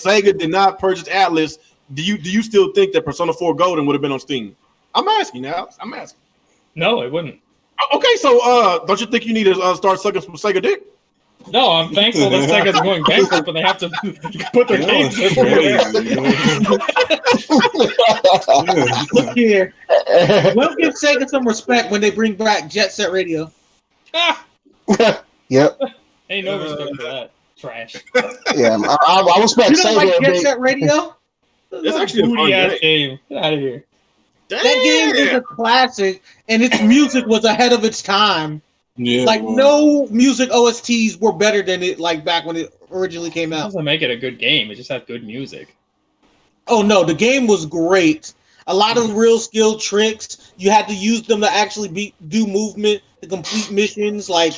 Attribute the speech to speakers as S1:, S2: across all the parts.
S1: Sega did not purchase Atlas, do you still think that Persona 4 Golden would have been on Steam? I'm asking now. I'm asking.
S2: No, it wouldn't.
S1: Okay, so don't you think you need to start sucking some Sega dick?
S2: No, I'm thankful that Sega's going bankrupt, but they have to put their games everywhere.
S3: Look here. We'll give Sega some respect when they bring back Jet Set Radio.
S4: Yep.
S2: Ain't no respect for that. Trash.
S4: Yeah, I respect
S3: You don't
S4: Sega.
S3: like Jet Set Radio?
S1: It's actually a fun
S2: game. Get out of here.
S3: That game is a classic, and its music was ahead of its time.
S5: Yeah,
S3: like no music OSTs were better than it like back when it originally came
S2: It
S3: out.
S2: doesn't make it a good game. It just has good music.
S3: Oh no, the game was great. A lot of real skill tricks. You had to use them to actually do movement to complete missions. Like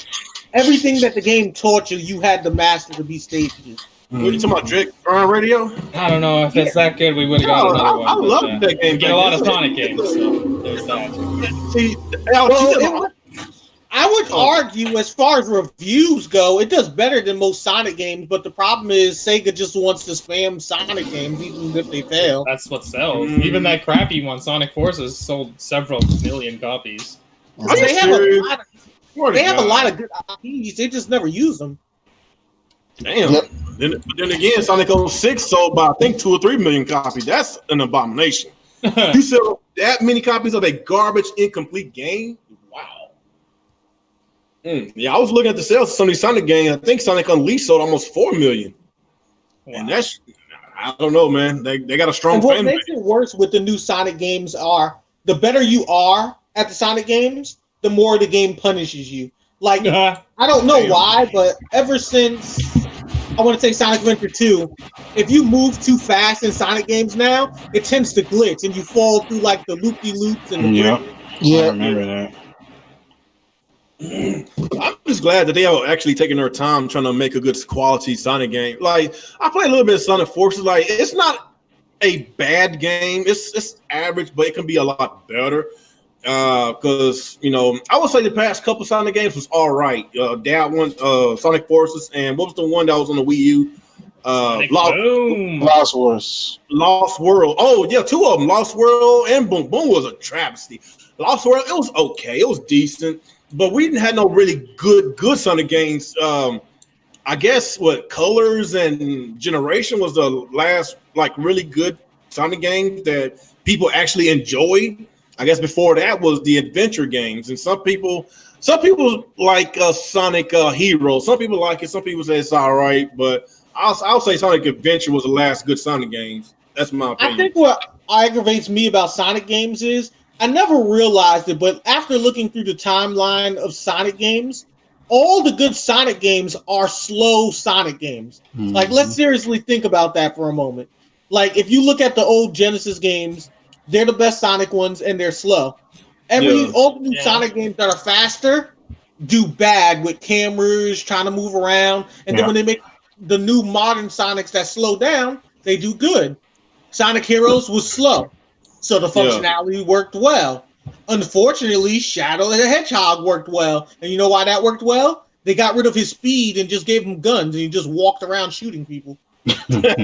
S3: everything that the game taught you, you had to master to beat stages.
S1: What are you talking about, Drake? Radio?
S2: I don't know if it's that good. We would have got another one.
S1: I love that game.
S2: We get a lot of Sonic games, so there's that.
S1: See,
S3: I would argue, as far as reviews go, it does better than most Sonic games. But the problem is, Sega just wants to spam Sonic games, even if they fail.
S2: That's what sells. Even that crappy one, Sonic Forces, sold several million copies.
S3: They have a lot of good IPs. They just never use them.
S1: Damn. Yep. Then again, Sonic 06 sold by I think 2 or 3 million copies. That's an abomination. You sell that many copies of a garbage, incomplete game? Wow. Yeah, I was looking at the sales of some of these Sonic games. I think Sonic Unleashed sold almost 4 million. Wow. And that's, I don't know, man. They got a strong fan base.
S3: What makes it worse with the new Sonic games are the better you are at the Sonic games, the more the game punishes you. Like, I don't know why, but ever since I want to say Sonic Adventure 2, if you move too fast in Sonic games now, it tends to glitch and you fall through like the loop-de-loops and the
S5: I remember that.
S1: I'm just glad that they are actually taking their time trying to make a good quality Sonic game. Like, I play a little bit of Sonic Forces. Like, it's not a bad game. It's average, but it can be a lot better. Because I would say the past couple Sonic games was all right. That one, Sonic Forces, and what was the one that was on the Wii U?
S4: Lost
S1: World. Oh yeah, 2 of them, Lost World and Boom. Boom was a travesty. Lost World, it was okay, it was decent, but we didn't have no really good Sonic games. I guess what Colors and Generation was the last like really good Sonic games that people actually enjoyed. I guess before that was the adventure games, and some people like Sonic Heroes. Some people like it. Some people say it's all right, but I'll say Sonic Adventure was the last good Sonic games. That's my opinion.
S3: I think what aggravates me about Sonic games is I never realized it, but after looking through the timeline of Sonic games, all the good Sonic games are slow Sonic games. Mm-hmm. Like, let's seriously think about that for a moment. Like, if you look at the old Genesis games, they're the best Sonic ones, and they're slow. All the new Sonic games that are faster do bad with cameras trying to move around, and then when they make the new modern Sonics that slow down, they do good. Sonic Heroes was slow, so the functionality worked well. Unfortunately, Shadow the Hedgehog worked well, and you know why that worked well? They got rid of his speed and just gave him guns, and he just walked around shooting people.
S5: Yeah,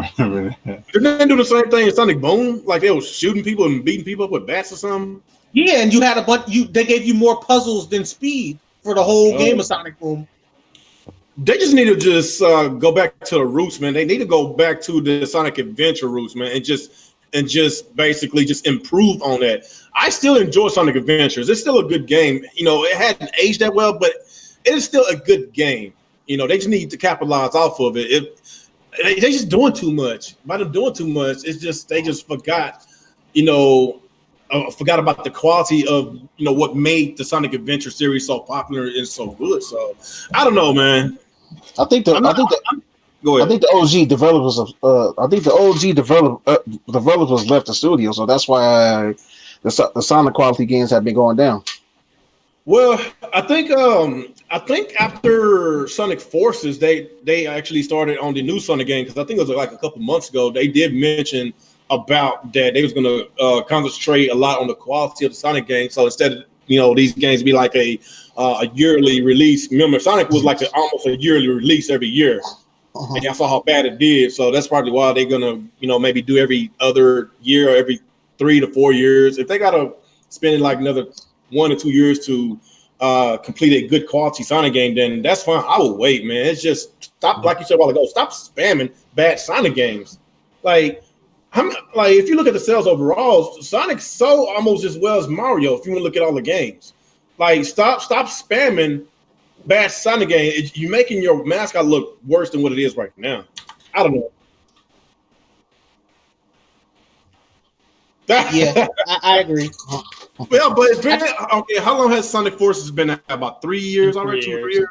S5: I remember that.
S1: Didn't they do the same thing in Sonic Boom? Like they were shooting people and beating people up with bats or something?
S3: Yeah, and you had a bunch. They gave you more puzzles than speed for the whole game of Sonic Boom.
S1: They just need to just go back to the roots, man. They need to go back to the Sonic Adventure roots, man, and just basically just improve on that. I still enjoy Sonic Adventures. It's still a good game. It hadn't aged that well, but it is still a good game. They just need to capitalize off of it. They just doing too much. By them doing too much, it's just they just forgot, forgot about the quality of what made the Sonic Adventure series so popular and so good. So I don't know, man.
S4: I think the OG developers left the studio, so that's why the Sonic quality games have been going down.
S1: Well, I think after Sonic Forces, they actually started on the new Sonic game, because I think it was like a couple months ago. They did mention about that they was going to concentrate a lot on the quality of the Sonic game. So instead of these games be like a yearly release. Remember, Sonic was like almost a yearly release every year. and I saw how bad it did. So that's probably why they're gonna, maybe do every other year or every 3 to 4 years. If they gotta spend like another 1 or 2 years to complete a good quality Sonic game, then that's fine. I will wait, man. It's just stop, like you said a while ago, stop spamming bad Sonic games. Like if you look at the sales overall, Sonic's sold almost as well as Mario. If you want to look at all the games, like stop spamming bad Sonic game. You're making your mascot look worse than what it is right now. I don't know.
S3: Yeah, I agree.
S1: Well, but it's been okay. How long has Sonic Forces been out? About 3 years already? 2 or 3 years.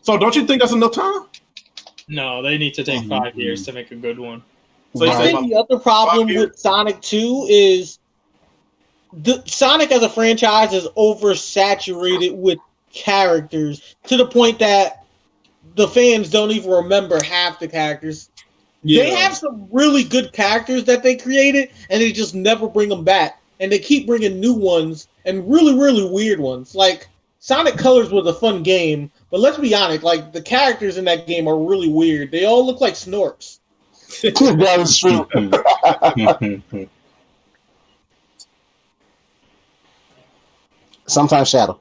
S1: So don't you think that's enough time?
S2: No, they need to take 5 years to make a good one.
S1: So
S3: I think the other problem with Sonic 2 is Sonic as a franchise is oversaturated with characters to the point that the fans don't even remember half the characters. Yeah. They have some really good characters that they created, and they just never bring them back. And they keep bringing new ones and really, really weird ones. Like, Sonic Colors was a fun game, but let's be honest, like, the characters in that game are really weird. They all look like Snorks.
S4: That is true. Sometimes Shadow.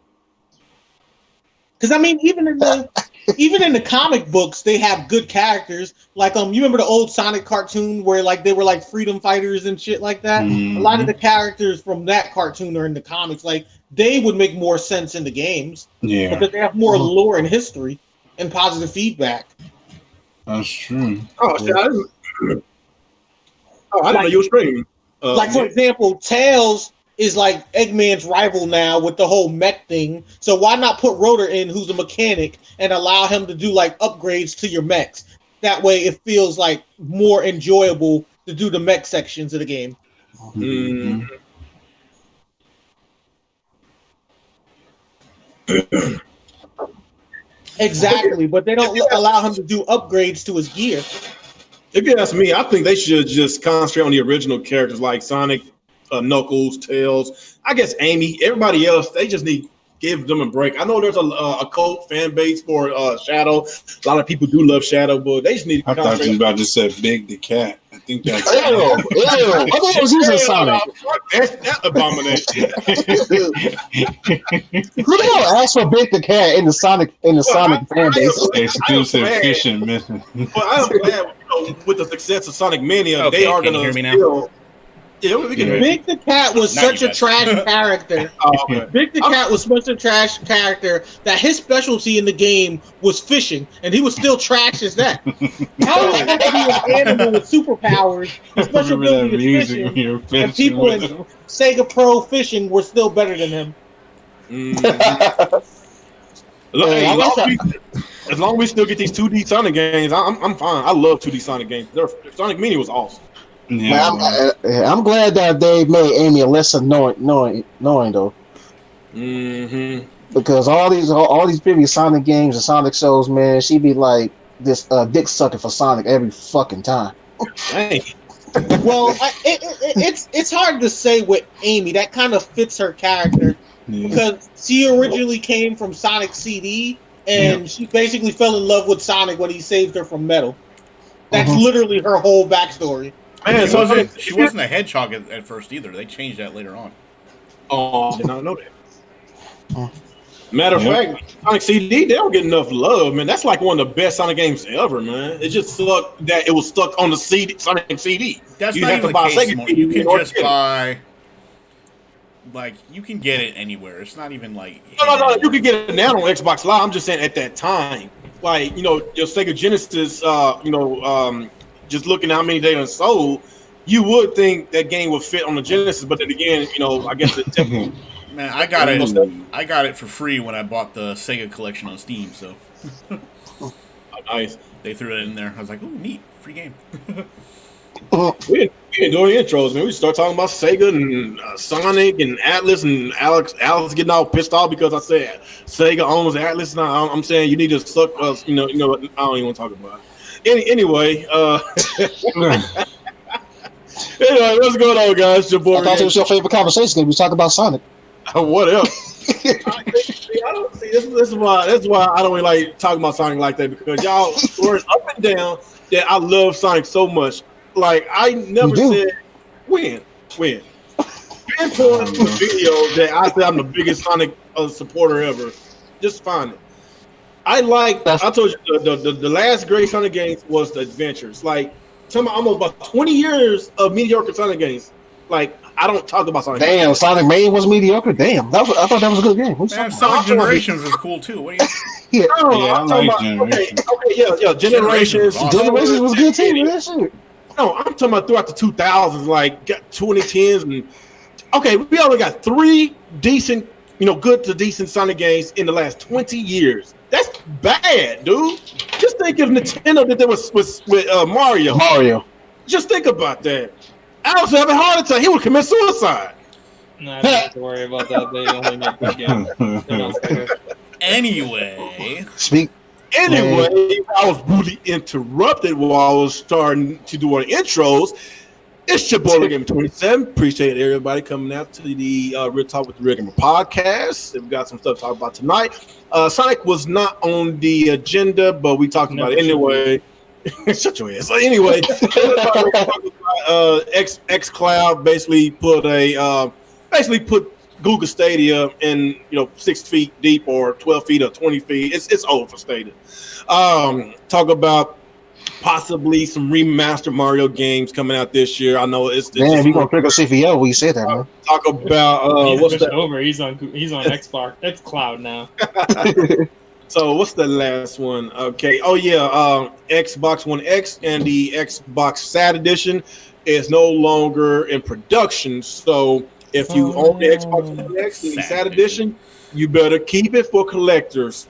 S3: Because, I mean, even in the comic books, they have good characters. Like, you remember the old Sonic cartoon where, like, they were, like, freedom fighters and shit like that? Mm-hmm. A lot of the characters from that cartoon are in the comics. Like, they would make more sense in the games. Yeah. Because they have more lore and history and positive feedback.
S5: That's true.
S1: Oh, shit, I didn't know you were streaming.
S3: For example, Tails is like Eggman's rival now with the whole mech thing. So why not put Rotor in, who's a mechanic, and allow him to do like upgrades to your mechs? That way it feels like more enjoyable to do the mech sections of the game.
S1: Mm-hmm.
S3: Exactly, but they don't allow him to do upgrades to his gear.
S1: If you ask me, I think they should just concentrate on the original characters like Sonic, Knuckles, Tails. I guess Amy. Everybody else, they just need to give them a break. I know there's a cult fan base for Shadow. A lot of people do love Shadow, but they just need to
S5: concentrate. I thought you were about to say Big the Cat. I think that's.
S4: I thought it was using Sonic.
S1: That abomination.
S4: Who the hell asked for Big the Cat in the Sonic fan base?
S5: Exclusive fishing mission.
S1: But I'm glad with the success of Sonic Mania,
S6: okay,
S1: they are going to
S6: hear me
S1: still.
S6: Now?
S1: Yeah, we can
S3: Big the Cat was such a trash character.
S1: Okay.
S3: Big the Cat was such a trash character that his specialty in the game was fishing, and he was still trash as that. How is that to be an animal with superpowers? His special ability is fishing, and people in Sega Pro fishing were still better than him.
S1: As long as we still get these 2D Sonic games, I'm fine. I love 2D Sonic games. Sonic Mania was awesome.
S4: Yeah, I'm glad that they made Amy a less annoying though.
S1: Mm-hmm.
S4: Because all these previous Sonic games and Sonic shows, man, she'd be like this dick sucker for Sonic every fucking time.
S1: Dang.
S3: Well, it's hard to say with Amy. That kind of fits her character because she originally came from Sonic CD, and she basically fell in love with Sonic when he saved her from Metal. That's literally her whole backstory.
S6: Man, she wasn't a hedgehog at first either. They changed that later on.
S1: Oh, I did not know that. Matter of fact, Sonic CD, they don't get enough love, man. That's like one of the best Sonic games ever, man. It just sucked that it was stuck on the Sonic CD.
S6: That's not even the case anymore. You can just buy, like, you can get it anywhere. It's not even like...
S1: No. You can get it now on Xbox Live. I'm just saying at that time. Like, your Sega Genesis, just looking at how many they done sold, you would think that game would fit on the Genesis, but then again, I guess the typical.
S6: Man, I got it for free when I bought the Sega collection on Steam. So
S1: nice.
S6: They threw it in there. I was like, "Ooh, neat, free game."
S1: We didn't do any intros, man. We start talking about Sega and Sonic and Atlas, and Alex getting all pissed off because I said Sega owns Atlas. Now I'm saying you need to suck us. I don't even want to talk about it. Anyway, what's going on, guys? Your boy.
S4: I thought it was your favorite conversation game. We talk about Sonic.
S1: What else? I don't see this is why I don't really like talking about Sonic like that, because y'all were up and down that I love Sonic so much. Like, I never said when. Pinpoint the video that I said I'm the biggest Sonic supporter ever. Just find it. I told you the last great Sonic games was the Adventures. Like, almost about 20 years of mediocre Sonic games. Like, I don't talk about Sonic.
S4: Damn, Sonic Mania was mediocre. Damn, I thought that was a good game.
S6: Man, Sonic Generations is cool too. What do you?
S1: I'm talking about Generations. Okay, Generations.
S4: Generations was good too. That shit.
S1: No, I'm talking about throughout the 2000s, like 2010s, and okay, we only got 3 decent, good to decent Sonic games in the last 20 years. That's bad, dude. Just think if Nintendo did that with Mario. Just think about that. Alex would have a heart attack. He would commit suicide.
S2: No, I don't have to worry about that. They only make good games.
S6: Anyway,
S1: I was rudely interrupted while I was starting to do our intros. It's your boy, Game 27. Appreciate everybody coming out to the Real Talk with the Rick and podcast. We've got some stuff to talk about tonight. Sonic was not on the agenda, but we talked about it anyway. Shut your ass. So anyway, xCloud basically put Google Stadia in 6 feet deep or 12 feet or 20 feet. It's old for Stadia. Talk about possibly some remastered Mario games coming out this year. I know it's
S4: man, we gonna pick a CVO when you say that, man.
S1: Talk about
S2: what's that over? He's on xCloud now.
S1: So what's the last one? Okay. Oh yeah. Xbox One X and the Xbox SAT edition is no longer in production. So if you own the Xbox One X and the SAT edition, you better keep it for collectors,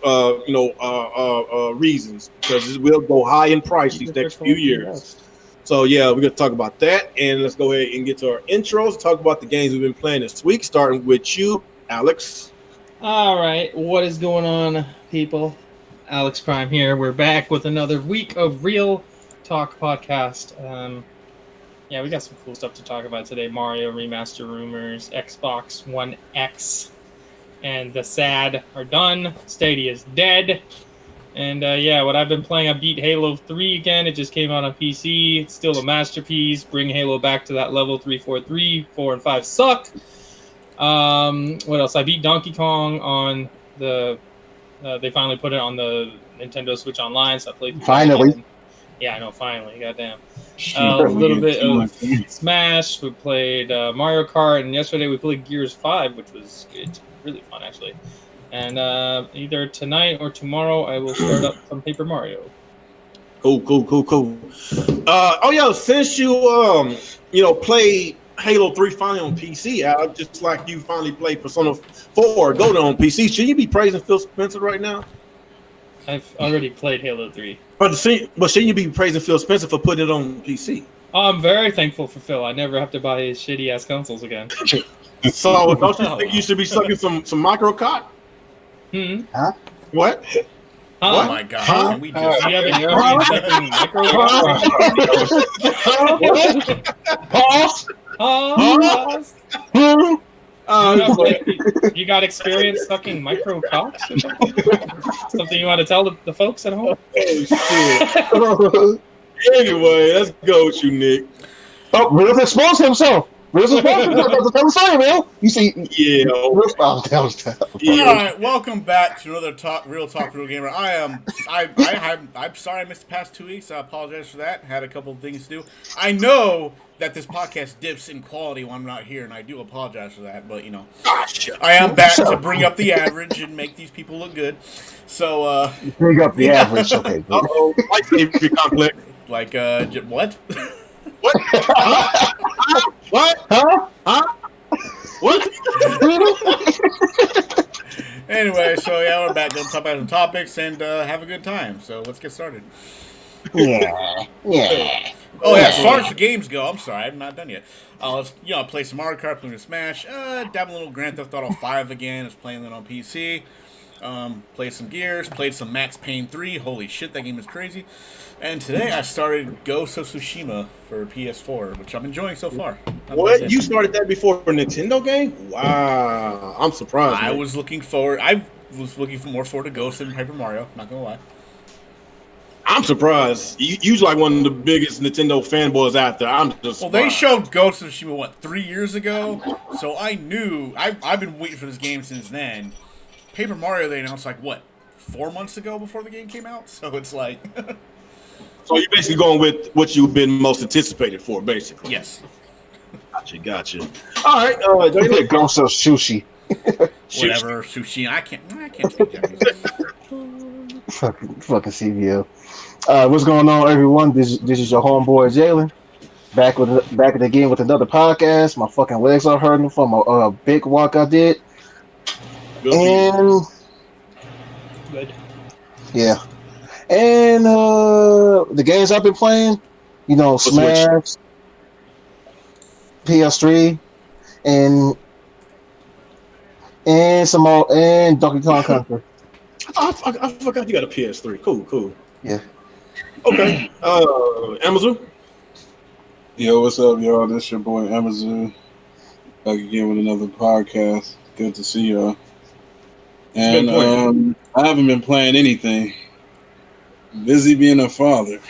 S1: reasons, because it will go high in price these next few years. So yeah, we're gonna talk about that, and let's go ahead and get to our intros. Talk about the games we've been playing this week, starting with you, Alex.
S2: All right, what is going on, people? Alex Prime here. We're back with another week of Real Talk podcast. Yeah, we got some cool stuff to talk about today. Mario remaster rumors, Xbox One X, and the SAD are done. Stadia is dead. And yeah, what I've been playing, I beat Halo 3 again. It just came out on PC. It's still a masterpiece. Bring Halo back to that level 343. 4 and 5 suck. What else? I beat Donkey Kong on the. They finally put it on the Nintendo Switch Online, so I played.
S4: Finally.
S2: Yeah, I know. Finally, goddamn. A little bit of Smash. We played Mario Kart, and yesterday we played Gears 5, which was good, really fun actually. And either tonight or tomorrow, I will start up some Paper Mario.
S1: Cool. Oh yeah, since you played Halo 3 finally on PC, Al, just like you finally played Persona 4 Golden on PC, should you be praising Phil Spencer right now?
S2: I've already played Halo 3.
S1: But shouldn't you be praising Phil Spencer for putting it on PC?
S2: I'm very thankful for Phil. I never have to buy his shitty ass consoles again.
S1: So don't you think you should be sucking some micro cock?
S4: Huh?
S1: What?
S6: Oh my god! Can we just?
S2: Do you have any sucking micro You got experience sucking micro cocks? Something you want to tell the folks at home?
S1: Oh, shit. Anyway, let's go with you, Nick.
S4: Oh, Real exposed himself. Real exposed himself. You see?
S1: Yeah.
S6: All right, welcome back to another Real Talk Real Gamer. I'm sorry I missed the past 2 weeks. I apologize for that. Had a couple of things to do. I know that this podcast dips in quality when I'm not here, and I do apologize for that. But I am back to bring up the average and make these people look good. So
S4: bring up the average, okay?
S1: Like safety conflict.
S6: Like what?
S1: What? What? Huh? What?
S6: Anyway, so yeah, we're back. Gonna talk about some topics and have a good time. So let's get started.
S4: Yeah.
S6: Oh yeah, as far as the games go, I'm sorry, I'm not done yet. Let's play some Mario Kart, play some Smash, dab a little Grand Theft Auto 5 again. I was playing that on PC. Played some Gears, played some Max Payne 3. Holy shit, that game is crazy. And today I started Ghost of Tsushima for PS4, which I'm enjoying so far.
S1: What? You started that before a Nintendo game? Wow, I'm surprised.
S6: I was looking forward. was looking for more forward to Ghost than Paper Mario. Not gonna lie.
S1: I'm surprised. You're like one of the biggest Nintendo fanboys out there. I'm just
S6: well. They showed Ghost of Tsushima 3 years ago, so I knew. I've been waiting for this game since then. Paper Mario they announced 4 months ago before the game came out. So it's like.
S1: So you're basically going with what you've been most anticipated for, basically.
S6: Yes.
S1: Gotcha. All right. Jalen.
S4: Ghost of Sushi.
S6: Whatever sushi. I can't speak Japanese.
S4: Fucking CVO. What's going on, everyone? This is your homeboy Jalen. Back at the game with another podcast. My fucking legs are hurting from a big walk I did. Good. Yeah. And the games I've been playing, Smash, PS3, and some more, and Donkey Kong Country.
S1: I forgot you got a PS3. Cool.
S4: Yeah.
S1: Okay. Amazon.
S5: Yo, what's up, y'all? This your boy Amazon. Back again with another podcast. Good to see y'all. And I haven't been playing anything. Busy being a father.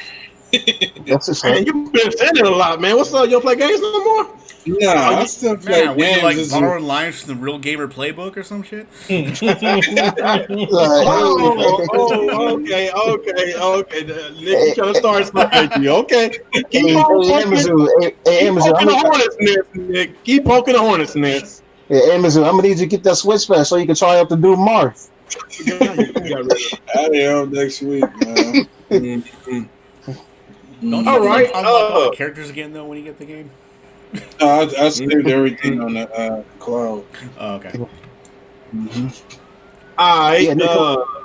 S4: That's just
S1: man, you've been saying it a lot, man. What's up? You don't play games no more?
S5: Nah, I still play
S6: Man,
S5: games.
S6: when you borrowing lines from the Real Gamer Playbook or some shit?
S1: Okay. Nick trying to start something. Okay. Keep poking the hornet's nest, Nick. Keep poking the hornet's nest.
S4: Yeah, Amazon, I'm gonna need you to get that Switch back so you can try out the new Marth.
S5: I am next week, man.
S6: Don't you
S1: all right.
S6: unlock all the characters again though when you get the game?
S5: I saved everything on the cloud.
S6: Oh, okay.
S1: Mm-hmm. All right.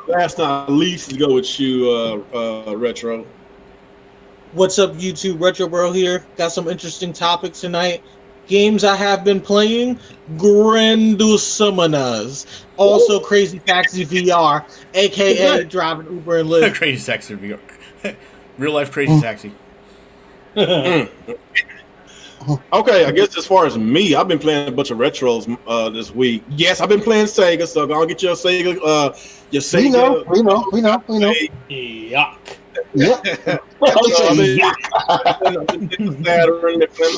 S1: Last but not least, to go with you, Retro.
S3: What's up, YouTube? Retro Bro here. Got some interesting topics tonight. Games I have been playing: Grandusumanas, also Crazy Taxi VR, aka driving Uber and Lyft.
S6: Crazy Taxi VR, real life Crazy Taxi.
S1: Okay, I guess as far as me, I've been playing a bunch of retros this week. Yes, I've been playing Sega, so go and get your Sega. Your Sega.
S4: We know.
S2: Yuck.
S4: Yep.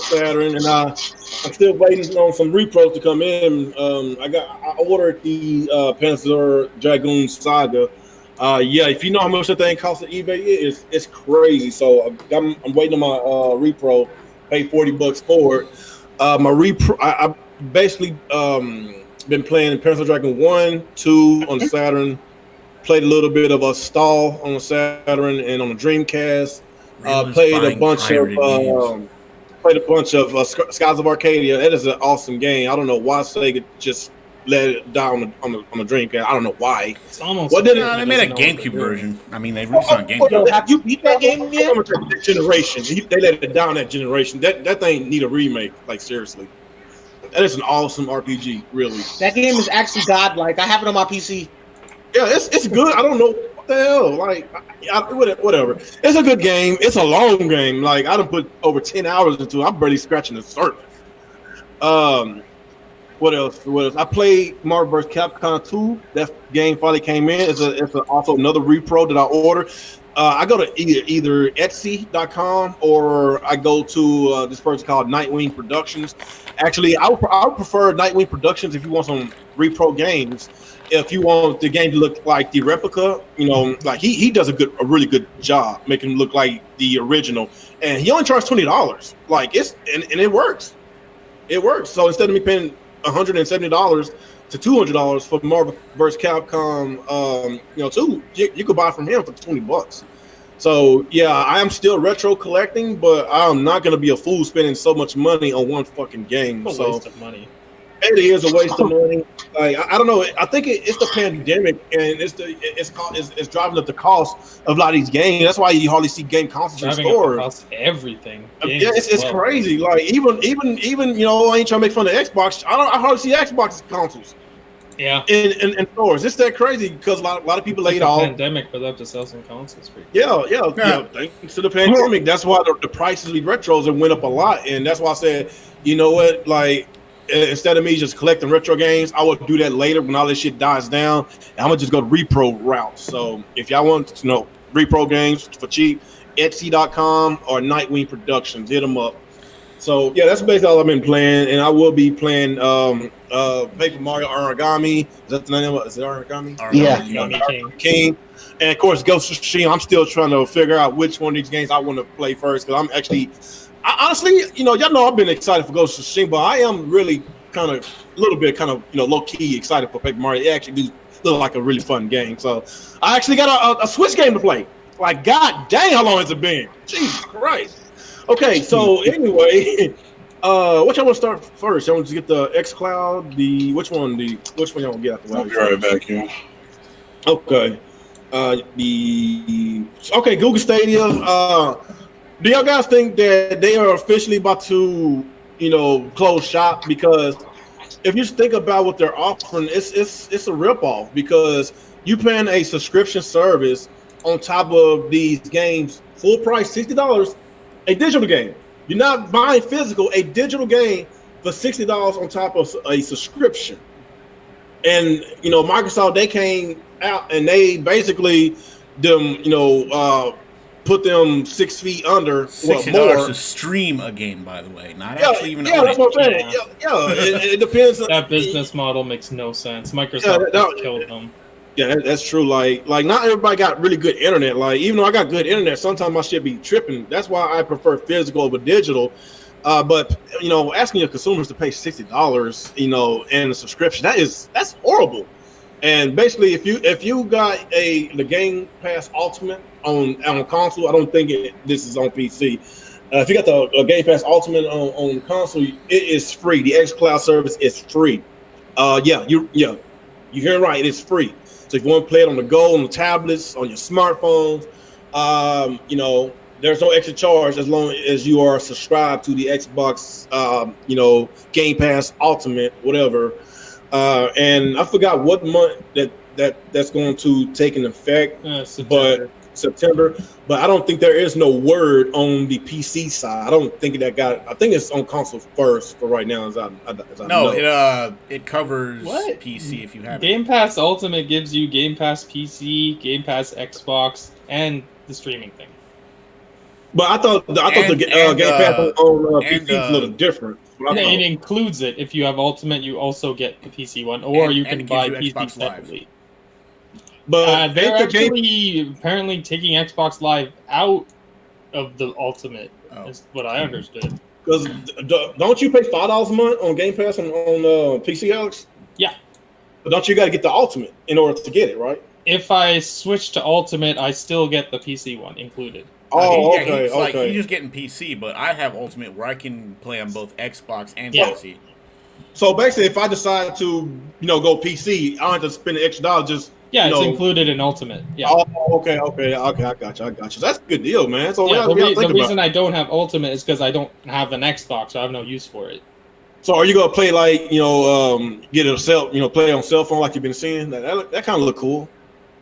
S1: Saturn, and I'm still waiting on some repros to come in. I ordered the Panzer Dragoon Saga. If you know how much that thing costs at eBay, it's crazy. So I'm waiting on my repro. Paid $40 for it. My repro, I basically been playing Panzer Dragoon 1, 2 on the Saturn. Played a little bit of a Stall on the Saturn and on the Dreamcast. Played a bunch of Skies of Arcadia. That is an awesome game. I don't know why Sega just let it die on the Dreamcast. I don't know why.
S2: It's almost.
S6: They made a GameCube version. I mean, they released it on GameCube.
S3: Have you beat that game yet?
S1: That generation, they let it down. That generation. That thing need a remake. Like seriously, that is an awesome RPG. Really,
S3: that game is actually godlike. I have it on my PC.
S1: Yeah, it's good. I don't know what the hell. Like, whatever. It's a good game. It's a long game. Like, I done put over 10 hours into it. I'm barely scratching the surface. What else? I played Marvel vs. Capcom 2. That game finally came in. It's also another repro that I ordered. I go to either Etsy.com or I go to this person called Nightwing Productions. Actually, I would prefer Nightwing Productions if you want some repro games. If you want the game to look like the replica, like he does a really good job making it look like the original, and he only charged $20. Like and it works. It works. So instead of me paying $170 to $200 for Marvel vs. Capcom, 2, you could buy from him for $20. So yeah, I am still retro collecting, but I'm not gonna be a fool spending so much money on one fucking game.
S2: It's a waste of money.
S1: It is a waste of money. Like I don't know. I think it's the pandemic, and it's driving up the cost of a lot of these games. That's why you hardly see game consoles in stores.
S2: Everything.
S1: Yeah, it's crazy. Like even I ain't trying to make fun of Xbox. I hardly see Xbox consoles.
S2: Yeah.
S1: In stores, it's that crazy because a lot of people laid off.
S2: Pandemic, but up to sell some consoles.
S1: Yeah. Thanks to the pandemic, that's why the prices of retros have went up a lot, and that's why I said, you know what, like. instead of me just collecting retro games, I will do that later when all this shit dies down. And I'm gonna just go the repro route. So if y'all want to know repro games for cheap, Etsy.com or Nightwing Productions, hit them up. So yeah, that's basically all I've been playing, and I will be playing Paper Mario Origami. Is that the name of it? Is it Origami?
S4: Yeah.
S1: King. And of course, Ghost of Tsushima. I'm still trying to figure out which one of these games I want to play first because I'm actually, honestly, y'all know I've been excited for Ghost of Tsushima, but I am really kind of low key excited for Paper Mario. It actually do look like a really fun game. So I actually got a Switch game to play. Like, god dang, how long has it been? Jesus Christ. Okay, so anyway, which I want to start first? I want to get the xCloud. Which one y'all want to get out the way?
S5: I'll be right back here.
S1: Okay. Google Stadia. Do y'all guys think that they are officially about to, close shop? Because if you think about what they're offering, it's a ripoff because you paying a subscription service on top of these games, full price, $60, a digital game. You're not buying physical, a digital game for $60 on top of a subscription. And Microsoft, they came out and they basically put them 6 feet under
S6: $60 to stream a game, by the way, not actually even.
S1: Yeah, that's what I'm saying. It depends.
S2: That business model makes no sense. Microsoft killed them.
S1: Yeah, that's true. Like not everybody got really good internet. Like even though I got good internet, sometimes my shit be tripping. That's why I prefer physical over digital. But asking your consumers to pay $60, and a subscription, that's horrible. And basically, if you got the Game Pass Ultimate on console, I don't think this is on PC. If you got the Game Pass Ultimate on console, it is free. The xCloud service is free. You hear it right. It's free. So if you want to play it on the go, on the tablets, on your smartphones, there's no extra charge as long as you are subscribed to the Xbox, Game Pass Ultimate, whatever. And I forgot what month that's going to take an effect, September. But I don't think there is no word on the PC side. I don't think I think it's on console first for right now. As I know.
S6: It covers PC if you have
S2: Game Pass Ultimate gives you Game Pass PC, Game Pass Xbox, and the streaming thing.
S1: But I thought the Game Pass on PC is a little different.
S2: It includes it. If you have Ultimate, you also get the PC one, or you can buy PC separately. But they're apparently taking Xbox Live out of the Ultimate. Is what I understood.
S1: Because don't you pay $5 a month on Game Pass on PC, Alex?
S2: Yeah.
S1: But don't you got to get the Ultimate in order to get it, right?
S2: If I switch to Ultimate, I still get the PC one included.
S1: Okay.
S6: He's just getting PC, but I have Ultimate where I can play on both Xbox and PC.
S1: So basically, if I decide to, go PC, I don't have to spend an extra dollar. Just
S2: it's included in Ultimate. Yeah.
S1: Oh, okay. I got you. That's a good deal, man. So
S2: the reason I don't have Ultimate is because I don't have an Xbox, so I have no use for it.
S1: So are you gonna play get it play on cell phone like you've been seeing? That kind of look cool.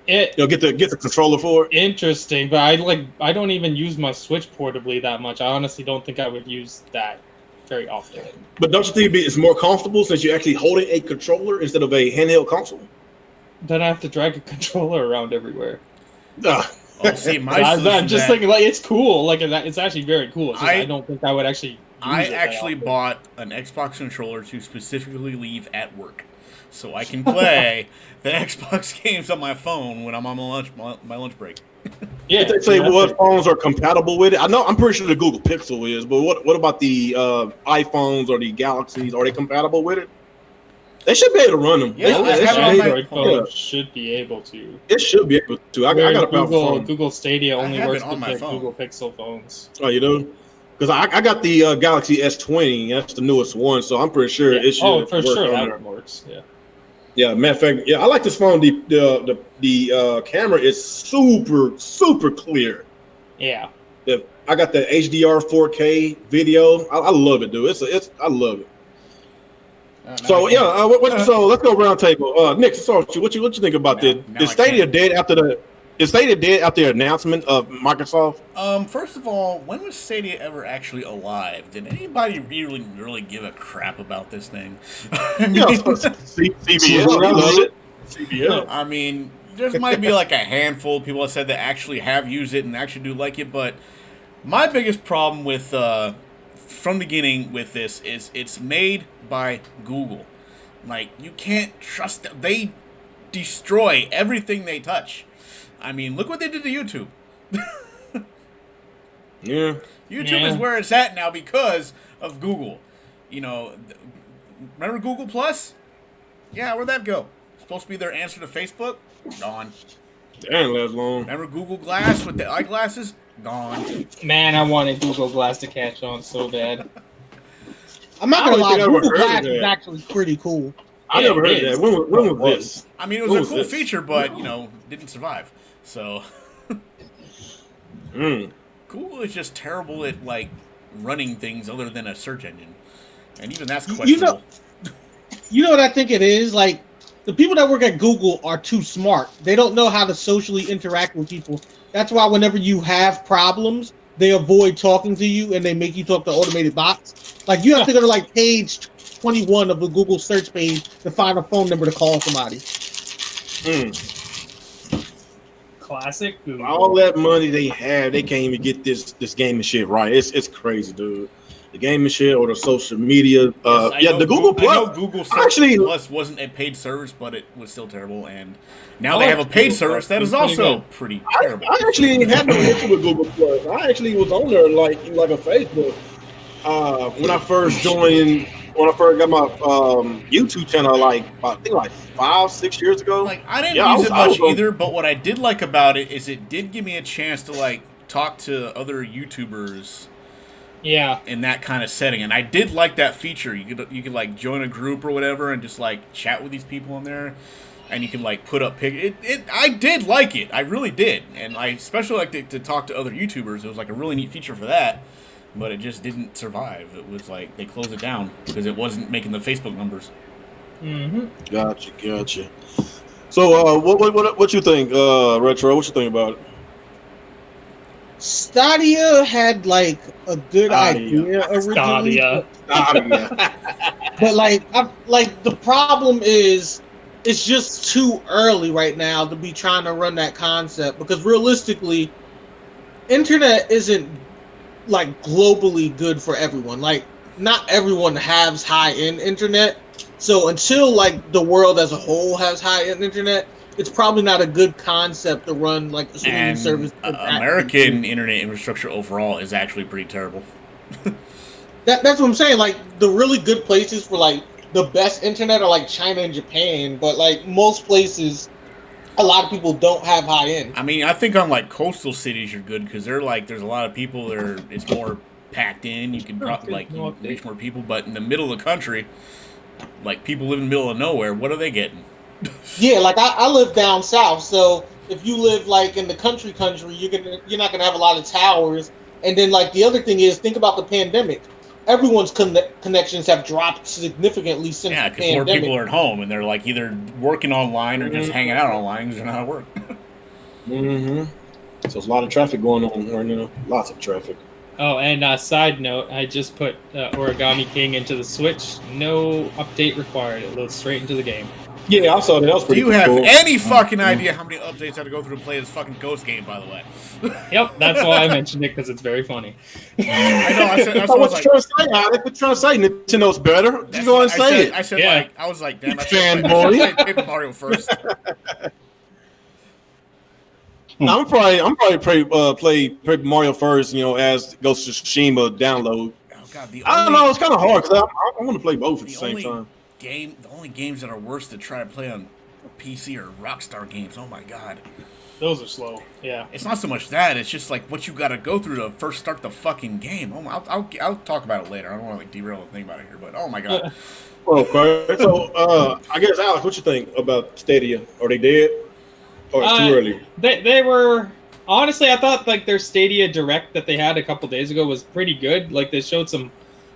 S1: Get the controller for it.
S2: Interesting, but I don't even use my Switch portably that much. I honestly don't think I would use that very often.
S1: But don't you think it's more comfortable since you're actually holding a controller instead of a handheld console?
S2: Then I have to drag a controller around everywhere.
S6: I'm just thinking
S2: it's cool. It's actually very cool. I don't think I would actually.
S6: Bought an Xbox controller to specifically leave at work, so I can play the Xbox games on my phone when I'm on my lunch break.
S1: Yeah, they say what phones are compatible with it. I'm pretty sure the Google Pixel is, but what about the iPhones or the Galaxies? Are they compatible with it? They should be able to run them.
S2: Yeah, Android phones should be able to.
S1: It should be able to. I got a phone.
S2: Google Stadia only works with their Google Pixel phones.
S1: Oh, you do? Because I got the Galaxy S20. That's the newest one, so I'm pretty sure it should.
S2: Oh, for
S1: work
S2: sure
S1: on
S2: that works. Yeah.
S1: Yeah, matter of fact, I like this phone. The camera is super clear.
S2: Yeah.
S1: I got the HDR 4K video. I love it, dude. I love it. So let's go round table. Nick, what you think about this? Is Stadia dead after the is Stadia dead after the announcement of Microsoft?
S6: First of all, when was Stadia ever actually alive? Did anybody really give a crap about this thing? I mean,
S1: CBL, love it. CBL.
S6: I mean, there might be like a handful of people that said that actually have used it and actually do like it, but my biggest problem with from the beginning with this is it's made by Google. Like, you can't trust them. They destroy everything they touch. I mean, look what they did to YouTube.
S1: Yeah.
S6: YouTube is where it's at now because of Google. You know, remember Google Plus? Yeah, where'd that go? Supposed to be their answer to Facebook? Gone.
S1: That ain't last long.
S6: Remember Google Glass with the eyeglasses? Gone.
S2: Man, I wanted Google Glass to catch on so bad.
S3: I'm not gonna lie,
S1: think I ever
S3: Google
S1: heard of
S3: Glass
S1: that.
S3: is actually pretty cool.
S1: I never heard of that. When was this?
S6: I mean, it was
S1: What
S6: a
S1: was
S6: cool
S1: this?
S6: feature, but, you know, didn't survive. So, Google is just terrible at, like, running things other than a search engine. And even that's questionable.
S3: You know what I think it is? Like, the people that work at Google are too smart. They don't know how to socially interact with people. That's why whenever you have problems, they avoid talking to you and they make you talk to automated bots. Like, you have to go to, like, page 21 of the Google search page to find a phone number to call somebody.
S2: Classic Google.
S1: All that money they have, they can't even get this gaming shit right. It's crazy, dude. The gaming shit or the social media. The Google Plus.
S6: I know Google Plus wasn't a paid service, but it was still terrible. And now they have a paid service that is also pretty terrible.
S1: I actually had no issue with Google Plus. I actually was on there like a Facebook when I first joined. When I first got my YouTube channel, I think 5-6 years ago.
S6: Like, I didn't use it much either, but what I did like about it is it did give me a chance to, like, talk to other YouTubers.
S2: Yeah.
S6: In that kind of setting, and I did like that feature. You could like join a group or whatever, and just like chat with these people on there, and you can like put up I did like it. I really did, and I especially liked to talk to other YouTubers. It was like a really neat feature for that. But it just didn't survive. It was like they closed it down because it wasn't making the Facebook numbers.
S1: Gotcha. So, what you think, Retro? What you think about it?
S3: Stadia had like a good idea originally,
S1: Stadia.
S3: but like the problem is it's just too early right now to be trying to run that concept because realistically, internet isn't like globally good for everyone. Like, not everyone has high-end internet. So until like the world as a whole has high-end internet, it's probably not a good concept to run like a streaming service.
S6: American internet infrastructure overall is actually pretty terrible.
S3: That's what I'm saying. Like, the really good places for like the best internet are like China and Japan, but like most places, a lot of people don't have high end.
S6: I mean, I think on like coastal cities you're good because they're like there's a lot of people there. It's more packed in. You can probably like you can reach more people. But in the middle of the country, like people live in the middle of nowhere, what are they getting?
S3: Yeah, like I live down south, so if you live like in the country, you're not gonna have a lot of towers. And then like the other thing is, think about the pandemic. Everyone's connections have dropped significantly since the pandemic.
S6: Yeah, because more people are at home and they're like either working online or just hanging out online because they're not at work.
S1: So there's a lot of traffic going on right now. Lots of traffic.
S2: Oh, and side note, I just put Origami King into the Switch. No update required. It loads straight into the game.
S1: Yeah, I saw that. That was pretty
S6: cool. Do you have any fucking
S1: Mm-hmm.
S6: idea how many updates I had to go through to play this fucking Ghost game, by the way?
S2: Yep, that's why I mentioned it, because it's very funny.
S6: I know, I said, that's
S1: what you're trying to say, Alex. What you trying to say? Nintendo's better. Just go and say it.
S6: I said,
S2: Yeah.
S6: like, I was like, damn, I should
S1: Fanboy.
S6: play Paper Mario first.
S1: I'm probably play Paper Mario first. You know, as Ghost of Tsushima download.
S6: Oh, God,
S1: I don't know. It's kind of hard because I want to play both at the same time.
S6: The only games that are worse to try to play on PC are Rockstar games. Oh my god,
S2: those are slow. Yeah,
S6: it's not so much that; it's just like what you got to go through to first start the fucking game. Oh, I'll talk about it later. I don't want to like derail the thing about it here, but oh my god.
S1: Okay, so I guess Alex, what you think about Stadia? Are they dead, or it's too early?
S2: They were honestly. I thought like their Stadia Direct that they had a couple days ago was pretty good. Like they showed some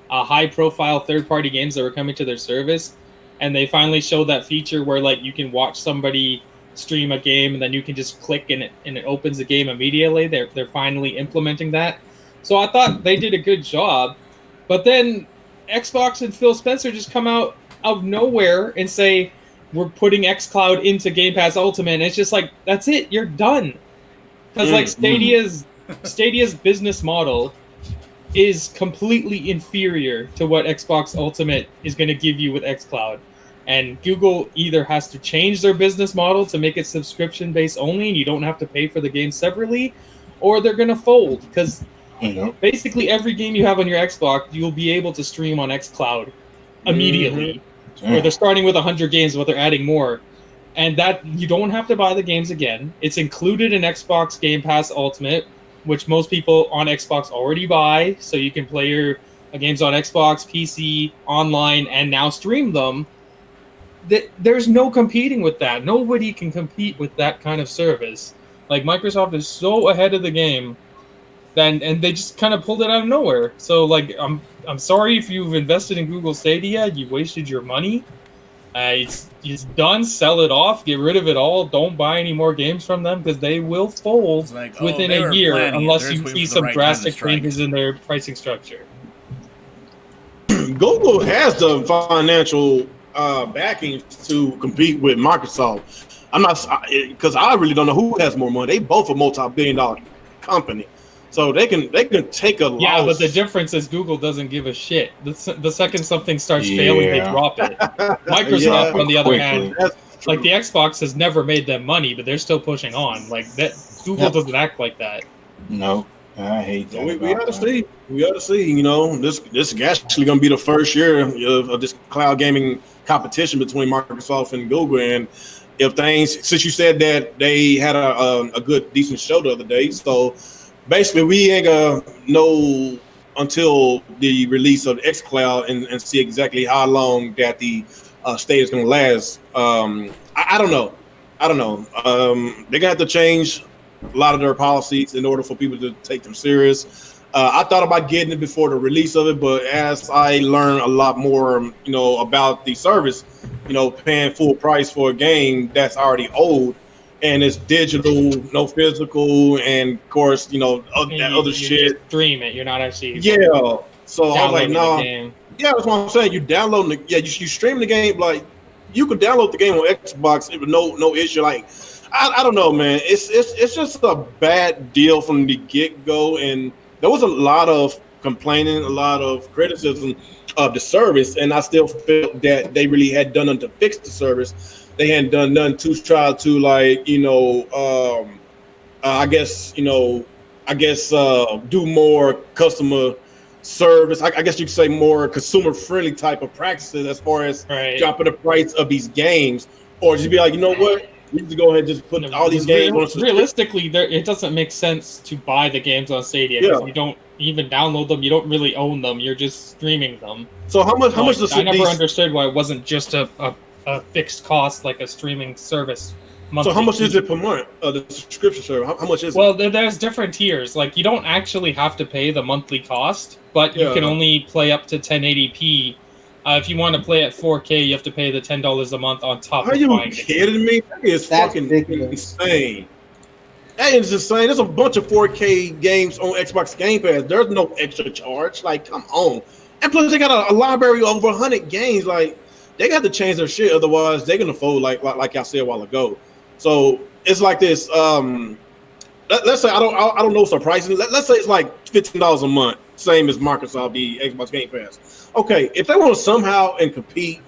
S2: high-profile third-party games that were coming to their service, and they finally showed that feature where like you can watch somebody stream a game and then you can just click and it opens the game immediately. They're finally implementing that. So I thought they did a good job. But then Xbox and Phil Spencer just come out of nowhere and say, we're putting xCloud into Game Pass Ultimate. And it's just like, that's it. You're done. Because like Stadia's business model is completely inferior to what Xbox Ultimate is going to give you with xCloud. And Google either has to change their business model to make it subscription-based only and you don't have to pay for the game separately, or they're going to fold. Because basically every game you have on your Xbox, you'll be able to stream on xCloud immediately. Or they're starting with 100 games, but they're adding more. And that you don't have to buy the games again. It's included in Xbox Game Pass Ultimate, which most people on Xbox already buy, so you can play your games on Xbox, PC, online, and now stream them. There's no competing with that. Nobody can compete with that kind of service. Like, Microsoft is so ahead of the game, and they just kind of pulled it out of nowhere. So, like, I'm sorry if you've invested in Google Stadia, you wasted your money. It's done. Sell it off. Get rid of it all. Don't buy any more games from them because they will fold within a year unless you see some drastic changes in their pricing structure.
S1: Google has the financial backing to compete with Microsoft. I'm not, because I really don't know who has more money. They both a multi-billion-dollar company. So they can take a loss.
S2: Yeah, but the difference is Google doesn't give a shit. The second something starts failing, they drop it. Microsoft, on the other hand, like the Xbox has never made them money, but they're still pushing on. Like that, Google doesn't act like that.
S5: No, I hate that.
S1: We got to see. We got to see. You know, this is actually going to be the first year of this cloud gaming competition between Microsoft and Google. And if things, since you said that they had a good, decent show the other day, so. Basically, we ain't gonna know until the release of xCloud and see exactly how long that the state is gonna last. I don't know. They're gonna have to change a lot of their policies in order for people to take them serious. I thought about getting it before the release of it, but as I learn a lot more, about the service, paying full price for a game that's already old. And it's digital, no physical, and of course, other shit.
S2: Stream it. You're not actually.
S1: Yeah. So I was like, no. Yeah, that's what I'm saying. You download the. Yeah, you stream the game. Like, you could download the game on Xbox with no issue. Like, I don't know, man. It's just a bad deal from the get go, and there was a lot of complaining, a lot of criticism of the service, and I still felt that they really had done nothing to fix the service. They hadn't done nothing to try to do more customer service. I guess you could say more consumer friendly type of practices as far as dropping the price of these games, or just be like, you know what, we need to go ahead and just put all these games on.
S2: Realistically, it doesn't make sense to buy the games on Stadia because you don't even download them. You don't really own them. You're just streaming them.
S1: So how much?
S2: I never understood why it wasn't just a fixed cost like a streaming service.
S1: So how much is it per month? The subscription service. How much is it?
S2: Well, there's different tiers. Like, you don't actually have to pay the monthly cost, but you can only play up to 1080p. If you want to play at 4K, you have to pay the $10 a month on top.
S1: Are you kidding me? That is fucking insane. That is insane. There's a bunch of 4K games on Xbox Game Pass. There's no extra charge. Like, come on. And plus, they got a library of over 100 games. Like, they got to change their shit, otherwise they're gonna fold like y'all said a while ago. So it's like this. Let's say I don't know what's the pricing. Let's say it's like $15 a month, same as Microsoft, the Xbox Game Pass. Okay, if they want to somehow and compete,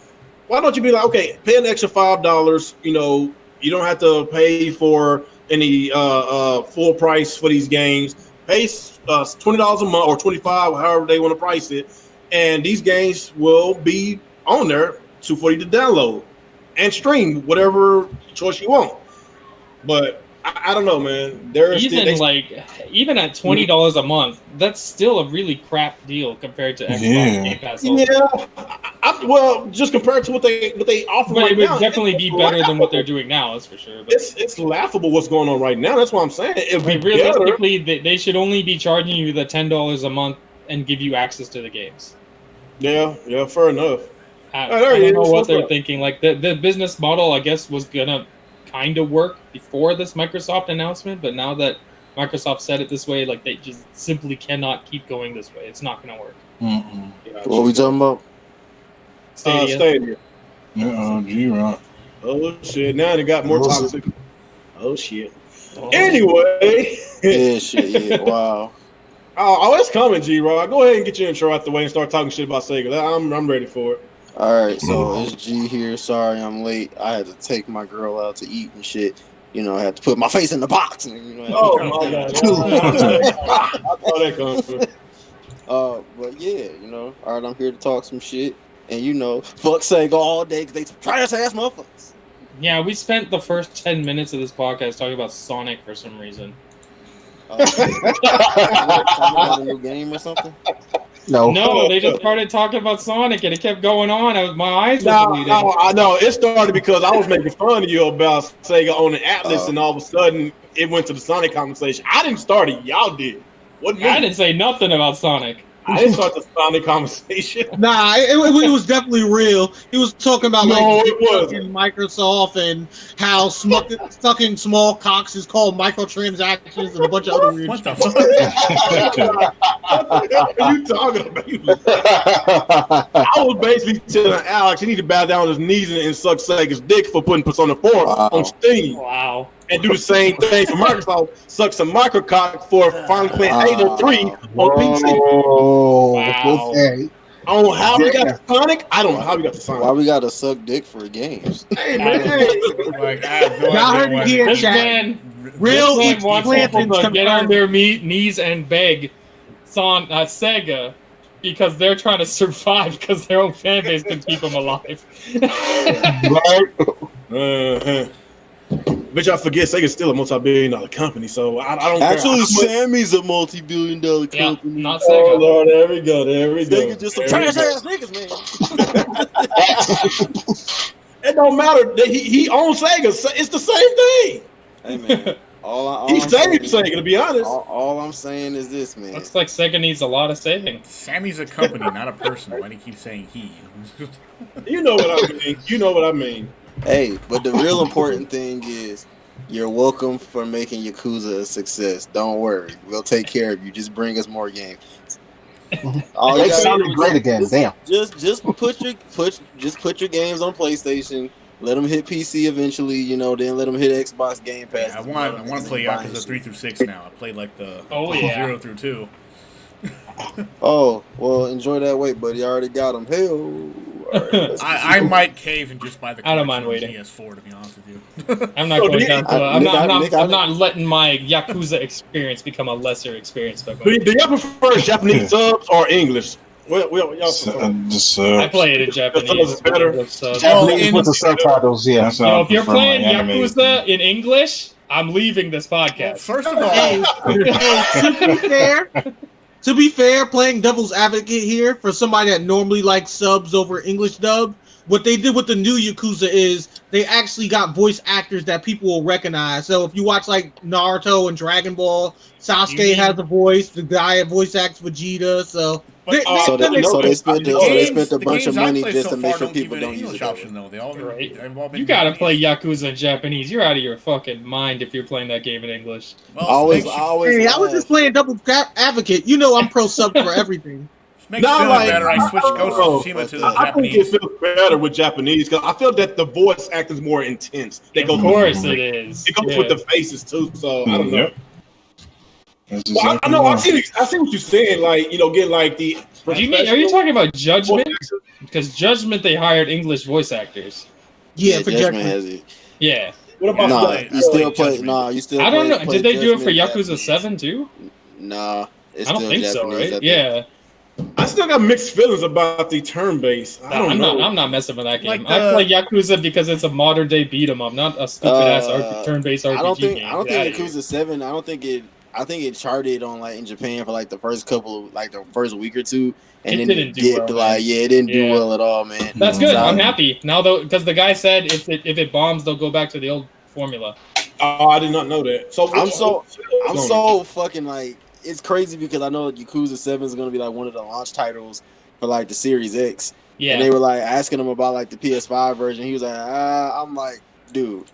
S1: why don't you be like, okay, pay an extra $5? You don't have to pay for any full price for these games. Pay $20 a month or $25, however they want to price it, and these games will be on there. $240 to download and stream whatever choice you want. But I don't know, man.
S2: Even at $20 a month, that's still a really crap deal compared to Xbox Game Pass.
S1: Well, just compared to what they offer
S2: but
S1: right now,
S2: it would definitely be better than what they're doing now. That's for sure. But
S1: it's laughable what's going on right now. That's what I'm saying.
S2: Realistically, they should only be charging you the $10 a month and give you access to the games.
S1: Yeah, fair enough.
S2: I don't know what they're thinking. Like the business model, I guess, was gonna kind of work before this Microsoft announcement, but now that Microsoft said it this way, like they just simply cannot keep going this way. It's not going to work.
S7: What we talking about?
S1: Stadia.
S5: G-Rock.
S1: Oh shit! Now they got more toxic. Oh shit.
S2: Oh.
S1: Anyway.
S7: Yeah, shit. Yeah, wow.
S1: Oh, it's coming, G-Rock. Go ahead and get your intro out the way and start talking shit about Sega. I'm ready for it.
S7: All right, so it's G here. Sorry, I'm late. I had to take my girl out to eat and shit. You know, I had to put my face in the box. And, you know,
S1: Oh my god! I saw that coming.
S7: But yeah, you know, all right, I'm here to talk some shit, and you know, fuck Sega all day because they trash ass motherfuckers.
S2: Yeah, we spent the first 10 minutes of this podcast talking about Sonic for some reason.
S7: About a new game or something?
S2: No, they just started talking about Sonic and it kept going on. My eyes were bleeding.
S1: No, I know. It started because I was making fun of you about Sega owning Atlas, and all of a sudden it went to the Sonic conversation. I didn't start it. Y'all did. What?
S2: I didn't say nothing about Sonic.
S1: I didn't start the Sonic conversation.
S3: Nah, it was definitely real. He was talking about Microsoft and how sucking small cocks is called microtransactions and a bunch of other weird stuff.
S6: Fuck?
S1: What are you talking about? I was basically telling Alex he need to bow down on his knees and suck Sega's dick for putting Persona 4 on Steam.
S2: Wow.
S1: And do the same thing for Microsoft. Suck some microcock for finally playing Halo 3 on PC.
S2: Wow.
S4: Okay.
S1: I don't know how we got the Sonic. I don't know how we got the Sonic.
S7: Why we gotta suck dick for games?
S1: Hey, man.
S6: Like, I have no
S3: Y'all
S6: idea
S3: heard
S6: why
S3: it here,
S6: they-
S2: This
S3: chat.
S2: man
S3: Real
S2: this man wants
S3: Plantains
S2: people to get on
S3: confirmed.
S2: their knees and beg Sega because they're trying to survive because their own fan base can keep them alive.
S1: Uh-huh. Bitch, I forget Sega's still a multi-billion-dollar company, so I don't
S7: Actually,
S1: care.
S7: Sammy's a multi-billion-dollar
S2: Yeah,
S7: company.
S2: not
S1: Oh,
S2: Sega.
S1: Lord, there we go.
S7: Sega just some trash ass niggas, man.
S1: It don't matter. He owns Sega. It's the same thing.
S7: Hey man, all
S1: He
S7: I'm
S1: saved
S7: saying,
S1: Sega, to be honest.
S7: all I'm saying is this, man.
S2: Looks like Sega needs a lot of saving.
S6: Sammy's a company, not a person. Why do you keep saying he?
S1: You know what I mean. You know what I mean.
S7: Hey, but the real important thing is you're welcome for making Yakuza a success. Don't worry, we'll take care of you. Just bring us more games. All
S4: They
S7: you gotta
S4: sounded
S7: do is
S4: great again. Damn.
S7: Just put your games on PlayStation. Let them hit PC eventually, you know. Then let them hit Xbox Game Pass.
S6: I want to play Yakuza 3 through 6 now. I played like the 0 through 2.
S7: Oh well, enjoy that wait, buddy. I already got them. Hell, right,
S6: I might cave and just buy the
S2: I don't mind
S6: collection
S2: waiting.
S6: on PS4 to be honest with you.
S2: I'm not going down to I'm not
S7: Nick,
S2: letting my Yakuza experience become a lesser experience. By
S1: Do
S2: going.
S1: y'all prefer Japanese subs or English? Well, y'all prefer.
S2: I play it in Japanese.
S1: It's better.
S2: So,
S4: Japanese with the subtitles, yeah.
S5: That's
S2: you know,
S5: how I
S2: if you're
S5: prefer
S2: playing
S5: my anime.
S2: Yakuza in English, I'm leaving this
S6: Well,
S2: podcast.
S6: first of all,
S3: To be fair, playing devil's advocate here for somebody that normally likes subs over English dub, what they did with the new Yakuza is they actually got voice actors that people will recognize. So if you watch like Naruto and Dragon Ball, Sasuke has a voice. The guy that voice acts Vegeta. So
S6: But,
S7: So they spent a
S6: the
S7: bunch of
S6: games I've
S7: money
S6: played
S7: just
S6: so
S7: to make
S6: far
S7: sure
S6: don't
S7: people
S6: give it
S7: don't
S6: an
S7: use
S6: English
S7: it.
S6: option though. They all been,
S2: Right.
S6: they've all been
S2: You gotta
S6: Japanese.
S2: play Yakuza in Japanese. You're out of your fucking mind if you're playing that game in English.
S6: Well,
S7: Always.
S3: hey, I was just playing devil's advocate. You know I'm pro sub for everything.
S6: Makes
S1: No,
S6: it feel
S1: like-
S6: better. I switched Ghost of Tsushima to the
S1: I think it
S6: Japanese.
S1: feels better with Japanese because I feel that the voice acting is more intense. They
S2: Of
S1: go
S2: course it is.
S1: It goes
S2: Yeah.
S1: with the faces too, so I don't know.
S5: Yep. That's
S1: Well, I
S5: exactly
S1: know.
S5: why.
S1: I see what you're saying. Like, you know, get like the.
S2: Do you mean? Are you talking about
S1: voice
S2: Judgment?
S1: actors.
S2: Because Judgment, they hired English voice actors.
S3: Yeah, for
S7: Judgment
S3: Judgment.
S7: has it.
S2: Yeah.
S1: What about
S7: Nah,
S6: play-
S7: you still
S6: I
S7: play.
S6: Judgment.
S7: Nah, you still.
S2: I don't know.
S7: play
S2: Did they do it for
S7: Judgment
S2: Yakuza 7 too?
S7: Nah, it's
S2: I don't
S7: still
S2: think
S7: Japanese.
S2: so,
S7: I
S2: right?
S7: think.
S2: Yeah.
S1: I still got mixed feelings about the turn base. I don't know.
S2: I'm not messing with that game.
S6: Like
S2: I
S6: the-
S2: play Yakuza because it's a modern day beat 'em up, not a stupid ass turn-based RPG
S7: I don't think.
S2: game.
S7: I don't
S2: Get
S7: think
S2: outta here.
S7: Yakuza 7. I don't think it. I think it charted on like in Japan for like the first couple of like the first week or two, and
S2: It
S7: then
S2: didn't
S7: it
S2: do
S7: dipped,
S2: well,
S7: like
S2: man.
S7: yeah, it didn't do
S2: Yeah.
S7: well at all, man.
S2: That's good.
S7: So-
S2: I'm happy now though, because the guy said if it bombs, they'll go back to the old formula.
S1: Oh, I did not know that. So
S7: I'm so fucking like it's crazy because I know Yakuza 7 is gonna be like one of the launch titles for like the Series X.
S2: Yeah.
S7: And they were like asking him about like the PS5 version. He was like, I'm like, dude,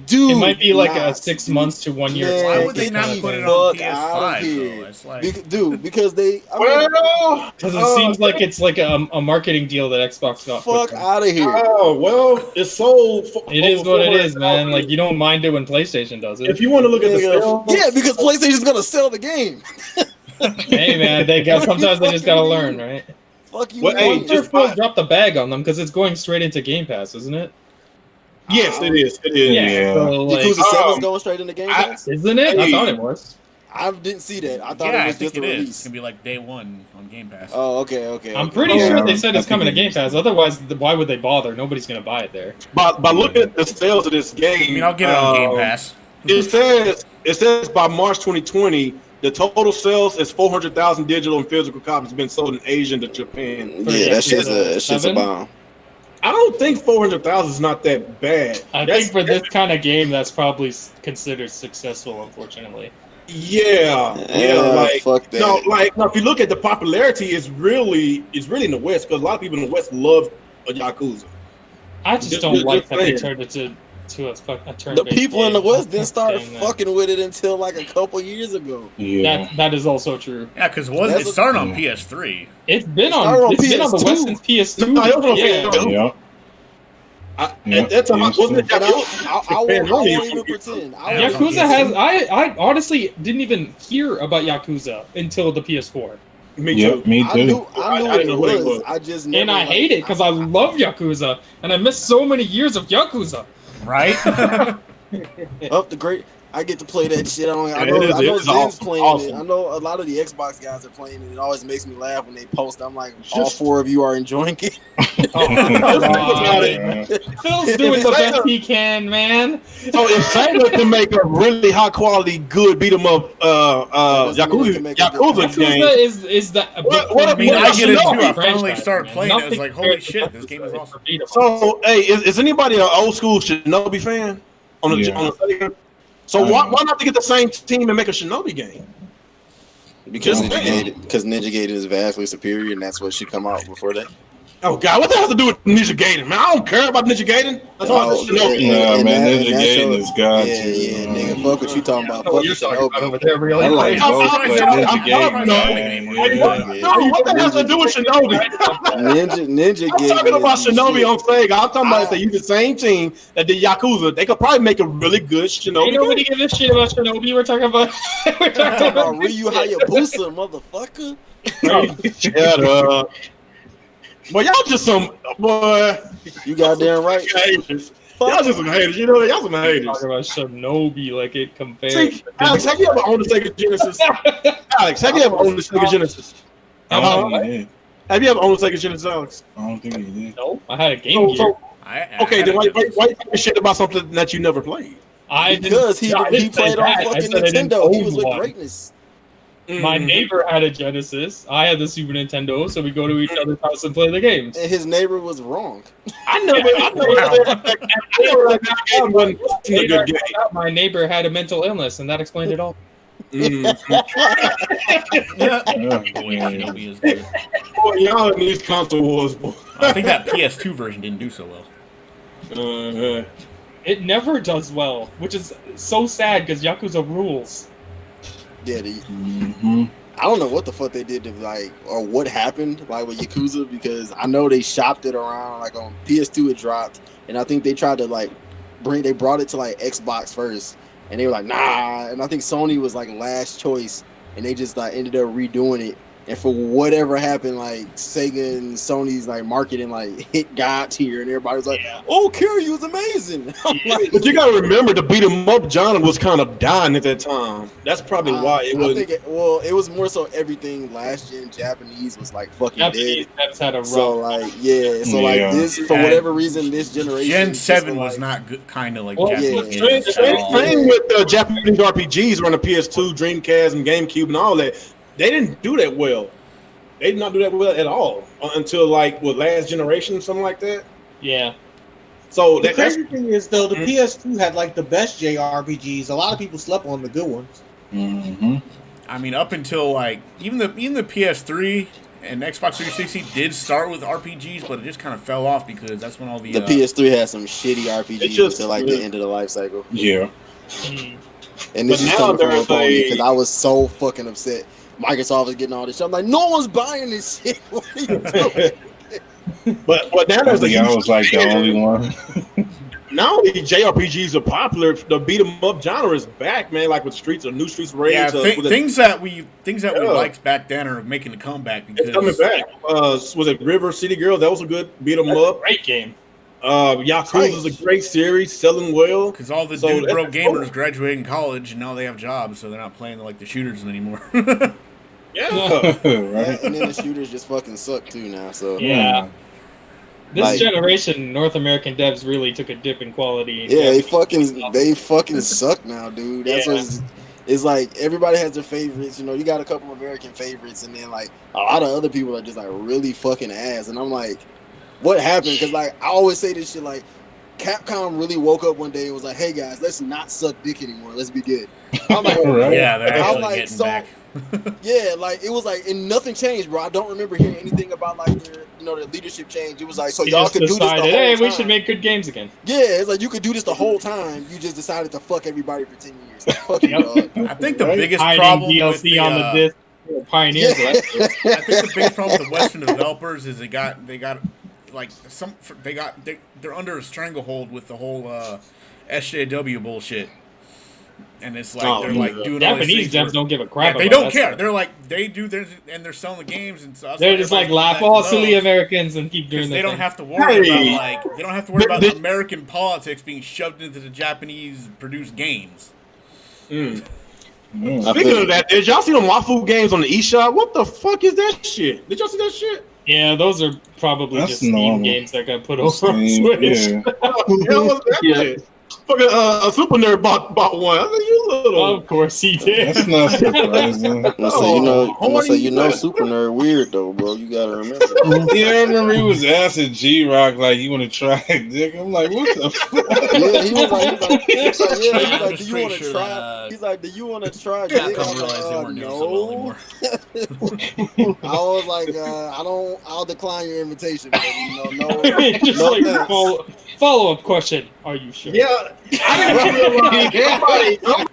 S7: Dude,
S2: It might be like
S7: nah,
S2: a 6 months to 1 year.
S7: Man,
S6: Why would they
S7: get
S6: not
S7: the
S6: put it on
S7: fuck outta
S6: PS5
S7: here.
S6: though? It's like,
S7: Dude, because they. I mean,
S1: Well,
S2: Because it seems like it's like a marketing deal that Xbox got.
S7: fuck out of here.
S1: oh well, it's sold. For
S2: It is
S1: over
S2: what it is, man.
S1: 400,000.
S2: Like you don't mind it when PlayStation does it.
S1: If you want to look at the
S7: Nigga,
S1: sales,
S7: yeah, because PlayStation's gonna sell the game.
S2: Hey, man, they got sometimes they just gotta learn, right?
S7: Fuck you.
S1: Well,
S2: I
S1: hey,
S7: mean.
S2: wonder if they'll drop the bag on them because it's going straight into Game Pass, isn't it?
S1: yes, it is. It is.
S5: Yeah.
S2: So, like,
S7: Yakuza 7's
S1: um,
S7: going straight into Game Pass?
S2: isn't it? I
S1: Hey.
S2: thought it was.
S7: I didn't see that. I thought
S6: yeah,
S7: it
S6: I
S7: was
S6: think
S7: just a
S6: it is. It's
S7: release.
S6: gonna be like day one on Game Pass.
S7: Oh, okay.
S2: I'm pretty
S5: Yeah,
S2: sure they said
S5: I
S2: it's coming to
S5: think
S2: Game Pass. Otherwise, why would they bother? Nobody's gonna buy it there.
S1: By looking at the sales of this game,
S6: I mean, I'll get it on Game Pass.
S1: It says by March 2020, the total sales is 400,000 digital and physical copies been sold in Asia and Japan.
S7: Yeah, that shit's a
S2: 7?
S7: bomb.
S1: I don't think 400,000 is not that bad.
S2: I think for this kind of game, that's probably considered successful. Unfortunately,
S1: Yeah, like
S7: fuck that.
S1: no, if you look at the popularity, it's really in the West because a lot of people in the West love Yakuza.
S2: I just
S1: Just-
S2: don't
S1: just
S2: like that they
S1: saying.
S2: turned it to a turn.
S7: The people in the West didn't start
S2: thing,
S7: fucking with it until like a couple years ago.
S5: Yeah.
S2: That is also true.
S6: Yeah, because it
S7: That's
S6: started on
S5: yeah.
S6: PS3.
S2: It's been
S7: started
S2: on.
S7: on
S2: It's been on the
S7: PS2.
S2: West since PS2.
S1: No, it was on
S2: Yeah.
S1: PS2.
S5: Yeah.
S1: At that time, wasn't it
S7: And I
S1: Japan?
S7: won't even pretend.
S6: Yeah,
S2: Yakuza has. I honestly didn't even hear about Yakuza until the PS4,
S1: Me
S5: Yep,
S1: too.
S5: me
S7: I
S5: too.
S7: knew
S1: I
S7: what
S1: didn't
S7: it
S1: know what it
S7: was.
S1: was.
S7: I just never
S2: and I
S7: liked
S2: hate it because I love Yakuza, and I missed so many years of Yakuza.
S6: Right?
S7: Up the great. I get to play that shit. I
S1: It
S7: know
S1: is
S7: Zen's
S1: awesome,
S7: playing
S1: awesome.
S7: it. I know a lot of the Xbox guys are playing it. It always makes me laugh when they post. I'm like, all
S1: Just-
S7: 4 of you are enjoying it.
S2: Oh, God.
S5: Yeah.
S2: Phil's doing the best he can, man.
S1: So if Sega can make a really high quality, good beat 'em up
S7: doesn't mean they can make a good
S1: Yakuza game,
S2: Yakuza is that.
S1: What-
S6: I mean,
S1: what
S6: I get it
S1: about
S6: too. I
S2: Shinobi
S6: finally
S2: franchise,
S6: started
S2: man.
S6: playing it. I was
S2: Nothing
S6: like, holy
S2: compared to
S6: shit, this game is
S2: Yakuza
S6: awesome.
S2: for beat 'em up.
S1: so hey, is anybody an old school Shinobi fan on the
S5: Yeah.
S1: on the Sega? So why not to get the same team and make a Shinobi game?
S7: Because
S1: Just
S7: Ninja Gaiden is vastly superior, and that's what should come out before that.
S1: Oh God, what that has to do with Ninja Gaiden? Man, I don't care about Ninja Gaiden. That's all
S7: Oh,
S1: Shinobi.
S5: Nah,
S7: and
S5: man,
S7: that-
S5: Ninja
S7: and that
S5: Gaiden
S7: shows-
S5: is God
S7: Yeah,
S5: too.
S7: yeah, nigga. Fuck what you talking about.
S2: I know
S7: Fuck
S2: what you're talking about
S7: Shinobi.
S2: over there, really.
S5: I like
S1: I'm
S5: both,
S1: sorry,
S5: but
S1: I'm
S5: Ninja
S1: sorry,
S5: Gaiden,
S1: I'm
S5: man.
S1: Hey,
S5: Yeah.
S1: what that has to do with Shinobi?
S7: Ninja
S1: I'm
S7: Gaiden.
S1: talking about
S7: is the
S1: Shinobi
S7: shit.
S1: on Sega. I'm talking about if they use the same team that did Yakuza, they could probably make a really good Shinobi
S2: Ain't nobody
S1: game.
S2: give a shit about Shinobi. We're talking about. We're talking
S7: Talking
S2: about.
S7: about Ryu Hayabusa, motherfucker.
S1: Shut up. Boy, y'all just some boy.
S7: You goddamn right.
S1: Haters. Y'all just some haters. You know that y'all some haters.
S2: Talking about Shinobi like it compares.
S1: See, Alex, have you ever owned the Sega Genesis? Alex, have you ever owned the Sega Genesis?
S5: I don't think he did.
S1: Have you ever owned the Sega Genesis, Alex?
S5: I don't think he did.
S2: No, I had a Game Gear.
S1: Okay, then why you talking shit about something that you never played?
S2: I didn't-
S7: Because he
S2: I didn't say
S7: played on
S2: that. I
S7: fucking
S2: said I didn't
S7: Nintendo. He
S2: own
S7: was with
S2: one.
S7: greatness.
S2: My neighbor had a Genesis. I had the Super Nintendo, so we go to each other's house and play the games.
S7: And his neighbor was wrong.
S1: I never that game wasn't a good game.
S2: My neighbor had a mental illness, and that explained it all.
S1: Mm.
S5: Yeah.
S6: Boy, Shinobi is good.
S1: Boy, y'all in these console wars, boy.
S6: I think that PS2 version didn't do so well.
S1: Uh-huh.
S2: It never does well, which is so sad because Yakuza rules.
S7: Yeah,
S5: Mm-hmm.
S7: I don't know what the fuck they did to or what happened with Yakuza, because I know they shopped it around on PS2 it dropped, and I think they tried to they brought it to Xbox first, and they were like nah, and I think Sony was last choice, and they just ended up redoing it. And for whatever happened, Sega and Sony's marketing hit God tier, and everybody was like, "Oh, Kiryu was amazing." I'm like,
S1: But you gotta remember, the beat 'em up genre was kind of dying at that time. That's probably why it
S7: I
S1: was.
S7: think it was more so everything last gen Japanese was fucking
S2: Japanese
S7: dead.
S2: devs had a rough.
S7: So
S5: Yeah.
S7: this for
S6: And
S7: whatever reason this generation
S6: Gen
S7: just
S6: 7
S7: feel
S6: was not good, kind of like
S2: Well,
S6: Japanese
S7: yeah.
S6: games at all.
S1: Same with Japanese RPGs on the PS2, Dreamcast, and GameCube, and all that. They didn't do that well. They did not do that well at all until last generation, something like that.
S2: Yeah.
S1: So
S3: The
S1: that's
S3: crazy thing is, though, the PS2 had the best JRPGs. A lot of people slept on the good ones.
S5: Mm-hmm.
S6: I mean, up until even the PS3 And Xbox 360 did start with RPGs, but it just kind of fell off because that's when all the
S7: PS3 had some shitty RPGs until like the end of the life cycle.
S5: Yeah.
S7: And this is coming from up on me because I was so fucking upset. Microsoft is getting all this shit. I'm like, no one's buying this shit. What are you doing?
S1: but now there's
S5: I was like the only one.
S1: Not only JRPGs are popular, the beat 'em up genre is back, man. Like with New Streets Rage.
S6: Yeah, things that we liked back then are making a comeback because
S1: it's coming back. Was it River City Girl? That was a good beat 'em up.
S2: Great game.
S1: Yakuza is a great series, selling well.
S6: Because all the dude bro gamers graduating college and now they have jobs, so they're not playing like the shooters anymore.
S1: Yeah,
S5: right.
S7: And then the shooters just fucking suck too now. So
S2: yeah. This generation, North American devs really took a dip in quality.
S7: Yeah, they fucking suck now, dude. That's what it's like. Everybody has their favorites. You know, you got a couple American favorites, and then like a lot of other people are just like really fucking ass. And I'm like, what happened? Because like I always say this shit, like Capcom really woke up one day and was like, "Hey guys, let's not suck dick anymore. Let's be good." I'm like,
S6: yeah, they're actually getting back.
S7: Yeah, like it was like, and nothing changed, bro. I don't remember hearing anything about like their leadership change. It was like, so y'all could do this the whole time.
S2: We should make good games again.
S7: Yeah, it's like you could do this the whole time. You just decided to fuck everybody for 10 years. Fuck you, dog.
S6: I think the biggest problem with the
S2: on the disc pioneers.
S6: I think the biggest problem with the Western developers is they're under a stranglehold with the whole SJW bullshit. And it's like they're like doing all these
S2: Japanese devs don't give a crap.
S6: They don't care. They're like they do theirs and they're selling the games and stuff.
S2: They're just like laugh all silly Americans and keep doing.
S6: They don't have to worry about American politics being shoved into the Japanese produced games.
S1: Speaking of that, did y'all see them waffle games on the eShop? What the fuck is that shit? Did y'all see that shit?
S2: Yeah, those are probably just Steam games that got put over on
S1: Switch.
S2: Yeah.
S1: What's that shit? Fucking a super nerd bought one. I said, you little.
S2: Of course he did.
S5: That's not surprising.
S7: Super nerd weird though, bro. You gotta remember.
S5: Yeah, I remember he was asking G-Rock like, "You want to try it, Dick?" I'm like, "What the fuck?"
S7: Yeah, he was like, "Do you want to try?" He's like, "Do you want to try?" I was like, I'll decline your invitation. No.
S2: Just like follow-up question. Are you sure?
S1: Yeah. I didn't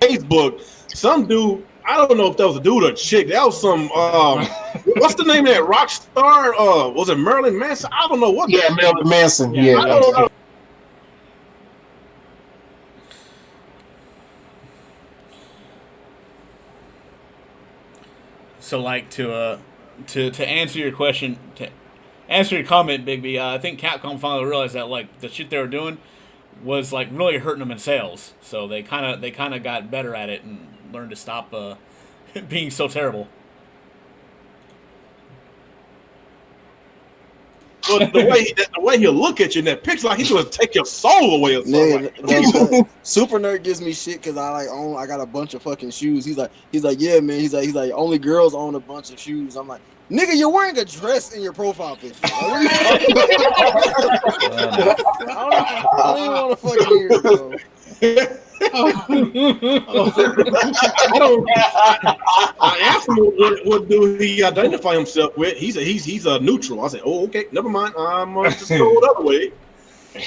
S1: Facebook, some dude, I don't know if that was a dude or a chick. That was some what's the name of that rock star? Was it Marilyn Manson? I don't know what.
S4: Yeah, Marilyn Manson. Yeah.
S1: I don't know.
S6: So like to answer your question, to answer your comment, Big B, I think Capcom finally realized that like the shit they were doing was like really hurting them in sales. So they kind of got better at it and learned to stop being so terrible.
S1: But the way he'll look at you in that picture, like he's gonna take your soul away or something.
S7: Super Nerd gives me shit because I got a bunch of fucking shoes. He's like, yeah, man. He's like, only girls own a bunch of shoes. I'm like, nigga, you're wearing a dress in your profile picture. Like, what are you talking about? I don't even want to fucking hear it, bro.
S1: I asked him what do he identify himself with. He's a neutral. I said, oh, okay, never mind. I'm just go the other way.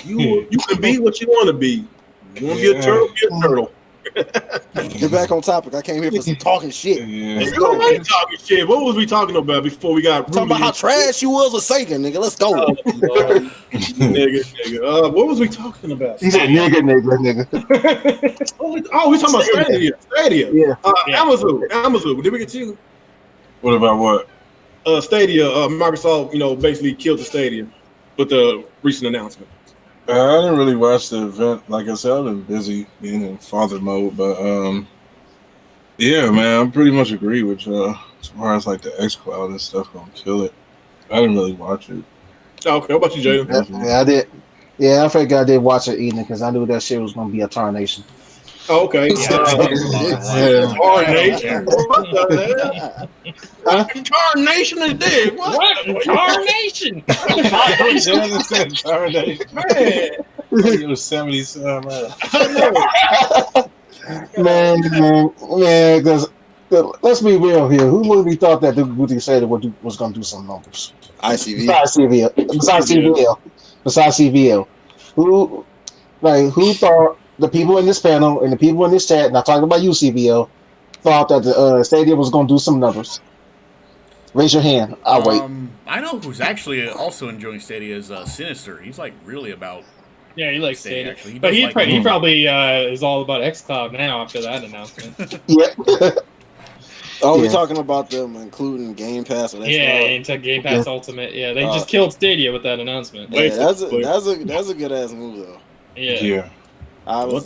S1: You can be what you want to be. You want to be a turtle? Be a turtle.
S7: Get back on topic. I came here for some talking shit.
S1: Yeah. Let's go. Talking shit. What was we talking about before we got
S7: talking about how trash you was with Sega, nigga? Let's go.
S1: Nigga. What was we talking about?
S4: He said nigga.
S1: Oh, we talking about Stadia. Yeah. Amazon. Did we get you?
S5: What about what?
S1: Stadia. Microsoft, basically killed the Stadia with the recent announcement.
S5: I didn't really watch the event. Like I said, I've been busy being in father mode, but yeah, man, I pretty much agree with you. As far as like the xCloud and stuff gonna kill it. I didn't really watch it.
S1: Okay, how about you, Jaden?
S4: Yeah, I did. Yeah, I figured I did watch it evening because I knew that shit was gonna be a tarnation.
S1: Oh, okay. Tarnation. What the hell? Tarnation is dead. What? Tarnation.
S5: Tarnation. Man. It was 77.
S4: Man, because let's be real here. Who really thought that the Booty said was going to do some numbers?
S7: ICV.
S4: Besides CVL. Who thought the people in this panel and the people in this chat, not talking about you, CVL, thought that the Stadia was going to do some numbers? Raise your hand. I'll wait.
S6: I know who's actually also enjoying Stadia is Sinister. He's like really about.
S2: Yeah, he likes Stadia.
S6: Actually,
S2: he probably is all about xCloud now after that announcement.
S4: Yeah.
S7: We're talking about them including Game Pass.
S2: Into Game Pass Ultimate. Yeah, they just killed Stadia with that announcement.
S7: Yeah, that's a good ass move though.
S2: Yeah.
S7: I was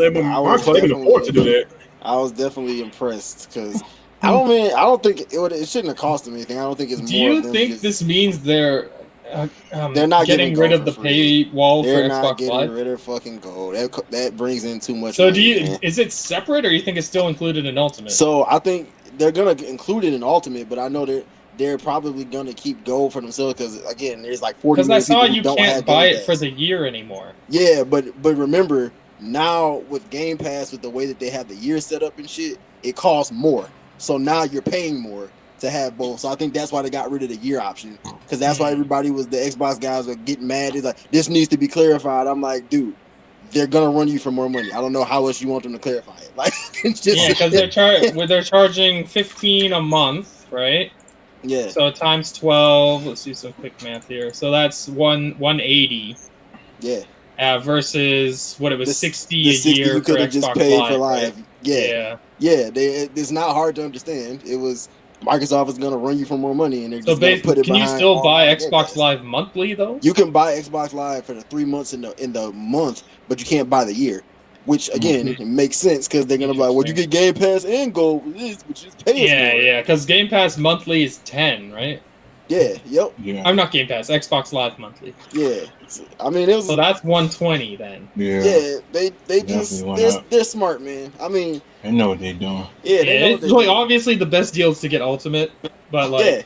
S7: definitely impressed because I don't think it shouldn't have cost them anything. I don't think it's more.
S2: Do you think this means they're
S7: not
S2: getting rid of the paywall for Xbox Live? They're not
S7: getting rid of fucking gold. That brings in too much.
S2: So is it separate, or you think it's still included in Ultimate?
S7: So I think they're gonna include it in Ultimate, but I know they're probably gonna keep gold for themselves because again, there's like 40 million people who don't have Game Pass. Because I saw you can't buy it for the year anymore. Yeah, but remember now with Game Pass, with the way that they have the year set up and shit, it costs more. So now you're paying more to have both. So I think that's why they got rid of the year option, because that's why the Xbox guys were getting mad. It's like, this needs to be clarified. I'm like, dude, they're gonna run you for more money. I don't know how else you want them to clarify it. Like, it's just
S2: because they're charging $15 a month, right?
S7: Yeah.
S2: So times 12. Let's do some quick math here. So that's $180.
S7: Yeah.
S2: Versus what it was, $60 a year
S7: you could have just paid for Live.
S2: Right?
S7: Yeah. It's not hard to understand. It was Microsoft is going to run you for more money, and they're just going to put it behind.
S2: Can you still buy Xbox Live monthly though?
S7: You can buy Xbox Live for the 3 months in the month, but you can't buy the year. Which again, it makes sense because they're going to be like, well, you get Game Pass and Gold with this, which is pay us more.
S2: Yeah, because Game Pass monthly is $10, right?
S7: Yeah, yep.
S5: Yeah.
S2: I'm not Game Pass, Xbox Live monthly.
S7: Yeah. I mean, it was.
S2: So that's $120 then.
S7: Yeah, they just they're smart, man. I mean,
S5: they know what they're doing.
S7: Yeah,
S2: it's like obviously the best deal is to get Ultimate, but like,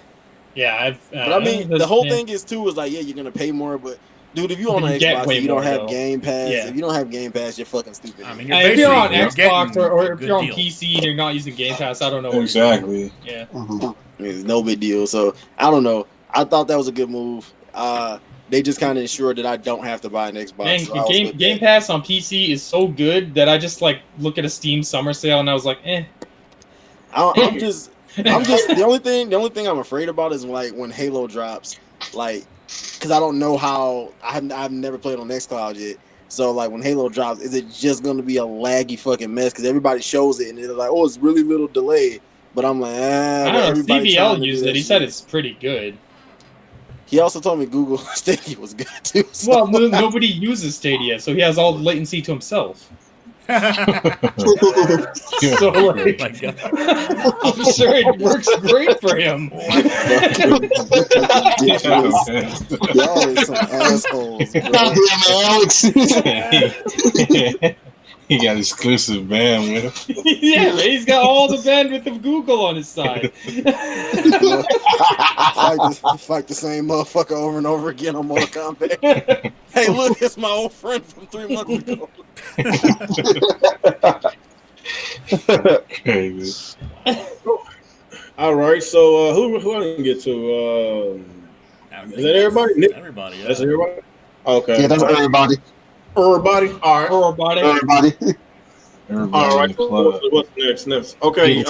S2: but
S7: I mean, the whole thing is too is like, you're gonna pay more, but dude, if you own an Xbox and you don't have Game Pass, if you don't have Game Pass, you're fucking stupid.
S2: I mean, if you're on Xbox or if you're on PC and you're not using Game Pass, I don't know.
S5: Exactly.
S2: Yeah.
S7: It's no big deal. So I don't know. I thought that was a good move. They just kind of ensured that I don't have to buy an Xbox.
S2: Man,
S7: so
S2: Game Pass on PC is so good that I just like look at a Steam summer sale and I was like,
S7: I'm just the only thing I'm afraid about is like when Halo drops, like, because I don't know how I've never played on XCloud yet. So like when Halo drops, is it just gonna be a laggy fucking mess? Because everybody shows it and they're like, oh, it's really little delay. But I'm like,
S2: I don't know. CBL used it. He said it's pretty good.
S7: He also told me Google Stadia was good too. So.
S2: Well, nobody uses Stadia, so he has all the latency to himself. So like, I'm sure it works great for him.
S7: Y'all are some assholes, bro.
S5: Alex. He got exclusive band with him.
S2: Yeah, man, he's got all the bandwidth of Google on his side.
S7: Fight the same motherfucker over and over again on Mortal Kombat. Hey, look, it's my old friend from 3 months ago.
S5: Crazy.
S1: All right, so who I didn't get to? Is that everybody?
S6: Everybody. Yeah.
S1: That's everybody. Okay.
S4: Yeah, that's everybody.
S1: Everybody. All right.
S4: Everybody.
S1: All right. What's next? Okay.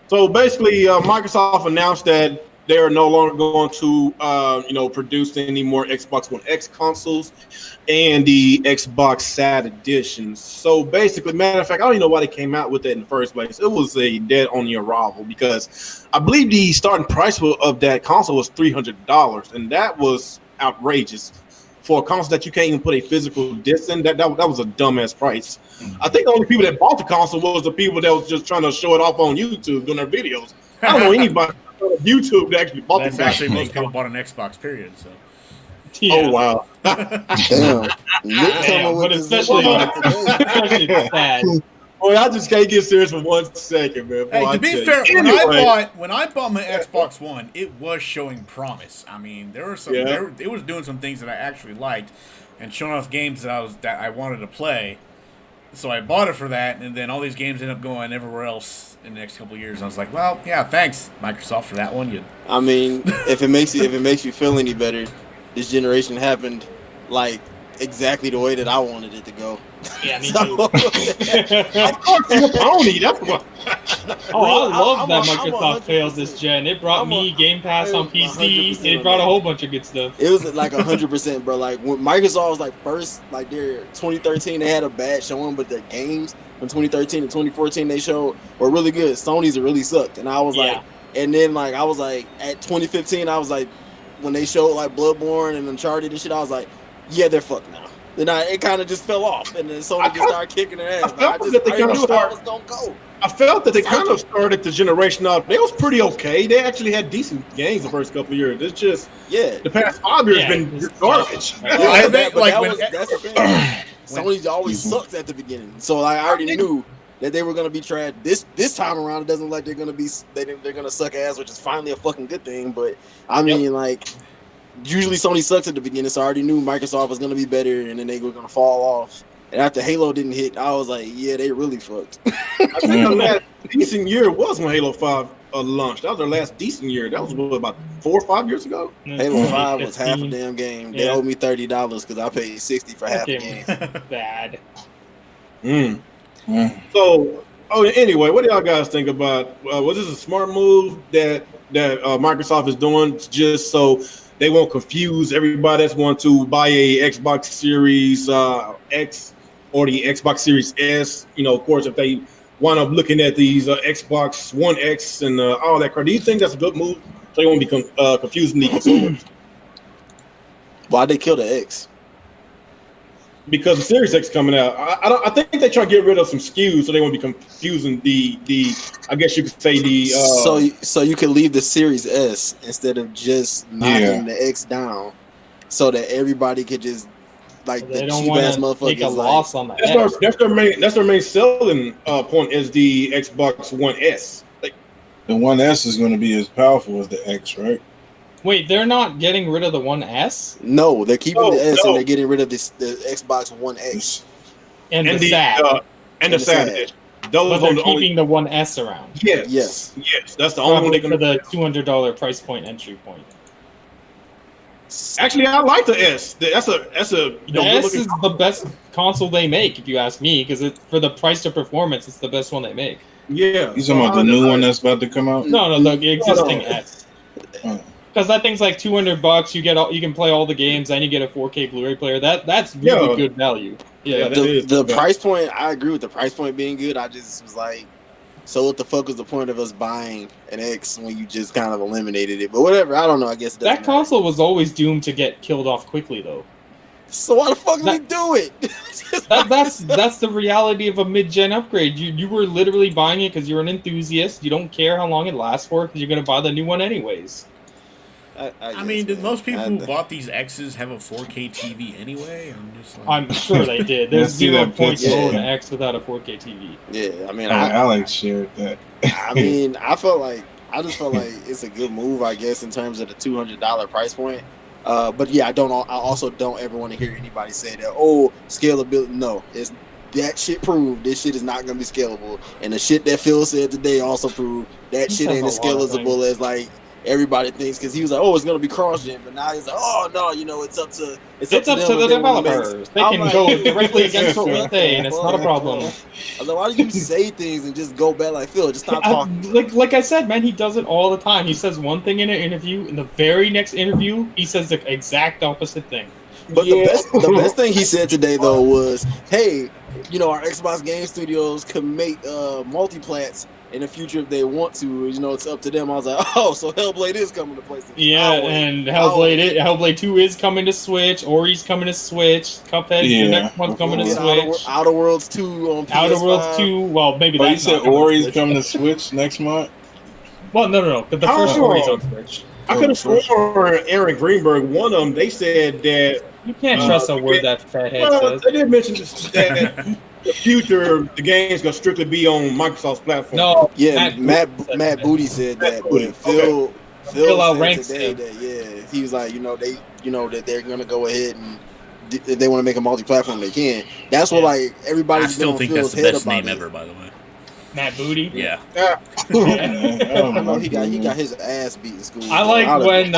S1: So basically, Microsoft announced that they are no longer going to, produce any more Xbox One X consoles and the Xbox Sad editions. So basically, matter of fact, I don't even know why they came out with that in the first place. It was a dead on the arrival because I believe the starting price of that console was $300, and that was outrageous. For a console that you can't even put a physical disc in, that was a dumbass price. I think the only people that bought the console was the people that was just trying to show it off on YouTube doing their videos. I don't know anybody on YouTube that actually bought the console.
S6: Actually, most people bought an Xbox, period. So.
S1: Yeah. Oh, wow.
S7: Damn.
S2: But especially sad.
S1: Boy, I just can't get serious for 1 second, man. Boy,
S6: Hey, to be fair, when I bought my Xbox One, it was showing promise. I mean, there were some, it was doing some things that I actually liked, and showing off games that I wanted to play. So I bought it for that, and then all these games end up going everywhere else in the next couple of years. And I was like, well, yeah, thanks Microsoft for that one.
S7: I mean, if it makes you feel any better, this generation happened like exactly the way that I wanted it to go.
S2: Yeah, me too.
S1: Of course, you're a pony. That's what.
S2: Oh, I love that Microsoft failed this gen. It brought me Game Pass on PC. It brought a whole bunch of good stuff.
S7: It was like 100%, bro. Like when Microsoft was like first, like their 2013, they had a bad showing, but their games from 2013 to 2014 they showed were really good. Sony's really sucked, and I was like, and then like I was like at 2015, I was like, when they showed like Bloodborne and Uncharted and shit, I was like, yeah, they're fucked now. Then it kind of just fell off, and then Sony just started kicking their ass. I knew how it was gonna go.
S1: I felt that they kind of started the generation out. They was pretty okay. They actually had decent games the first couple of years. It's just the past 5 years been garbage.
S6: I think
S7: that's the thing. Sony always sucks at the beginning, so like, I already knew that they were gonna be trash. This time around, it doesn't look like they're gonna suck ass, which is finally a fucking good thing. But I mean, like, usually Sony sucks at the beginning, so I already knew Microsoft was gonna be better, and then they were gonna fall off. And after Halo didn't hit, I was like, yeah, they really fucked.
S1: I think the last decent year was when Halo 5 launched. That was their last decent year. That was about 4 or 5 years ago.
S7: Halo 5 was half a damn game. They owed me $30 because I paid $60 for half a game.
S2: Bad.
S1: So, anyway, what do y'all guys think about? Was this a smart move that Microsoft is doing just so they won't confuse everybody that's wanting to buy a Xbox Series X or the Xbox Series S? You know, of course, if they wind up looking at these Xbox One X and all that crap, do you think that's a good move so they won't be confusing the consumers?
S7: Why'd they kill the X?
S1: Because the Series X coming out, I think they try to get rid of some SKUs so they won't be confusing the I guess you could say the
S7: so you could leave the Series S instead of just knocking the X down, so that everybody could just like the cheap ass motherfuckers
S2: take a loss on that.
S1: That's their main selling point is the Xbox One S. Like,
S5: the One S is going to be as powerful as the X, right?
S2: Wait, they're not getting rid of the One S?
S7: No, they're keeping the S and they're getting rid of the Xbox One X.
S2: And the SAD.
S1: And the SAD.
S2: But they're keeping the One S around.
S7: Yes.
S1: That's the only one they're
S2: for the $200 price point entry point.
S1: Actually, I like the S. That's a
S2: the S is the best console they make, if you ask me, because for the price to performance, it's the best one they make.
S1: Yeah.
S5: You talking about the new one that's about to come out?
S2: No, the existing S. Because that thing's like $200. You can play all the games, and you get a 4K Blu-ray player. That's really good value. Yeah,
S7: the price point. I agree with the price point being good. I just was like, so what the fuck was the point of us buying an X when you just kind of eliminated it? But whatever. I don't know. I guess
S2: that console was always doomed to get killed off quickly, though.
S7: So why the fuck did we do it?
S2: that's the reality of a mid-gen upgrade. You were literally buying it because you're an enthusiast. You don't care how long it lasts for because you're going to buy the new one anyways.
S6: I mean, did most people who bought these X's have a 4K TV anyway?
S2: I'm sure they did. There's 0 points to own an X without a 4K TV.
S7: Yeah, I mean,
S5: Alex shared that.
S7: I mean, I just felt like it's a good move, I guess, in terms of the $200 price point. But yeah, I also don't ever want to hear anybody say that. Oh, scalability. No, it's that shit proved this shit is not going to be scalable, and the shit that Phil said today also proved that shit ain't as scalable as like everybody thinks, because he was like, oh, it's gonna be cross-gen, but now he's like, oh no, it's up to
S2: the developers. They can go directly against what we say, and it's not a problem.
S7: I was like, why do you say things and just go back like Phil? Just stop talking.
S2: Like I said, man, he does it all the time. He says one thing in an interview, in the very next interview, he says the exact opposite thing.
S7: But the best thing he said today though was, hey, our Xbox Game Studios can make multiplats in the future if they want to. It's up to them. I was like, oh, so Hellblade is coming to PlayStation.
S2: Yeah, and Hellblade 2 is coming to Switch. Ori's coming to Switch. Cuphead, the next one's coming to Switch.
S7: Outer Worlds 2 on PS5.
S2: Outer Worlds 2, well, maybe that's
S5: you said Ori's coming to Switch next month?
S2: Well, no. But the first Ori's on Switch.
S1: I could have sworn Aaron Greenberg, one of them, they said that
S2: you can't trust a word that fathead says.
S1: They did mention that the future, the game's gonna strictly be on Microsoft's platform.
S7: No, yeah, Matt Booty said that, but Phil
S2: outranks
S7: said today that he was like, that they're gonna go ahead and if they want to make a multi-platform, they can. That's what like
S6: I
S7: everybody's
S6: still
S7: been
S6: think
S7: on
S6: that's
S7: Phil's
S6: the
S7: head
S6: best
S7: about
S6: name
S7: it.
S6: ever, by the way.
S2: Matt Booty.
S6: Yeah.
S7: I know he got his ass beat in school.
S2: I like when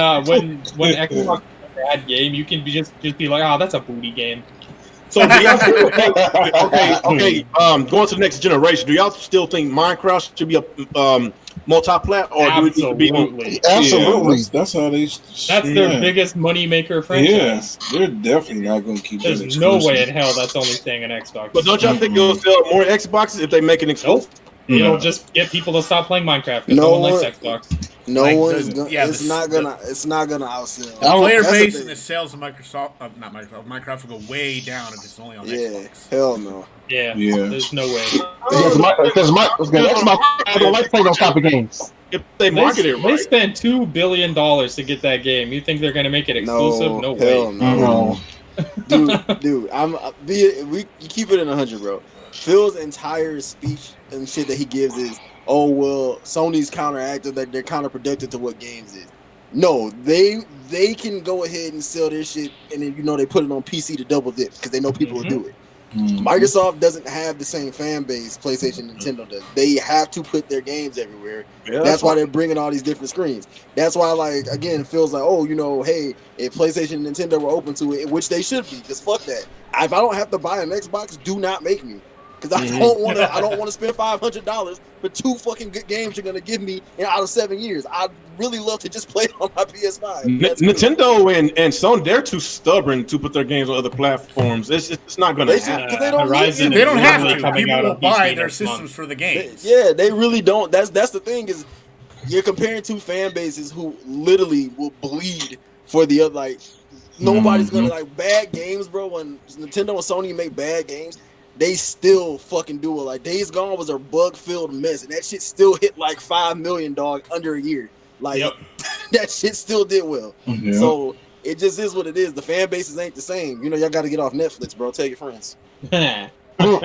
S2: Xbox has a bad game, you can just be like, oh, that's a booty game.
S1: So do y'all still think, okay. Going to the next generation, do y'all still think Minecraft should be a multi-plat, or do it need to be
S2: Absolutely.
S4: Absolutely.
S5: Yeah, that's how they.
S2: That's their biggest moneymaker franchise.
S5: Yeah, they're definitely not going to keep.
S2: There's no way in hell that's only staying on Xbox.
S1: But don't y'all think it'll sell more Xboxes if they make an exclusive?
S2: It'll just get people to stop playing Minecraft because
S7: No
S2: no one likes
S7: one-
S2: Xbox.
S7: No
S6: Like,
S7: one's
S6: the-
S7: gonna.
S6: yeah,
S7: it's
S6: the-
S7: not gonna. It's not gonna outsell.
S6: Player
S7: That's the
S6: base
S7: thing.
S6: and the sales of Minecraft will go way down if it's only on
S7: Yeah,
S6: Xbox.
S7: hell no.
S2: Yeah,
S5: Yeah.
S2: there's no way.
S4: Because Xbox don't like playing those type of games.
S1: If they market it
S2: They
S1: right.
S2: spent $2 billion to get that game. You think they're going to make it exclusive? No
S7: hell
S2: way.
S7: no. Dude, you keep it in 100, bro. Phil's entire speech and shit that he gives is, oh well, Sony's counteractive, that they're counterproductive to what games is. No, they can go ahead and sell their shit, and then they put it on PC to double dip because they know people will do it. Microsoft doesn't have the same fan base PlayStation and Nintendo does. They have to put their games everywhere.
S1: Yeah,
S7: that's why they're bringing all these different screens. That's why, like, again, it feels like, oh, hey, if PlayStation and Nintendo were open to it, which they should be, because fuck that. If I don't have to buy an Xbox, do not make me. Because I don't want to spend $500 for 2 fucking good games you're gonna give me out of 7 years. I'd really love to just play it on my PS5.
S1: Nintendo and Sony, they're too stubborn to put their games on other platforms. It's not going to happen.
S7: Because they don't
S2: Horizon
S7: need it.
S6: They don't have
S2: literally
S6: to.
S2: coming
S6: People
S2: out
S6: will
S2: on PC
S6: buy their
S2: next
S6: systems
S2: month.
S6: for the games.
S7: Yeah, they really don't. That's the thing is, you're comparing 2 fan bases who literally will bleed for the other. Like, nobody's gonna like bad games, bro. When Nintendo and Sony make bad games, they still fucking do it. Like, Days Gone was a bug-filled mess, and that shit still hit like 5 million, dog, under a year. Like, that shit still did well.
S5: Yeah.
S7: So it just is what it is. The fan bases ain't the same. Y'all got to get off Netflix, bro. Tell your friends.
S1: I don't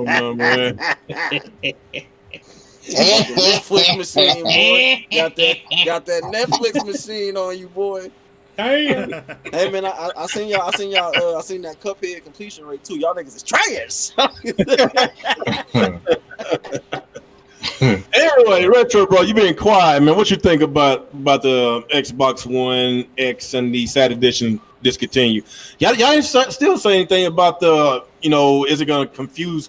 S1: know, man.
S7: Netflix machine, boy. Got that Netflix machine on you, boy.
S2: Damn.
S7: Hey man, I seen y'all. I seen that Cuphead completion rate too. Y'all niggas is trash.
S1: Anyway, Retro Bro, you been quiet, man. What you think about the Xbox One X and the Sad Edition discontinued? Y'all ain't still say anything about the, is it going to confuse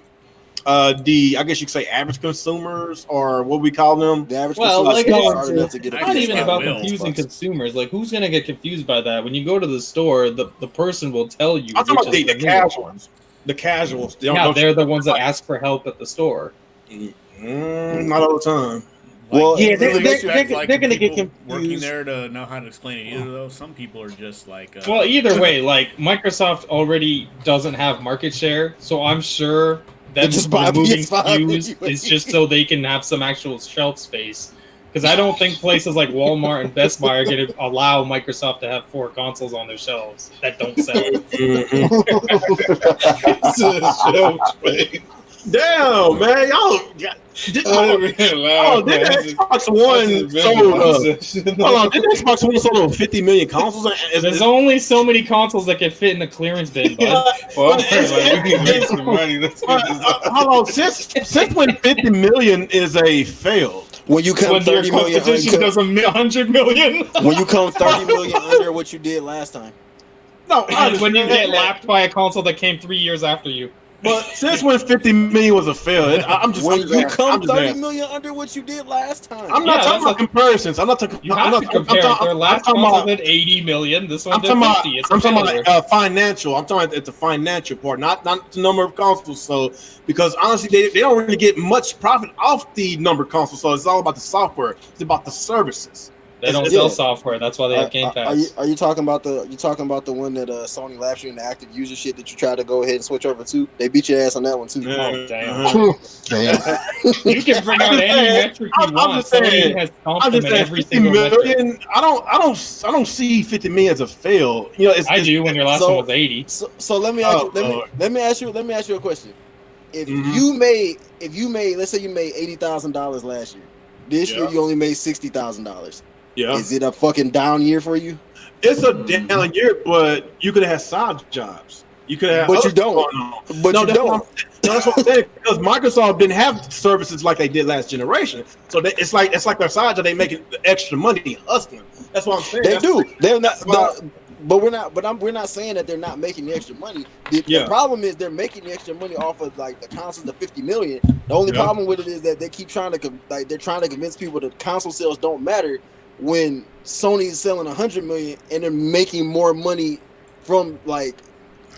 S1: I guess you could say average consumers, or what we call them?
S7: The average
S2: it's
S7: to get a
S2: not even about
S6: will.
S2: confusing consumers. Like, who's gonna get confused by that? When you go to the store, the person will tell you.
S1: I'm talking about the
S2: new
S1: casuals. The casuals.
S2: They're the ones that ask for help at the store.
S1: Not all the time.
S3: Well, yeah,
S6: you really
S3: they're
S6: expect,
S3: going to get
S6: people working
S3: confused.
S6: there to know how to explain it either, though. Some people are just like...
S2: Well, either way, like, Microsoft already doesn't have market share, so I'm sure that
S7: just buy
S2: removing
S7: PS5
S2: SKUs
S7: anyway.
S2: is just so they can have some actual shelf space. Because I don't think places like Walmart and Best Buy are going to allow Microsoft to have 4 consoles on their shelves that don't sell.
S1: Damn, man, y'all got. Didn't Xbox One sold? Hold on, didn't Xbox One sold over 50 million consoles?
S2: There's only so many consoles that can fit in the clearance bin, bud.
S1: Hold on, since when 50 million is a fail?
S7: When you come
S2: When your
S7: 30 million
S2: competition does 100 million.
S7: when you come 30 million under what you did last time.
S1: No,
S2: And when you get lapped by a console that came 3 years after you.
S1: But since when 50 million was a fail, I'm just
S7: When you come
S1: I'm just
S7: 30
S1: asking.
S7: million under what you did last time.
S1: I'm not talking about comparisons. I'm not talking.
S2: You have to compare. Their last console did 80 million. This one did 50. It's
S1: I'm talking about financial. I'm talking about the financial part, not the number of consoles. So, because honestly, they don't really get much profit off the number of consoles. So it's all about the software. It's about the services.
S2: They don't sell software. That's why they have Game Pass.
S7: Are you talking about the one that Sony laps you in the active user shit that you try to go ahead and switch over to? They beat your ass on that one too.
S2: Oh, damn. You can bring out any metric you want. Sony has stomped them in every single metric.
S1: I don't see 50 million as a fail.
S2: I do when your last one was 80.
S7: So let me ask you a question. If you made let's say you made $80,000 last year. This year you only made $60,000.
S1: Yeah.
S7: Is it a fucking down year for you?
S1: It's a down year, but you could have had side jobs. You could have,
S7: but you don't. But
S1: no,
S7: you don't.
S1: That's what I'm saying. Because Microsoft didn't have services like they did last generation, so it's like their side job. They making extra money hustling. That's what I'm saying.
S7: They do. They're not. But we're not. But we're not saying that they're not making the extra money. The problem is they're making the extra money off of like the consoles, the $50 million. The only problem with it is that they keep trying to they're trying to convince people that console sales don't matter when Sony is selling $100 million and they're making more money from like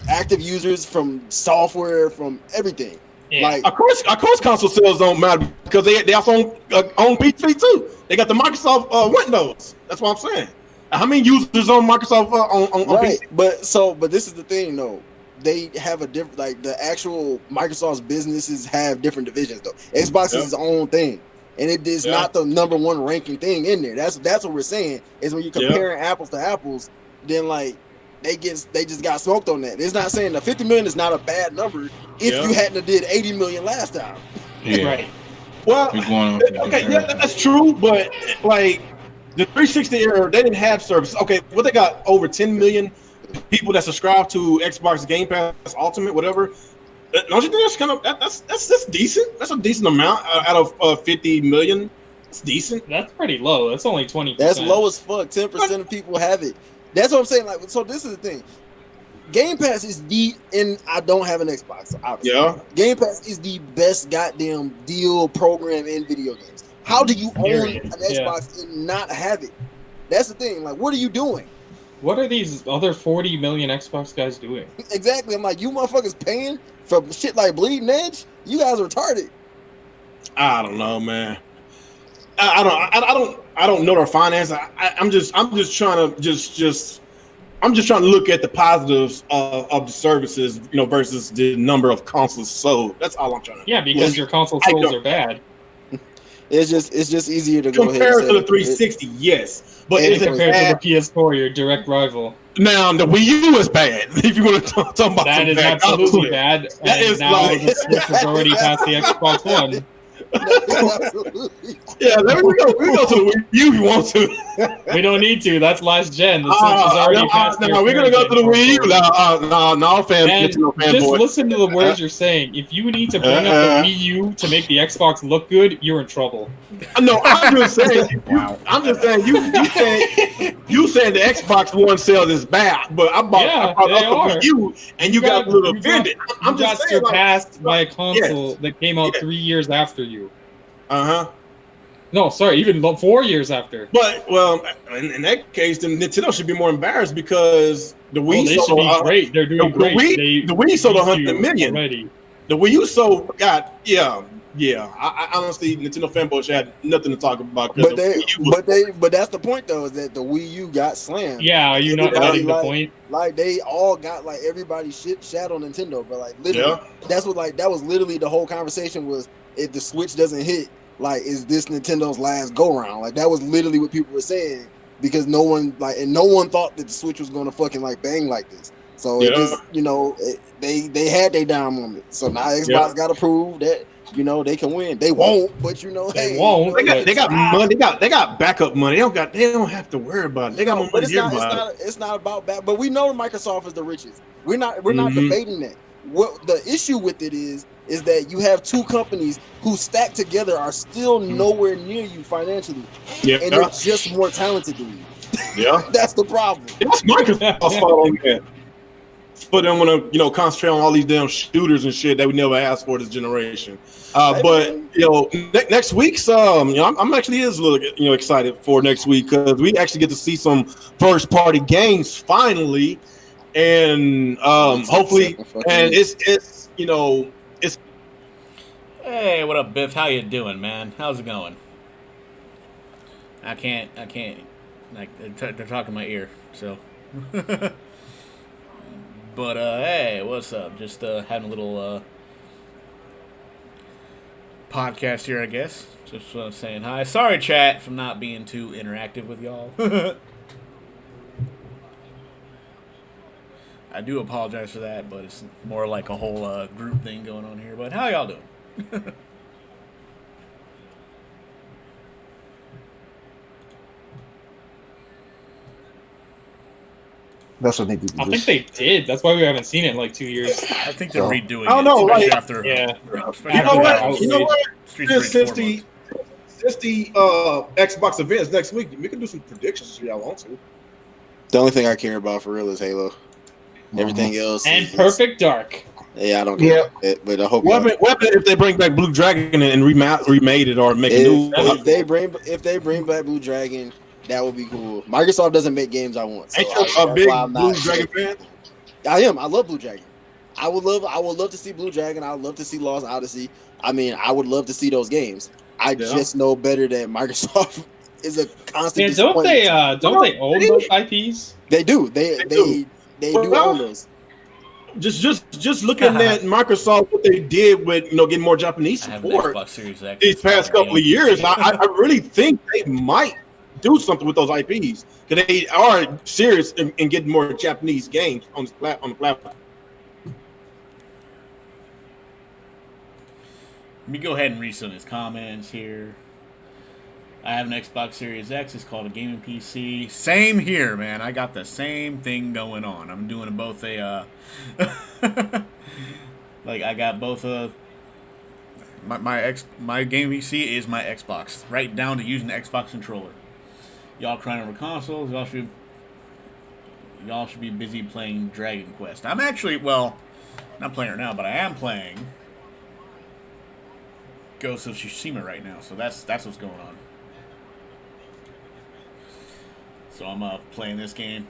S7: active users, from software, from everything.
S2: Yeah.
S7: Like
S1: of course, console sales don't matter because they also own PC too. They got the Microsoft Windows. That's what I'm saying. How many users on Microsoft on
S7: right,
S1: PC?
S7: But this is the thing though. They have a different, like the actual Microsoft's businesses have different divisions though. Xbox is its own thing, and it is not the number one ranking thing in there. That's what we're saying is when you're comparing apples to apples, then like they just got smoked on that. It's not saying the 50 million is not a bad number if you hadn't did 80 million last time.
S5: Yeah.
S2: Right.
S1: Well, okay, yeah, that's true, but like the 360 era, they didn't have services. Okay, well, they got over 10 million people that subscribe to Xbox Game Pass Ultimate, whatever. Don't you think that's kind of that's decent? That's a decent amount out of 50 million. That's decent.
S2: That's pretty low. That's only 20%.
S7: That's low as fuck. 10% of people have it. That's what I'm saying. Like, so this is the thing. Game Pass is and I don't have an Xbox, obviously.
S1: Yeah.
S7: Game Pass is the best goddamn deal program in video games. How do you own an Xbox and not have it? That's the thing. Like, what are you doing?
S2: What are these other 40 million Xbox guys doing?
S7: Exactly. I'm like, you motherfuckers paying for shit like Bleeding Edge? You guys are retarded.
S1: I don't know, man. I don't know their finance. I'm just trying to look at the positives of the services, versus the number of consoles sold. That's all I'm trying to.
S2: Yeah, because your console sales are bad.
S7: It's just easier to go
S1: compare it to the 360, yes, but
S2: is it compared to the PS4, your direct rival?
S1: Now the Wii U is bad. If you want to talk about
S2: that, is absolutely bad.
S1: That is
S2: now
S1: like
S2: the Switch is already past the Xbox One.
S1: Yeah, we go to the Wii U if you want to.
S2: We don't need to. That's last gen. The Switch is already past.
S1: No, we're gonna go to the Wii U. No, fanboy.
S2: Just listen to the words you're saying. If you need to bring up the Wii U to make the Xbox look good, you're in trouble.
S1: No, I'm just saying. I'm just saying you saying the Xbox One sales is bad, but I bought up the Wii U, and you got a little offended. I'm just saying,
S2: surpassed by a console that came out 3 years after you. No, sorry, even 4 years after.
S1: But in that case, then Nintendo should be more embarrassed because the Wii
S2: they should be great. They're doing great.
S1: The Wii sold 100 million
S2: already.
S1: The Wii U sold I honestly, Nintendo fanboys had nothing to talk about.
S7: But that's the point though, is that the Wii U got slammed.
S2: Yeah, are you not getting the point?
S7: Like they all got like everybody shat on Nintendo, but like literally, that was literally the whole conversation was, if the Switch doesn't hit, like, is this Nintendo's last go round? Like that was literally what people were saying, because no one thought that the Switch was going to fucking like bang like this. So it just, they had their down moment. So now Xbox got to prove that they can win. They won't, but
S2: they won't.
S1: They got money. They got backup money. They don't have to worry about it. They got more money.
S7: It's not about that. But we know Microsoft is the richest. We're not debating that. What the issue with it is that you have two companies who stacked together are still nowhere near you financially, and they're just more talented than you.
S1: Yeah,
S7: that's the problem.
S1: It's Microsoft's fault on that. But then want to concentrate on all these damn shooters and shit that we never asked for this generation. But next week's I'm actually a little excited for next week, because we actually get to see some first party games finally, and hopefully, and it's
S6: Hey, what up, Biff? How you doing, man? How's it going? I can't like they're talking in my ear, so. But hey, what's up? Just having a little podcast here, I guess. Just saying hi. Sorry, chat, for not being too interactive with y'all. I do apologize for that, but it's more like a whole group thing going on here. But how y'all doing?
S4: That's what they need to do.
S2: I think they did. That's why we haven't seen it in like 2 years.
S6: I think they're redoing it.
S1: I don't know,
S6: especially
S1: like-
S6: after.
S2: Yeah.
S6: especially
S1: You know
S6: after
S1: what? You know what?
S6: Streets of Rage 4
S1: Since the Xbox events next week, we can do some predictions if y'all want to.
S7: The only thing I care about for real is Halo. Everything else
S2: And
S7: is,
S2: Perfect Dark.
S7: Yeah, I don't care. About it, but I hope.
S1: Weapon, if they bring back Blue Dragon and remade it or make a new.
S7: If they bring back Blue Dragon, that would be cool. Microsoft doesn't make games I want. So
S1: Ain't you a big Blue Dragon fan?
S7: I am. I love Blue Dragon. I would love to see Blue Dragon. I would love to see Lost Odyssey. I mean, I would love to see those games. I just know better that Microsoft is a constant.
S2: Yeah, don't they own those IPs?
S7: They do. They do own those.
S1: Just looking at Microsoft, what they did with getting more Japanese support these past couple of years, I really think they might do something with those IPs because they are serious in getting more Japanese games on the platform.
S6: Let me go ahead and read some of his comments here. I have an Xbox Series X. It's called a gaming PC. Same here, man. I got the same thing going on. I'm doing both a like I got both my gaming PC is my Xbox, right down to using the Xbox controller. Y'all crying over consoles. Y'all should be busy playing Dragon Quest. I'm actually not playing it now, but I am playing Ghost of Tsushima right now. So that's what's going on. So I'm playing this game.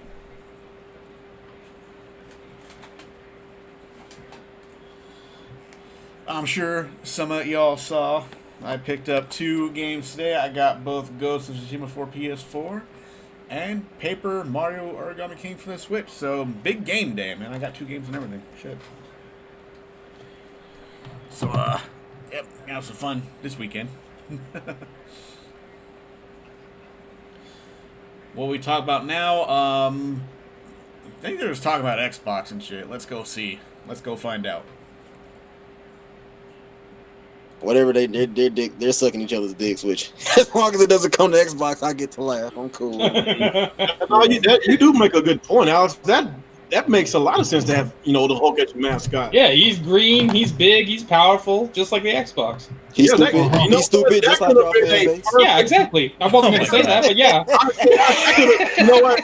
S6: I'm sure some of y'all saw I picked up 2 games today. I got both Ghost of Tsushima for PS4 and Paper Mario Origami King for the Switch. So big game day, man. I got 2 games and everything. Shit. So yep, have some fun this weekend. What we talk about now, I think they're just talking about Xbox and shit. Let's go see. Let's go find out.
S7: Whatever they're sucking each other's dicks, which as long as it doesn't come to Xbox, I get to laugh. I'm cool.
S1: You do make a good point, Alex. That makes a lot of sense to have the Hulk as your mascot.
S2: Yeah, he's green, he's big, he's powerful, just like the Xbox.
S7: He's stupid. He's stupid, just like our fan base.
S2: Yeah, exactly. I wasn't going to say that, but yeah.
S1: You know what?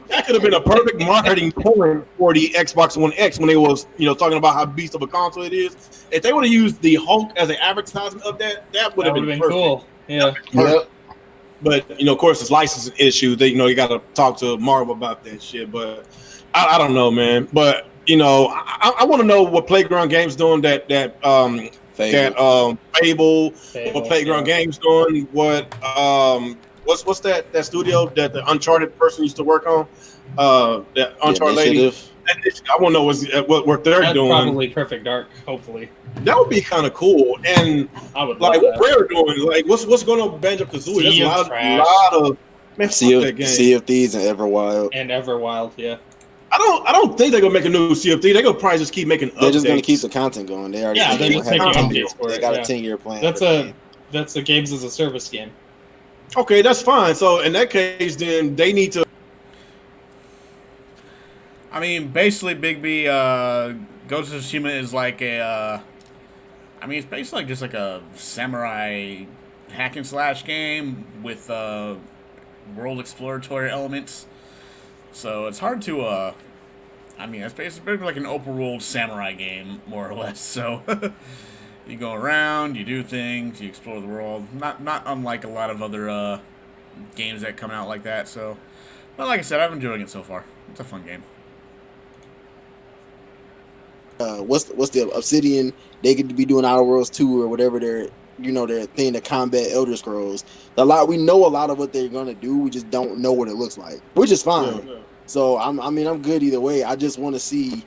S1: That could have been a perfect marketing point for the Xbox One X when they was talking about how beast of a console it is. If they would have used the Hulk as an advertisement of that would have been perfect.
S2: Cool. Yeah.
S1: Yep. But of course, it's licensing issues. They you got to talk to Marvel about that shit. But I don't know, man. But I want to know what Playground Games doing. Fable. What Playground Games doing? What's that studio that the Uncharted person used to work on? That Uncharted lady. I want to know what they're doing.
S2: Probably Perfect Dark. Hopefully.
S1: That would be kind of cool. And
S2: I would
S1: like what Rare doing. Like what's going on with Banjo Kazooie? There's a lot of man.
S7: Sea of Thieves and
S2: Everwild. Yeah.
S1: I don't think they're gonna make a new CFD. They're gonna probably just keep making updates.
S7: They're just gonna keep the content going. They already
S2: they're just making updates for it.
S7: They got a 10-year plan.
S2: That's a games as a service game.
S1: Okay, that's fine. So in that case, then they need to.
S6: I mean, basically, Big B, Ghost of Tsushima is like it's basically just like a samurai hack and slash game with world exploratory elements. So it's hard to, it's basically like an open world samurai game, more or less. So you go around, you do things, you explore the world. Not unlike a lot of other games that come out like that. So, but like I said, I'm enjoying it so far. It's a fun game.
S7: What's the Obsidian? They could be doing Outer Worlds 2 or whatever their thing to combat Elder Scrolls. We know a lot of what they're gonna do. We just don't know what it looks like, which is fine. Yeah. So I'm good either way. I just want to see.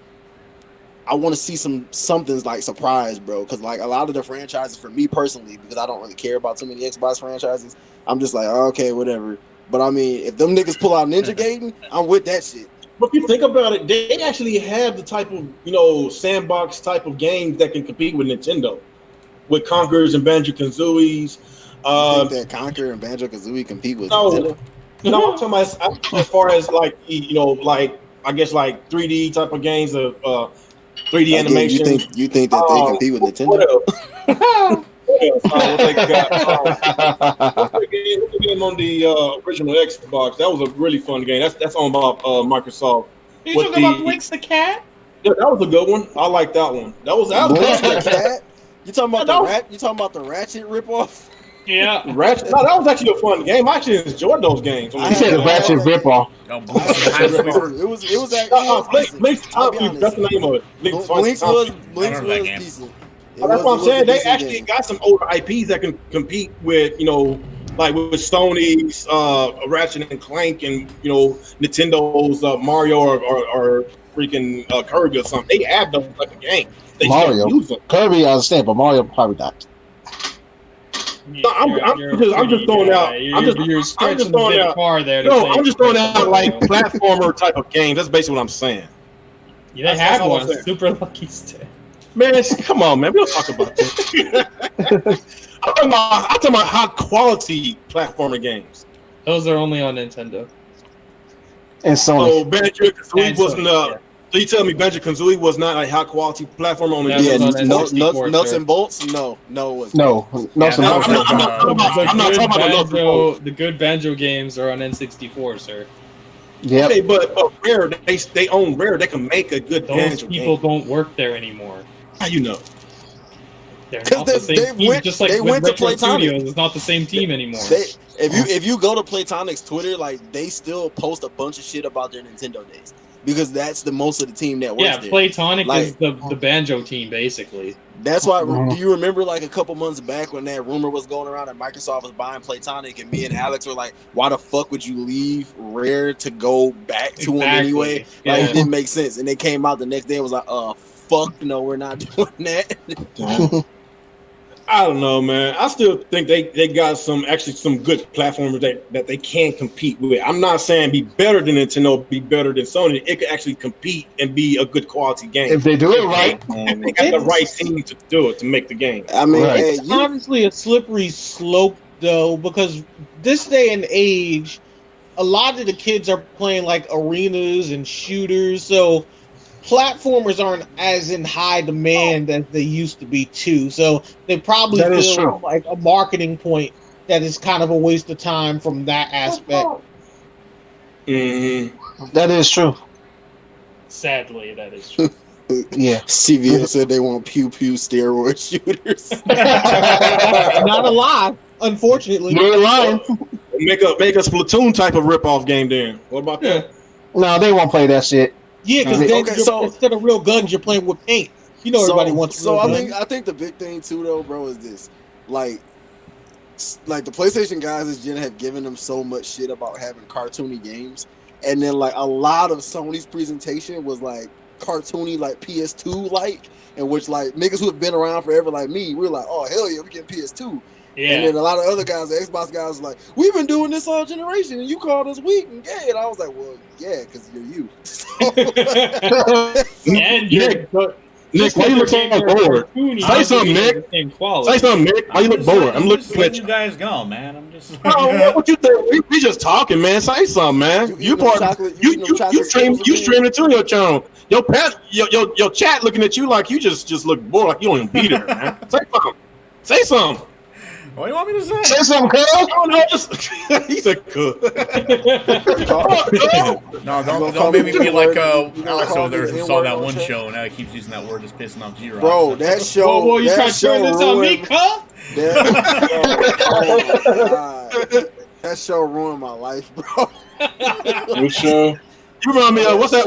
S7: I want to see something's like surprise, bro. Because like a lot of the franchises, for me personally, because I don't really care about too many Xbox franchises, I'm just like, oh, okay, whatever. But I mean, if them niggas pull out Ninja Gaiden, I'm with that shit.
S1: But if you think about it, they actually have the type of sandbox type of games that can compete with Nintendo, with Conquerors and Banjo-Kazooies.
S7: You think that Conquer and Banjo-Kazooie compete with Nintendo?
S1: No, I'm talking about as far as like I guess like 3D type of games of 3D
S7: Again,
S1: animation.
S7: you think that they compete with Nintendo?
S1: What else? What they got? What's the game on the original Xbox? That was a really fun game. That's owned by Microsoft.
S2: Are you talking about Blinks the Cat?
S1: Yeah, that was a good one. I like that one. That was
S7: Blinks the Cat? You talking about You talking about the Ratchet ripoff?
S2: Yeah,
S1: Ratchet. No, that was actually a fun game. I actually enjoyed those games.
S4: He said the Ratchet ripoff.
S7: It was that.
S1: Blinks Time. That's the name of it.
S7: Blinks was decent.
S1: That's what I'm saying. They actually got some older IPs that can compete with, like with Sony's Ratchet and Clank and Nintendo's Mario or freaking Kirby or something. They have those like a game. They
S4: Mario, Kirby, I understand, but Mario probably not.
S1: No, I'm just throwing out.
S2: You're stretching a bit far there.
S1: No, I'm just throwing out like platformer type of games. That's basically what I'm saying.
S2: Yeah, they have one. Super Lucky Stick.
S1: Man, come on, man. We don't talk about this. I'm talking about high quality platformer games.
S2: Those are only on Nintendo.
S4: And Sony.
S1: So Banjo-Kazooie wasn't. So you tell me Banjo-Kazooie was not a high quality platformer on Nintendo?
S7: Yeah, nuts and bolts. No, it wasn't.
S4: No, nuts and bolts.
S1: I'm not talking about
S2: the good Banjo games are on N64, sir.
S4: Yeah.
S1: Okay, but Rare, they own Rare. They can make a good Banjo game.
S2: Those people don't work there anymore.
S1: How you know?
S2: They're not the same team. Just like with Retro Studios, it's not the same team anymore.
S7: If you go to Playtonic's Twitter, like they still post a bunch of shit about their Nintendo days because that's the most of the team that works there.
S2: Playtonic is the Banjo team basically.
S7: That's why. Do you remember like a couple months back when that rumor was going around that Microsoft was buying Playtonic, and me and Alex were like, "Why the fuck would you leave Rare to go back to them anyway?" Like it didn't make sense. And they came out the next day and was like, fuck no, we're not doing that."
S1: I don't know, man. I still think they got some good platformers that they can compete with. I'm not saying be better than Nintendo, be better than Sony. It could actually compete and be a good quality game
S4: if they do it right.
S1: If they got the right team to do it to make the game.
S3: I mean, it's honestly a slippery slope though, because this day and age, a lot of the kids are playing like arenas and shooters, so platformers aren't as in high demand as they used to be too. So they probably feel like a marketing point that is kind of a waste of time from that aspect.
S1: Mm-hmm.
S4: That is true.
S2: Sadly, that is true.
S4: Yeah.
S7: CVS said they want pew-pew steroid shooters.
S3: Not a lie, unfortunately.
S4: You're lying.
S1: Make a Splatoon type of rip-off game then. What about that?
S4: No, they won't play that shit.
S3: Yeah, because instead of real guns, you're playing with paint. Everybody wants.
S7: So I think the big thing too, though, bro, is this: like the PlayStation guys this gen have given them so much shit about having cartoony games, and then like a lot of Sony's presentation was like cartoony, like PS2 like, in which like niggas who have been around forever like me, we're like, oh hell yeah, we get PS2. Yeah. And then a lot of other guys, the Xbox guys, like, we've been doing this all generation, and you called us weak and gay. And I was like, well, yeah, because you're you.
S2: And Nick,
S1: why you look so bored? Say something, Nick. Say something, Nick. Why you look bored? I'm looking at
S6: you guys go, man. I'm just.
S1: What you think? We just talking, man. Say something, man. You streaming it to your channel. Your chat looking at you like you just look bored, like you don't even be there, man. Say something.
S6: What do you want me to say?
S4: Say something, cuz.
S1: He said, "Cuz."
S6: No, don't make me feel like Alex over there who saw that one show and now he keeps using that word just pissing off G-Rock.
S7: Bro, that show.
S2: Whoa, you trying to turn this on me, cuz?
S7: That show ruined my life, bro.
S5: What show?
S1: You remind me of what's that?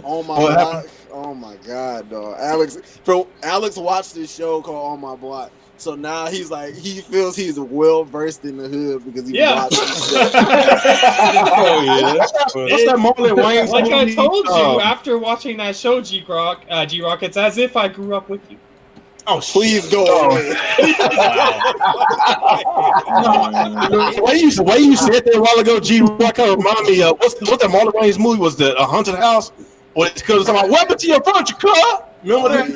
S7: On my block. Oh my god, dog. Alex watched this show called On My Block. So now he's like, he feels he's well versed in the hood because he watched this show.
S1: What's that Marlon Wayans
S2: like movie? I told you, after watching that show, G-Rock, it's as if I grew up with you.
S7: Oh, please go away.
S1: Why you said that a while ago, G-Rock, remind me of what's that Marlon Wayans movie was the Haunted House? Well, it's because it's about what happened to your furniture, cuz? Remember that?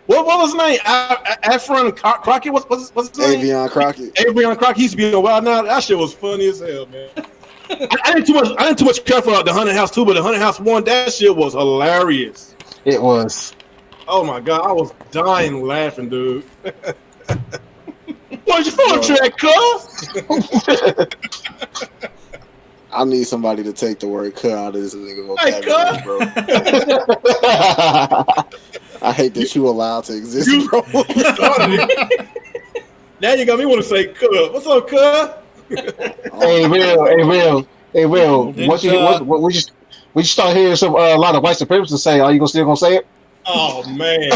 S1: What was his name? Efron Crockett? What's his name?
S7: Avion Crockett.
S1: Avion Crockett. He used to be a wild now. That shit was funny as hell, man. I didn't too much care for the Hunter House 2, but the Hunter House 1, that shit was hilarious.
S4: It was.
S1: Oh my god, I was dying laughing, dude. What's your phone track, cuz?
S7: I need somebody to take the word "cut" out of this nigga
S1: Hey,
S7: vocabulary, bro. I hate that you allowed to exist, bro.
S1: Now you got me want to say, cuz. What's up, cuz?
S4: Hey, real. Once we start hearing some a lot of white supremacists say, are you still gonna say it?
S1: Oh man!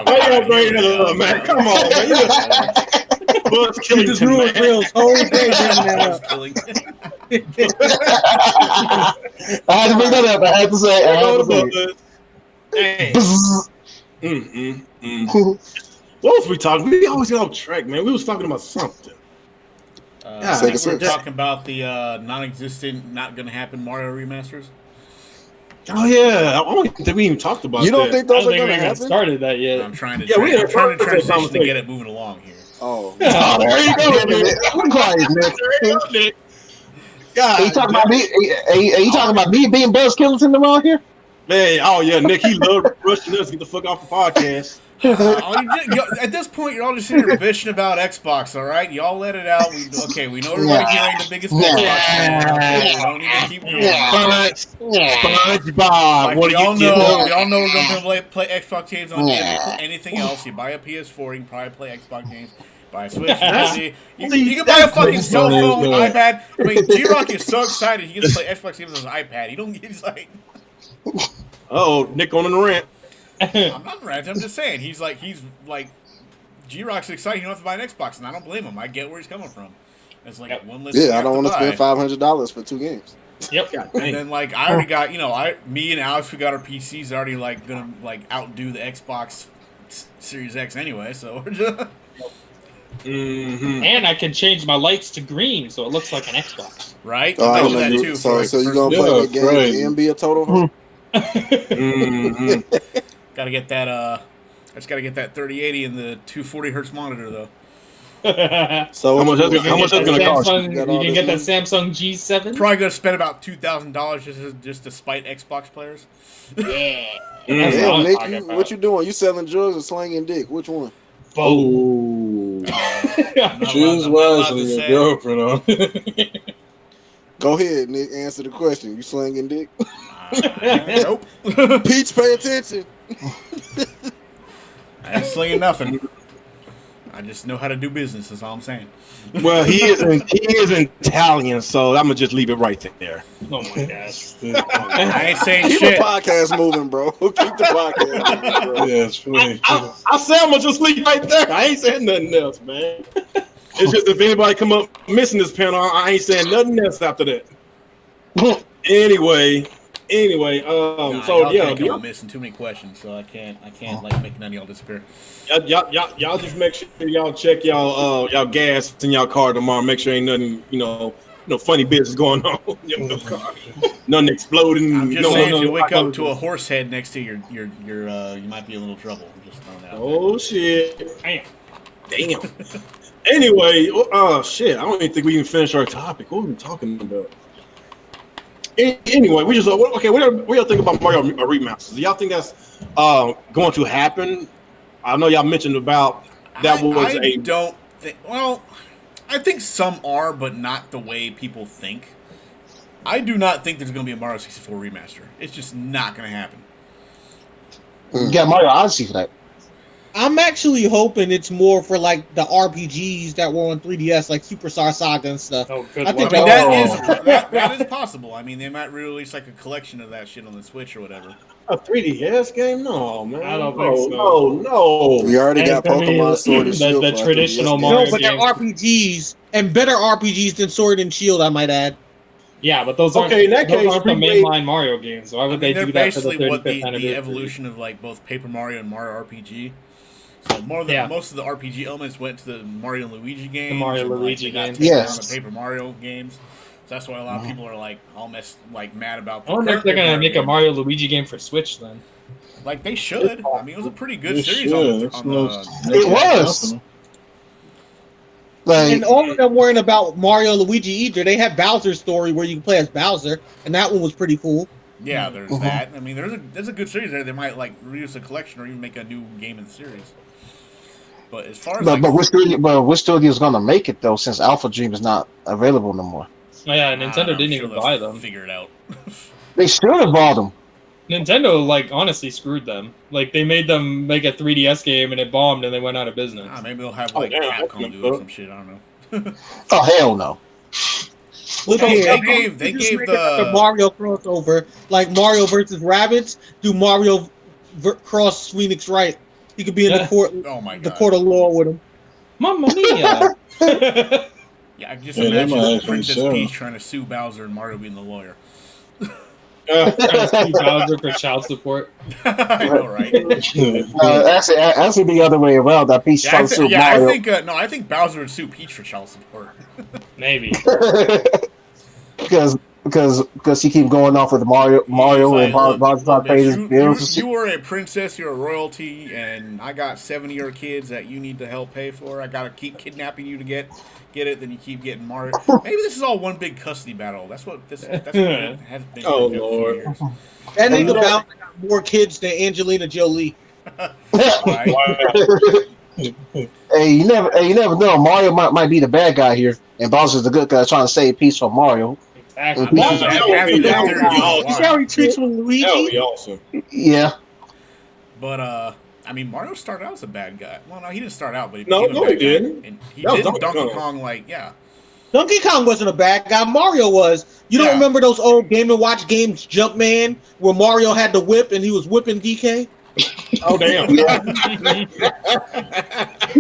S1: Why you gonna bring that up, man? Come on, man! Buzz killing
S3: This rules Real's whole day bringing that up.
S4: I had to bring that up. I had to say it.
S1: Hey. What was we talking? We always get off track, man. We was talking about something.
S6: I think we're talking about the non-existent, not going to happen Mario remasters.
S1: Oh yeah, I don't think we even talked about.
S7: You don't think those are
S2: going
S7: to happen?
S2: Started that yet?
S6: I'm trying to.
S1: I'm
S6: trying to transition to get it moving along here.
S7: Oh,
S1: there you go,
S4: Nick.
S1: God,
S4: are you talking about me? Are you talking about me being Buzz Killington around here?
S1: Man, oh yeah, Nick, he loved rushing us. Get the fuck off the podcast.
S6: At this point, you're all just sitting here bitching about Xbox, all right? Y'all let it out. We know everybody here ain't the biggest Xbox fan. We don't need to keep doing
S1: SpongeBob.
S6: Like, we all know we're going to play Xbox games on anything else. You buy a PS4, you can probably play Xbox games. Buy a Switch, you can buy a fucking cell phone, iPad. I mean, G-Rock is so excited he gets to play Xbox games on his iPad. He's like...
S1: Oh, Nick on the rant.
S6: I'm not ranting. I'm just saying he's like G-Rock's excited. You don't have to buy an Xbox, and I don't blame him. I get where he's coming from. It's like one less.
S7: Yeah, I don't want to spend $500 for 2 games.
S2: Yep.
S6: And then like I already got me and Alex, we got our PCs already like gonna like outdo the Xbox Series X anyway. So we're just.
S2: And I can change my lights to green so it looks like an Xbox.
S6: Right.
S7: Oh, I know that too. So you gonna play the game and be a total?
S6: Gotta get that. I just gotta get that 3080 and the 240 hertz monitor though.
S7: So
S1: how much that's gonna cost?
S2: You can get that Samsung G7.
S6: Probably gonna spend about $2,000 just to spite Xbox players.
S2: Yeah.
S7: Yeah, Nick, what you doing? You selling drugs or slanging dick? Which one?
S1: Oh,
S5: choose wisely, your girlfriend.
S6: Go
S7: ahead, Nick. Answer the question. You slanging dick?
S6: Nope.
S7: Peach, pay attention.
S6: I ain't slinging nothing. I just know how to do business. That's all I'm saying.
S1: Well, he is Italian, so I'm gonna just leave it right there.
S2: Oh my gosh!
S6: I ain't saying
S7: Keep
S6: shit.
S7: the podcast moving, bro. Keep the podcast moving, bro.
S5: Yeah, it's funny.
S1: I said I'm gonna just leave right there. I ain't saying nothing else, man. It's just if anybody come up missing this panel, I ain't saying nothing else after that. Anyway, so yeah,
S6: I'm missing too many questions, so I can't like make none of y'all disappear.
S1: Y'all just make sure y'all check y'all gas in y'all car tomorrow. Make sure ain't nothing funny business going on in your car. Nothing exploding.
S6: I'm just saying, if you wake up to a horse head next to you might be in a little trouble. I'm just throwing that out there.
S1: Oh shit! Damn. Anyway, shit. I don't even think we even finished our topic. What were we talking about? Anyway, we just okay. What y'all think about Mario remasters? Do y'all think that's going to happen? I know y'all mentioned about that
S6: don't think. Well, I think some are, but not the way people think. I do not think there's going to be a Mario 64 remaster. It's just not going to happen.
S4: You got Mario Odyssey for that.
S3: I'm actually hoping it's more for like the RPGs that were on 3DS, like Superstar Saga and stuff.
S2: Oh, good.
S3: I think
S6: that is possible. I mean, they might release like a collection of that shit on the Switch or whatever.
S1: A 3DS game? No, man.
S2: I don't think so.
S1: No.
S7: We already got Pokemon Sword and Shield.
S2: The traditional Mario
S3: No, but they're RPGs and better RPGs than Sword and Shield, I might add.
S2: Yeah, but those aren't the mainline Mario games. Why would they do that for the 35th anniversary?
S6: The evolution of like both Paper Mario and Mario RPG. So most of the RPG elements went to the Mario and Luigi games.
S2: The Mario Luigi games.
S6: Yes. The Paper Mario games. So that's why a lot of people are like mad about.
S2: I wonder if they're gonna make a Mario Luigi game for Switch then.
S6: Like they should. I mean, it was a pretty good series.
S4: It was. Like,
S3: And all of them weren't about Mario and Luigi either. They had Bowser's Story where you can play as Bowser, and that one was pretty cool.
S6: Yeah, there's that. I mean, there's a good series there. They might like reuse a collection or even make a new game in the series. But as far as
S4: but which studio is gonna make it though? Since Alpha Dream is not available no more.
S2: Oh, yeah, Nintendo didn't even buy them.
S6: Figure it out.
S4: They should have bought them.
S2: Nintendo, like, honestly screwed them. Like, they made them make a 3DS game and it bombed and they went out of business.
S6: Maybe they'll have like Capcom do it or some shit. I don't know.
S4: Oh hell no!
S3: Look
S6: They
S3: here,
S6: gave
S3: the Mario crossover, like Mario versus Rabbids. Do Mario cross Phoenix Wright? He could be in the court.
S6: Oh my god!
S3: The court of law with him.
S2: Mamma mia!
S6: Yeah, I can just imagine Princess Peach trying to sue Bowser and Mario being the lawyer.
S2: Bowser for child support.
S6: I know, right?
S4: Actually, the other way around. That Peach trying to sue Mario.
S6: I think Bowser would sue Peach for child support.
S2: Maybe.
S4: because he keep going off with Mario and Bowser pays his bills.
S6: You were a princess, you're a royalty, and I got 7 of your kids that you need to help pay for. I gotta keep kidnapping you to get it. Then you keep getting Mario. Maybe this is all one big custody battle. That's what it has been.
S1: Oh
S6: for
S1: Lord!
S6: years.
S3: That nigga Bowser got more kids than Angelina Jolie.
S4: Hey, you never know. Mario might be the bad guy here, and Bowser's the good guy trying to save Peach from Mario.
S2: Exactly.
S3: That's how he treats with Luigi.
S1: That would be awesome.
S4: Yeah.
S6: But I mean, Mario started out as a bad guy. Well, no, he didn't start out, but he
S1: didn't.
S6: And he
S1: That was
S6: did
S1: Donkey
S6: Donkey
S1: Kong.
S6: Kong,
S3: Donkey Kong wasn't a bad guy. Mario was. You don't remember those old Game & Watch games, Jumpman, where Mario had the whip and he was whipping DK?
S1: Oh damn!
S4: He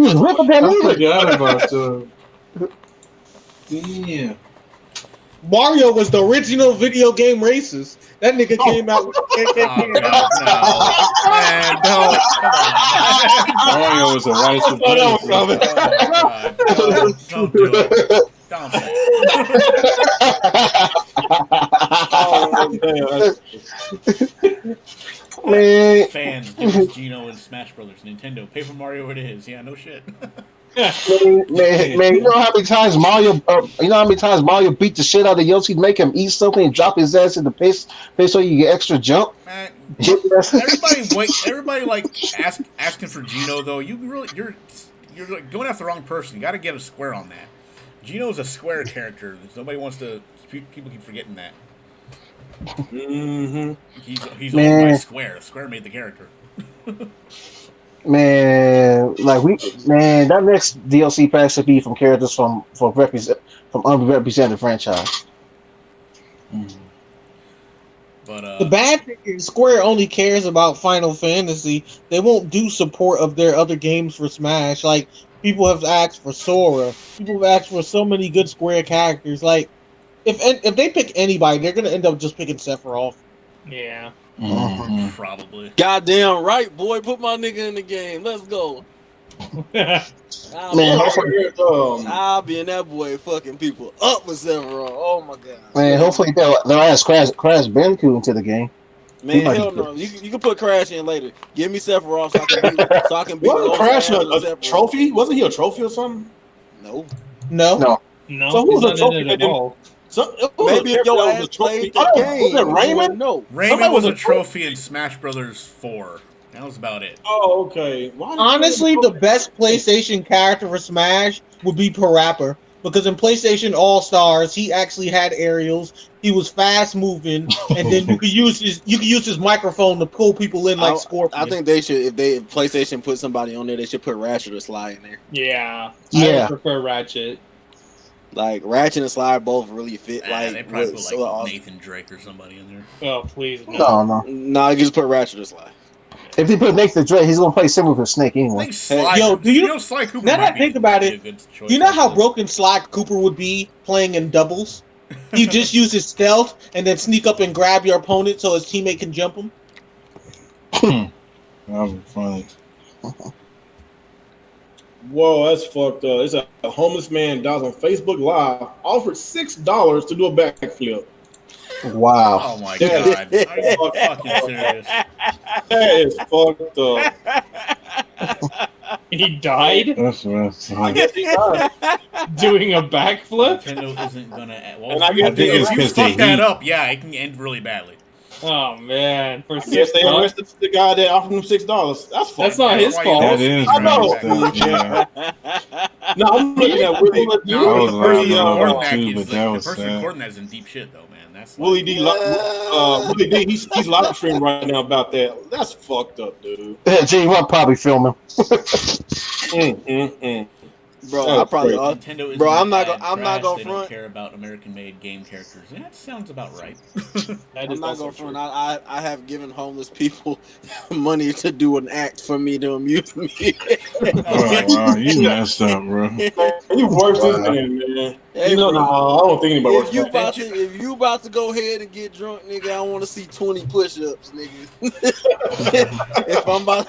S4: was whipping that
S5: I
S4: nigga.
S5: forgot about Damn.
S3: Mario was the original video game racist. That nigga came out with
S6: Man, don't.
S5: Mario was a rice of
S6: Don't do it. Don't say it.
S4: Man,
S6: Fans, give us Gino and Smash Brothers. Nintendo, Paper Mario it is. Yeah, no shit.
S4: man, you know how many times Mario beat the shit out of Yoshi to make him eat something and drop his ass in the piss so you get extra jump?
S6: Man, everybody like asking for Gino though. You're like going after the wrong person. You got to get a Square on that. Gino's a Square character. Nobody wants to. People keep forgetting that.
S1: Mm-hmm.
S6: He's owned by Square. Square made the character.
S4: Man, that next DLC pack should be from characters from unrepresented franchise.
S6: But
S3: the bad thing is Square only cares about Final Fantasy. They won't do support of their other games for Smash. Like, people have asked for Sora. People have asked for so many good Square characters. Like, if they pick anybody, they're gonna end up just picking Sephiroth.
S2: Yeah.
S5: Mm-hmm.
S6: Probably.
S7: Goddamn right, boy. Put my nigga in the game. Let's go.
S4: Man,
S7: I'll be in that boy fucking people up with Sephiroth. Oh my god.
S4: Man, hopefully they'll add Crash Bandicoot into the game.
S7: Man, hell no. You can put Crash in later. Give me Sephiroth so I can beat
S1: Wasn't Crash a trophy? Wasn't he a trophy or something?
S7: No.
S2: No,
S1: So who was a trophy
S2: at all?
S7: Maybe if your ass played the game.
S1: Was it Raymond?
S7: No.
S6: Raymond was a trophy in Smash Brothers 4. That was about it.
S1: Oh, okay.
S3: Honestly, the best PlayStation character for Smash would be Parappa. Because in PlayStation All-Stars, he actually had aerials. He was fast moving, and then you could use his microphone to pull people in like Scorpion.
S7: I think they should, if PlayStation put somebody on there, they should put Ratchet or Sly in there.
S2: Yeah. I would prefer Ratchet.
S7: Like Ratchet and Sly both really fit.
S6: They probably put like Nathan Drake or somebody in there.
S2: Oh please
S4: no.
S7: No, you just put Ratchet or Sly.
S4: If he put Nathan Drake, he's gonna play similar to Snake anyway.
S6: Sly Cooper?
S3: Now that I think about it, you know how broken Sly Cooper would be playing in doubles? He just use his stealth and then sneak up and grab your opponent so his teammate can jump him.
S5: That would be funny.
S1: Whoa, that's fucked up. It's a homeless man dies on Facebook Live, offered $6 to do a backflip.
S4: Wow.
S6: Oh my god. Are you fucking serious?
S1: That is fucked up.
S2: He died
S5: That's right.
S1: I guess he died.
S2: doing a backflip.
S6: Nintendo isn't gonna. Well,
S1: And I
S6: if
S1: guess
S6: you,
S1: they-
S6: if you
S5: it's
S6: fuck
S5: 'cause
S6: that
S5: they
S6: up, yeah, it can end really badly.
S2: Oh man, for
S1: I guess they
S2: $6.
S1: arrested the guy that offered him $6. That's fine.
S2: That's not his
S6: why
S2: fault.
S5: That is
S1: I know.
S5: right. Yeah.
S1: No, I'm looking at Willie.
S6: No,
S5: I was
S6: the person
S5: laughing about
S6: recording
S5: it
S6: that
S5: too,
S6: is
S5: but that was
S6: the person
S5: sad.
S6: recording that is in deep shit though, man. That's
S1: Willie D. Willie D. He's live streaming right now about that. That's fucked up, dude.
S4: Gee, we'll probably film him.
S7: Bro,
S1: Oh,
S7: I probably.
S1: great.
S6: Nintendo is
S7: Bro,
S6: not
S7: I'm not
S6: bad
S7: gonna. I'm
S6: trash.
S7: not gonna
S6: They don't
S7: front.
S6: care about American-made game characters. That sounds about right.
S2: That
S7: I'm
S2: is
S7: not
S2: also
S7: gonna
S2: true.
S7: front. I have given homeless people money to do an act for me to amuse me.
S5: Oh, wow, you messed up, bro.
S1: You worse than man.
S7: Hey,
S1: You know,
S7: bro.
S1: no, I don't think anybody works.
S7: If you about to go ahead and get drunk, nigga, I want to see 20 push-ups, nigga. if I'm about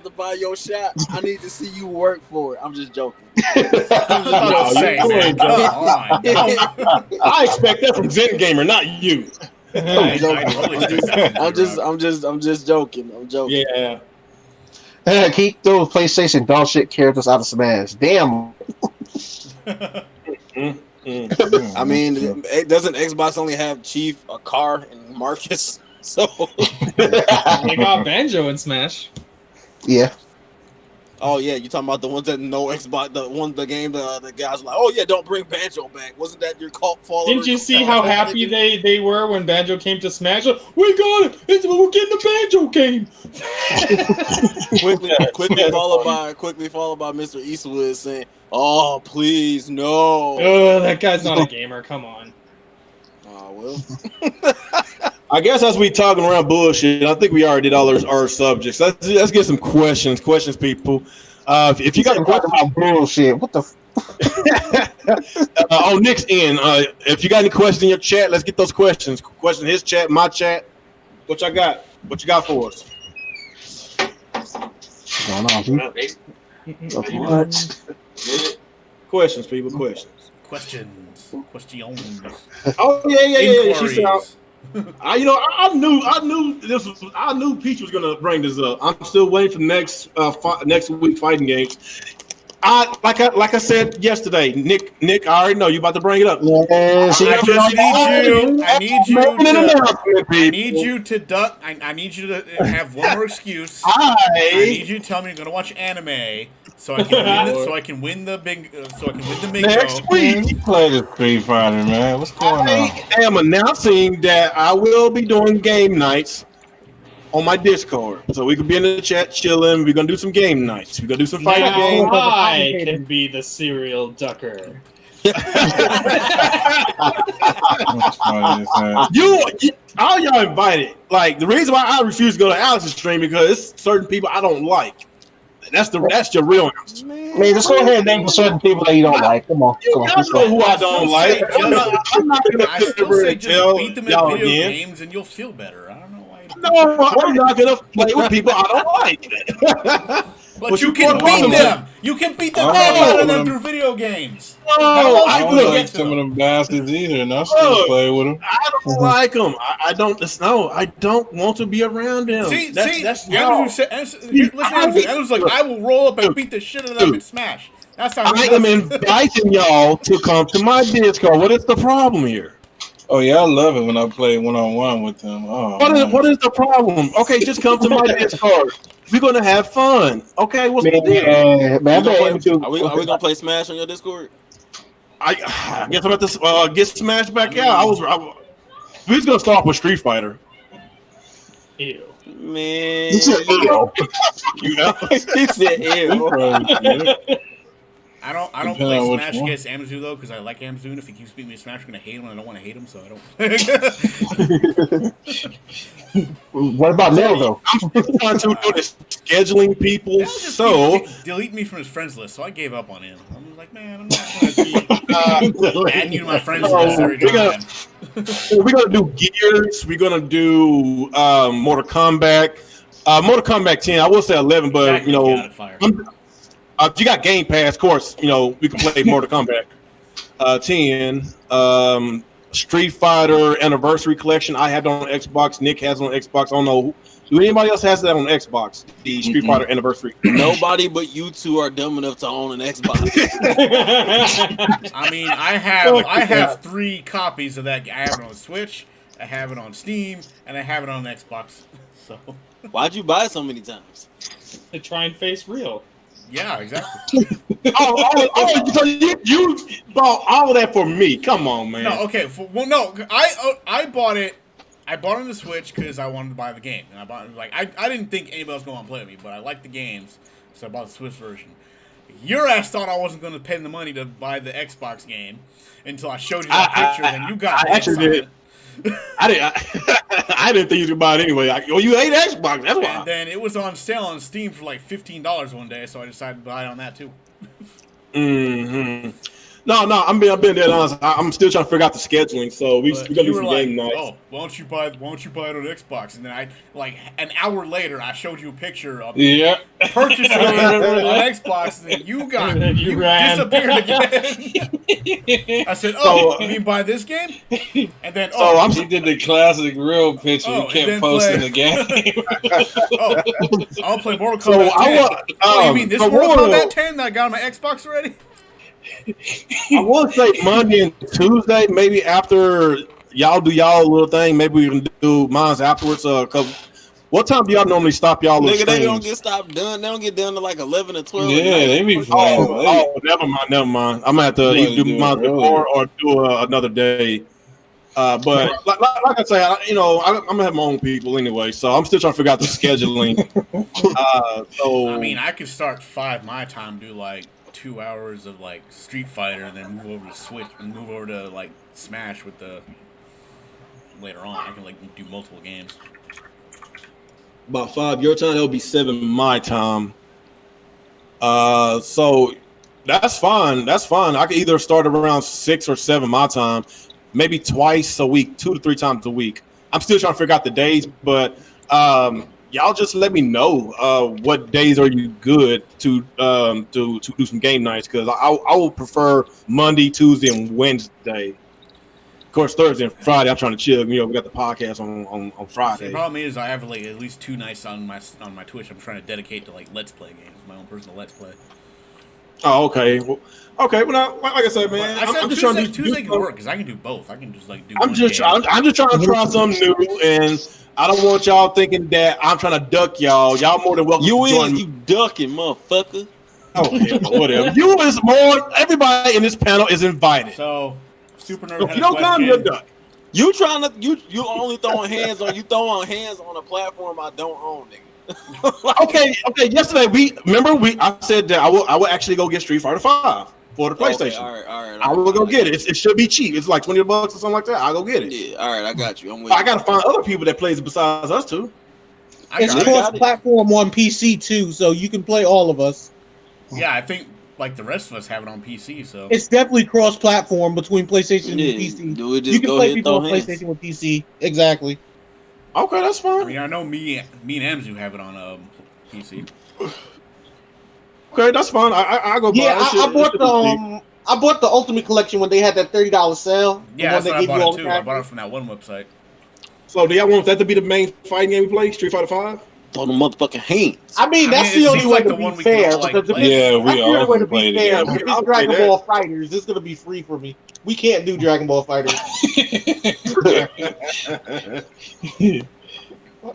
S7: to buy your shot, I need to see you work for it. I'm just joking.
S6: About to say,
S1: you
S6: man,
S1: ain't
S6: come
S1: joking.
S6: on.
S1: I expect that from Zen Gamer, not you.
S6: I totally expect that.
S7: I'm just joking. I'm joking.
S1: Yeah.
S4: Keep those PlayStation dog shit characters out of Smash. Damn.
S7: I mean, doesn't Xbox only have Chief, a car, and Marcus? So,
S2: They got Banjo in Smash.
S4: Yeah.
S7: oh yeah, you talking about the ones that know Xbox? The game the guys were like, oh yeah, don't bring Banjo back. Wasn't that your cult follower?
S2: Didn't you see how happy they were when Banjo came to Smash? We got it! We're getting the Banjo game!
S7: quickly followed by Mr. Eastwood saying, "Oh please no."
S2: Oh, that guy's not a gamer. Come on.
S7: Oh well.
S1: I guess as we talking around bullshit, I think we already did all our subjects. Let's get some questions, people. If you got a question
S4: about bullshit, what the?
S1: Nick's in. If you got any questions in your chat, let's get those questions. Question in his chat, my chat. What y'all got? What you got for us?
S4: What's going on? What?
S1: Questions, people. Questions.
S6: Questions.
S1: Oh yeah. She said,
S6: Inquiries.
S1: I knew Peach was gonna bring this up. I'm still waiting for next week fighting games. Like I said yesterday, Nick, I already know you about to bring it up.
S7: Yeah,
S6: I need you to duck. I need you to have one more excuse. I need you to tell me you're gonna watch anime so I can win the bingo.
S1: Next week,
S5: You play the Street Fighter, man. What's going on?
S1: I am announcing that I will be doing game nights on my Discord, so we could be in the chat chilling. We're gonna do some game nights. We're gonna do some fighting
S2: Now
S1: games.
S2: I can be the serial ducker.
S5: That's funny as hell.
S1: All y'all invited. Like, the reason why I refuse to go to Alex's stream because it's certain people I don't like. That's your real answer.
S4: Man, just go ahead and name certain people that you don't like. Come on.
S1: Y'all know who I don't like. I'm not gonna
S6: I
S1: sit
S6: still
S1: there
S6: say
S1: and
S6: just
S1: tell
S6: beat them
S1: y'all
S6: in video
S1: again.
S6: games and you'll feel better. I don't know why.
S1: No, I'm not gonna play with people I don't like.
S6: But you can beat them. You can beat the
S5: Oh,
S6: crap out of them
S5: um,
S6: through video games.
S1: No,
S5: I
S6: you
S5: don't
S6: gonna
S5: like
S6: get to
S5: some of
S6: them?
S5: them bastards either, and I still play with them.
S1: I don't like them. I don't. No, I don't want to be around them. That's
S6: Andrew said, Andrew's like, I will roll up and beat the shit out of them in Smash. That's how
S1: I am inviting y'all to come to my Discord. What is the problem here?
S5: Oh yeah, I love it when I play one-on-one with them. Oh,
S1: What is the problem? Okay, just come to my Discord. We're gonna have fun. Okay, what's the deal?
S7: Are we gonna play Smash on your Discord?
S1: I guess I'm about to get smashed back out. We was gonna start with Street Fighter.
S2: Ew.
S7: Man,
S4: He said, ew.
S7: he said, ew.
S6: I don't
S5: Depending
S6: play
S5: on which
S6: Smash
S5: one.
S6: against Amazoo though because I like Amazoo. And if he keeps beating me in Smash, I'm gonna hate him, and I don't want to hate him, so I don't.
S4: What about Nell, though?
S1: I'm trying to do this scheduling people. So
S6: delete me from his friends list, so I gave up on him. I'm like, man, I'm not gonna keep adding you to my friends list every time.
S1: we're gonna do Gears. We're gonna do Mortal Kombat. Mortal Kombat 10. I will say 11, but you know, if you got Game Pass, of course, you know we can play Mortal Kombat 10. Street Fighter Anniversary Collection. I have it on Xbox. Nick has it on Xbox. I don't know Do anybody else has that on Xbox? The Street Fighter Anniversary.
S7: Nobody but you two are dumb enough to own an Xbox.
S6: I mean, I have 3 copies of that. I have it on Switch, I have it on Steam, and I have it on Xbox. So
S7: why'd you buy it so many times?
S2: To try and face real.
S6: Yeah, exactly.
S1: So you bought all of that for me? Come on, man.
S6: No, okay. I bought it. I bought it on the Switch because I wanted to buy the game, and I bought it I didn't think anybody else was going to play with me, but I liked the games, so I bought the Switch version. Your ass thought I wasn't going to pay the money to buy the Xbox game until I showed you that picture, and you got.
S1: I actually did. I didn't think you could buy it anyway. You hate Xbox, that's why.
S6: And then it was on sale on Steam for like $15 one day, so I decided to buy it on that too.
S1: Mm-hmm. No, I'm being dead honest. I'm still trying to figure out the scheduling, so we're gonna do some game nights.
S6: Oh, why don't you buy it on Xbox? And then an hour later, I showed you a picture of purchasing it on Xbox, and then you disappeared again. I said, you mean buy this game? And then
S5: he did the classic real picture. You kept posting the game.
S6: I'll play Mortal Kombat 10. You mean this Mortal Kombat 10 that I got on my Xbox already?
S1: I will say Monday and Tuesday, maybe after y'all do y'all little thing, maybe we can do mine afterwards. What time do y'all normally stop y'all little
S7: streams? They don't get stopped done. They don't get done to like 11 or 12.
S5: Yeah, they be playing.
S1: Never mind. I'm gonna have to either do mine before or do another day. But like I say, I'm gonna have my own people anyway, so I'm still trying to figure out the scheduling. So
S6: I mean, I could start 5 my time, do like 2 hours of like Street Fighter, and then move over to Switch and move over to like Smash with the later on. I can like do multiple games.
S1: About 5 your time, that'll be 7 my time. So that's fine. I can either start around 6 or 7 my time, maybe twice a week, 2 to 3 times a week. I'm still trying to figure out the days, but y'all just let me know what days are you good to do some game nights, because I will prefer Monday, Tuesday, and Wednesday. Of course, Thursday and Friday I'm trying to chill. We got the podcast on Friday.
S6: The problem is I have like at least 2 nights on my Twitch I'm trying to dedicate to like Let's Play games, my own personal Let's Play.
S1: Oh, okay. Well, like I said, man,
S6: I'm just trying to Tuesday can work because I can do both. I can just like do.
S1: I'm just trying to try something new, and I don't want y'all thinking that I'm trying to duck y'all. Y'all more than welcome to join me.
S7: You ducking, motherfucker.
S1: Oh, yeah, whatever. You is more. Everybody in this panel is invited.
S6: So, Super Nerd.
S1: So if you don't come, you're duck.
S7: You trying to you only throwing hands on hands on a platform I don't own, nigga.
S1: Okay. Yesterday I said that I will actually go get Street Fighter 5 for the PlayStation.
S7: Okay, all right.
S1: I will go get it. It should be cheap. It's like $20 or something like that. I'll go get it.
S7: Yeah, all right, I got you. I'm with you.
S1: I gotta find other people that plays it besides us two.
S3: It's cross-platform on PC too, so you can play all of us.
S6: Yeah, I think like the rest of us have it on PC, so it's
S3: definitely cross-platform between PlayStation and PC. You can play people on PlayStation with PC. Exactly.
S1: Okay, that's fine.
S6: I mean, I know me and Emzu have it on PC.
S1: Okay, that's fine. I go buy it.
S3: I bought the Ultimate Collection when they had that $30 sale.
S6: Yeah, that's what I bought it too. I bought it from that one website.
S1: So do y'all want that to be the main fighting game we play, Street Fighter 5?
S7: Throw the motherfucking hands.
S3: I mean, that's the only way to be fair. Because
S5: we all
S3: way to be fair. If it's Dragon Ball Fighters, it's gonna be free for me. We can't do Dragon Ball Fighters.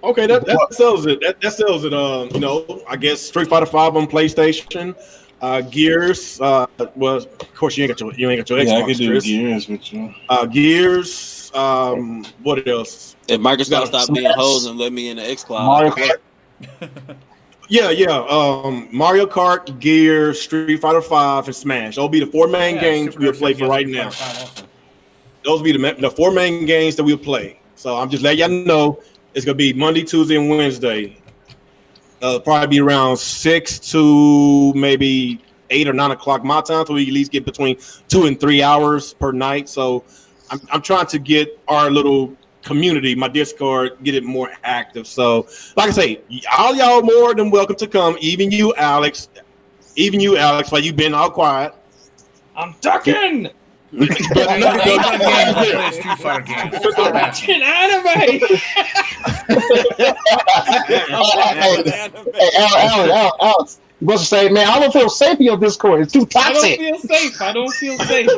S1: Okay, that sells it. That sells it. I guess Street Fighter 5 on PlayStation. Gears. Well, of course you ain't got your Xbox.
S5: Yeah, I can do Gears with you.
S1: Gears. What else?
S7: If Microsoft stop being hoes and let me in the xCloud.
S4: Mario Kart.
S1: Yeah. Mario Kart, Gears, Street Fighter 5, and Smash. Those will be the 4 main games we'll play for right now. Those will be the 4 main games that we'll play. So I'm just letting y'all know it's gonna be Monday, Tuesday, and Wednesday. Probably be around 6 to maybe 8 or 9 o'clock my time, so we at least get between 2 and 3 hours per night. So I'm trying to get our little community, my Discord, get it more active. So, like I say, all y'all more than welcome to come. Even you, Alex, like you've been all quiet.
S2: I'm ducking.
S6: But no game play Street Fighter games. Stop asking.
S2: Anime.
S4: Alex, you supposed to say, man, I don't feel safe in your Discord. It's too
S2: I
S4: toxic.
S2: I don't feel safe.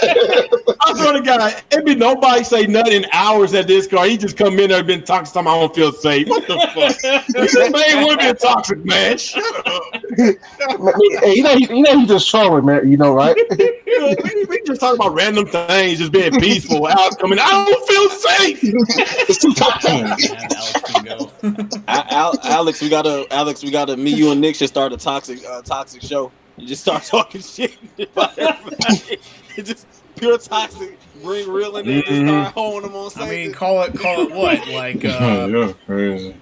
S1: I swear to God, it be nobody say nothing in hours at Discord. He just come in there and been toxic. I don't feel safe. What the fuck? This man would be toxic, man. Shut up.
S4: Hey, you know he just trolling, man. You know, right?
S1: We just talking about random things, just being peaceful. Alex coming, I don't feel safe.
S4: It's too toxic.
S7: Alex, we gotta me, you, and Nick should start a toxic show. You just start talking shit about everybody. It's just pure toxic. Bring real in there, just start honing them on stage.
S6: I mean, call it what? Like,
S5: yeah, crazy.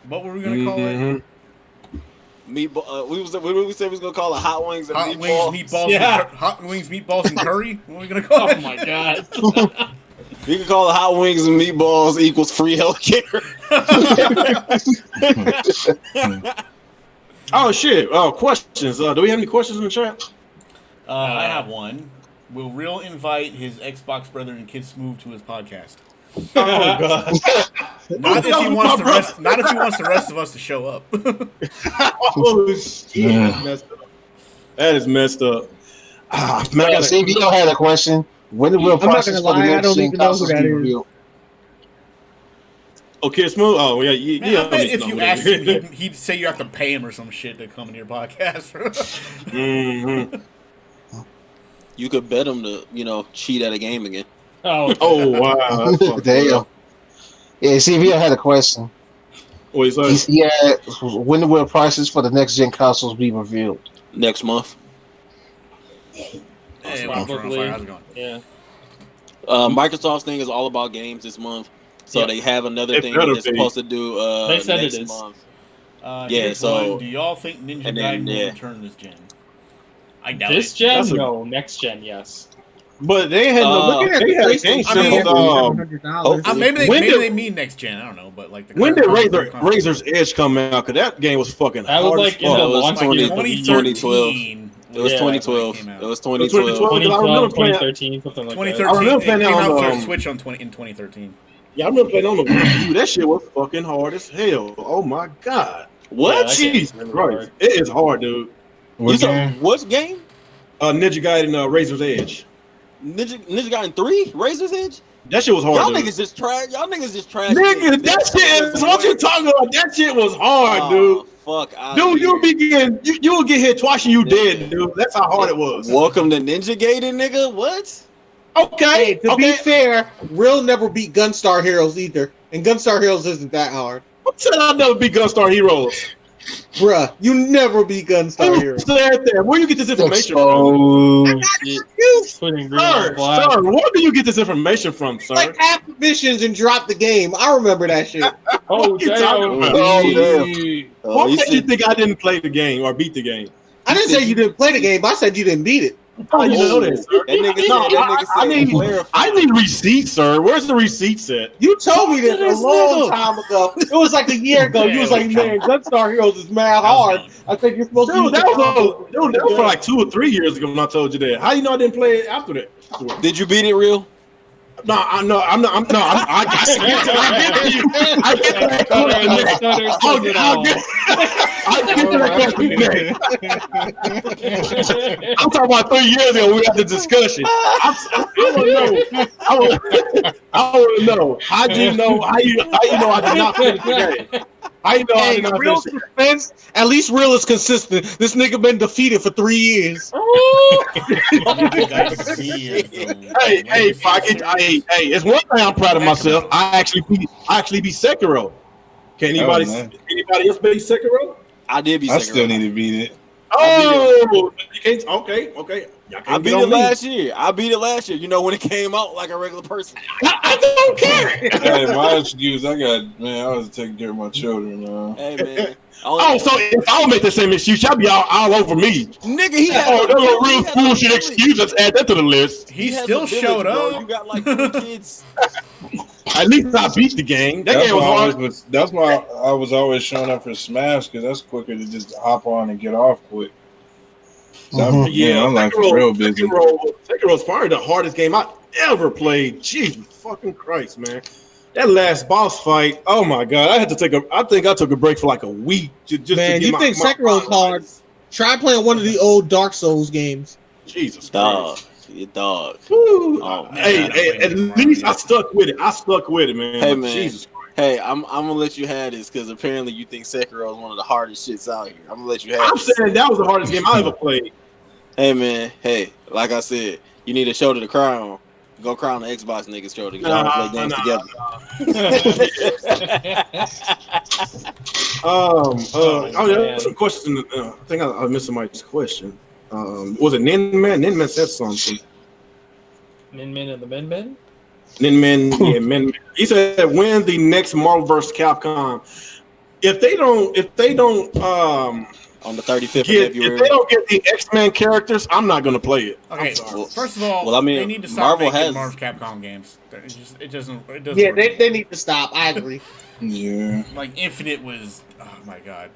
S6: What were we gonna call it?
S7: Meatball. We said we was gonna call it hot wings and
S6: Hot
S7: meatballs.
S6: wings, meatballs.
S2: Yeah.
S6: Hot wings, meatballs, and curry. What are we gonna call it?
S2: Oh my god.
S7: We can call it hot wings and meatballs equals free healthcare.
S1: Oh shit! Oh, questions. Do we have any questions in the chat?
S6: I have one. Will Real invite his Xbox brother and Kid Smooth to his podcast?
S1: Oh god!
S6: Not if he wants the rest. Not if he wants the rest of us to show up.
S1: Oh shit! That's messed up. That is messed up. Man, I gotta
S4: CBO had a question. When the real
S3: I'm not
S4: process
S3: gonna
S4: for the
S3: lie, I
S4: next
S3: don't
S4: gen
S3: even know who
S4: consoles
S3: that
S4: be
S3: is.
S4: revealed?
S1: Okay, Smooth. Oh yeah,
S6: Man, I bet if
S1: know
S6: you
S1: who
S6: asked
S1: that
S6: him,
S1: is.
S6: he'd say you have to pay him or some shit to come into your podcast.
S1: Mhm.
S7: You could bet him to, cheat at a game again.
S2: Oh.
S1: Oh wow! That's fucked
S4: Damn.
S1: up.
S4: Yeah, CBO had a question.
S1: What you say?
S4: Yeah, when will prices for the next gen consoles be revealed?
S7: Next month.
S6: Hey, what's
S2: Probably.
S6: going on? How's it going?
S2: Yeah.
S7: Microsoft's thing is all about games this month, so
S2: Yep.
S7: they have another
S1: It
S7: thing
S1: better
S7: that they're
S1: be.
S7: supposed to do
S2: They said
S7: next
S2: it is.
S7: month.
S6: Yeah,
S7: Yeah, so-
S6: one. Do y'all think Ninja
S7: and
S6: Gaiden
S7: then,
S6: will
S7: yeah.
S6: return this gen? I doubt
S2: This
S6: it.
S2: gen?
S1: That's a-
S2: No. Next gen, yes.
S1: But they had
S3: Looking at
S1: they had a
S3: PlayStation,
S1: game
S6: I mean,
S1: simple.
S3: $700.
S6: Maybe
S1: When
S6: they
S1: did-
S6: mean next gen. I don't know, but like the
S1: When did
S6: current console-
S1: Razor's Edge come out? Because that game was fucking
S2: That was
S1: hard
S2: like
S1: as
S2: in
S1: fuck.
S2: the
S7: That was
S2: launch
S7: 20
S2: year of the Wii.
S6: 2013.
S7: It was
S2: Yeah,
S7: 2012.
S6: when it came out.
S7: It was
S1: 2012.
S7: 2012.
S2: 2012,
S1: playing-
S2: 2013, something like that.
S6: 2013.
S1: I remember
S6: It
S1: playing
S6: came
S1: that
S6: out
S1: on,
S6: for Switch in 2013.
S1: Yeah, I remember playing on the Wii U. That shit was fucking hard as hell. Oh my god.
S7: What?
S2: Yeah, that game is
S1: Jesus
S2: really
S1: Christ.
S2: hard.
S1: It is hard, dude.
S7: You
S5: What
S7: said
S5: game?
S7: what game?
S1: Ninja Gaiden Razor's Edge.
S7: Ninja Gaiden 3? Razor's Edge?
S1: That shit was hard.
S7: Y'all
S1: dude.
S7: niggas just trash.
S1: Nigga, that shit is what you talking about. That shit was hard, dude.
S7: Fuck.
S1: Dude, you will get hit twice and you dead, dude. That's how hard it was.
S7: Welcome to Ninja Gaiden, nigga. What?
S1: Okay.
S3: Hey, to be fair, Real never beat Gunstar Heroes either, and Gunstar Heroes isn't that hard.
S1: Who said I'll never beat Gunstar Heroes?
S3: Bruh, you never beat Gunstar
S1: Who
S3: Heroes.
S1: said that? Where you get this information from?
S4: Exposed.
S1: You,
S2: Putting green on
S1: sir,
S2: black.
S1: sir, where do you get this information from, sir?
S3: Like half the missions and drop the game. I remember that shit.
S2: Oh,
S1: What you talking
S2: damn.
S1: about?
S4: Oh,
S1: What
S7: you
S1: made you
S7: see-
S1: think I didn't play the game or beat the game?
S3: I didn't say you didn't play the game. I said you didn't beat it.
S1: How you know that, sir?
S7: That nigga
S1: No,
S7: said,
S1: I need receipts, sir. Where's the receipts at?
S3: You told me this
S7: This
S3: a long
S7: nigga.
S3: time ago. It was like a year ago. You was like, man, Gunstar Heroes is mad
S6: I
S3: hard.
S6: was
S3: I said you're supposed to
S1: Dude,
S3: use
S1: that
S3: the
S1: was,
S3: combo.
S1: that was for like 2 or 3 years ago when I told you that. How you know I didn't play it after that?
S7: Did you beat it real?
S1: No, I'm not. I get to that question next. I'll get to that question next. I'm talking about 3 years ago. We had the discussion. I want to know. How do you know? How you know I did not finish the game? How you know I
S3: Hey,
S1: did not
S3: Real
S1: finish the game?
S3: defense, at least Real is consistent. This nigga been defeated for 3 years.
S1: Hey, Pocket. Hey, it's one thing I'm proud of myself. I actually beat Sekiro. Can anybody else beat Sekiro?
S7: I did beat
S5: I
S7: Sekiro.
S5: still need to beat it.
S1: Oh, you can't, okay. Y'all can't
S7: I beat
S1: get
S7: it
S1: on me.
S7: last year. You know, when it came out like a regular person.
S1: I don't care.
S5: Hey, my excuse, I was taking care of my children, man.
S7: Hey, man.
S1: Oh, so if I don't make the same excuse, y'all be all over me.
S7: Nigga, he had
S1: Oh, that's a real
S7: he had
S1: bullshit
S7: village.
S1: excuse. Let's add that to the list.
S6: He
S7: has
S6: still
S7: a village,
S6: showed
S7: bro.
S6: up.
S7: You got like 3 kids.
S1: At least I beat the game. That
S5: That's
S1: game was
S5: why,
S1: hard.
S5: that's why I was always showing up for Smash, because that's quicker to just hop on and get off quick. Yeah, my life is real busy.
S1: Sekiro's probably the hardest game I ever played. Jesus fucking Christ, man. That last boss fight, oh my god! I think I took a break for like a week just to
S3: Man,
S1: get
S3: you
S1: my
S3: think
S1: my
S3: Sekiro's hard? Try playing one of the old Dark Souls games.
S1: Jesus
S7: Dog,
S1: Christ.
S7: you dog.
S1: Woo.
S7: Oh,
S1: Hey, at least I stuck with it. Man.
S7: Hey,
S1: But
S7: man.
S1: Jesus Christ.
S7: Hey, I'm gonna let you have this because apparently you think Sekiro is one of the hardest shits out here. I'm gonna let you have
S1: I'm
S7: this.
S1: saying that was the hardest game I ever played.
S7: Hey, man. Hey, like I said, you need a shoulder to cry on. Go cry on the Xbox niggas shoulder. Y'all play games together.
S1: There's some questions. I think I missed somebody's question. Was it Ninman? Ninman said something.
S2: Ninman and the Min?
S1: Ninman. He said, "When the next Marvel vs. Capcom? If they don't,
S7: on the 35th of February,
S1: if they don't get the X-Men characters, I'm not going to play it."
S6: Okay, first of all, they need to stop
S7: Marvel
S6: making Marvel Capcom games. It doesn't
S3: Yeah,
S6: work.
S3: they need to stop. I agree.
S5: Yeah.
S6: Like Infinite was, oh my god,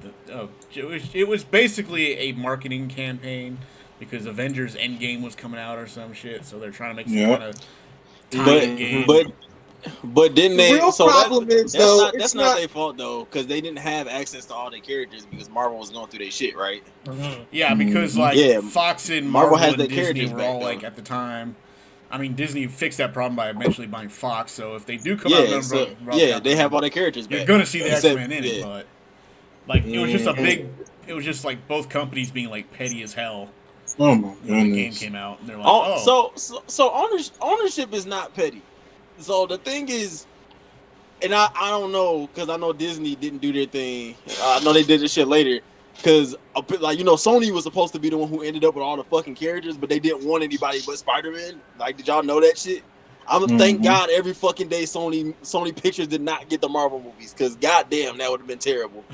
S6: it was basically a marketing campaign because Avengers Endgame was coming out or some shit, so they're trying to make some kind of game.
S7: But didn't they?
S3: The real problem is though,
S7: that's not their fault though, because they didn't have access to all their characters because Marvel was going through their shit, right?
S2: Mm-hmm.
S6: Yeah, because Fox and Marvel has and Disney were all like at the time. I mean, Disney fixed that problem by eventually buying Fox. So if they do come out,
S7: they have all their characters back.
S6: You're gonna see the X-Men in it, but like it was just it was just like both companies being like petty as hell.
S5: Oh my goodness!
S6: When the game came out, and they're like,
S7: so ownership is not petty. So the thing is, and I don't know because I know Disney didn't do their thing. I know they did this shit later because Sony was supposed to be the one who ended up with all the fucking characters, but they didn't want anybody but Spider-Man. Like, did y'all know that shit? Thank God every fucking day Sony Pictures did not get the Marvel movies because goddamn that would have been terrible.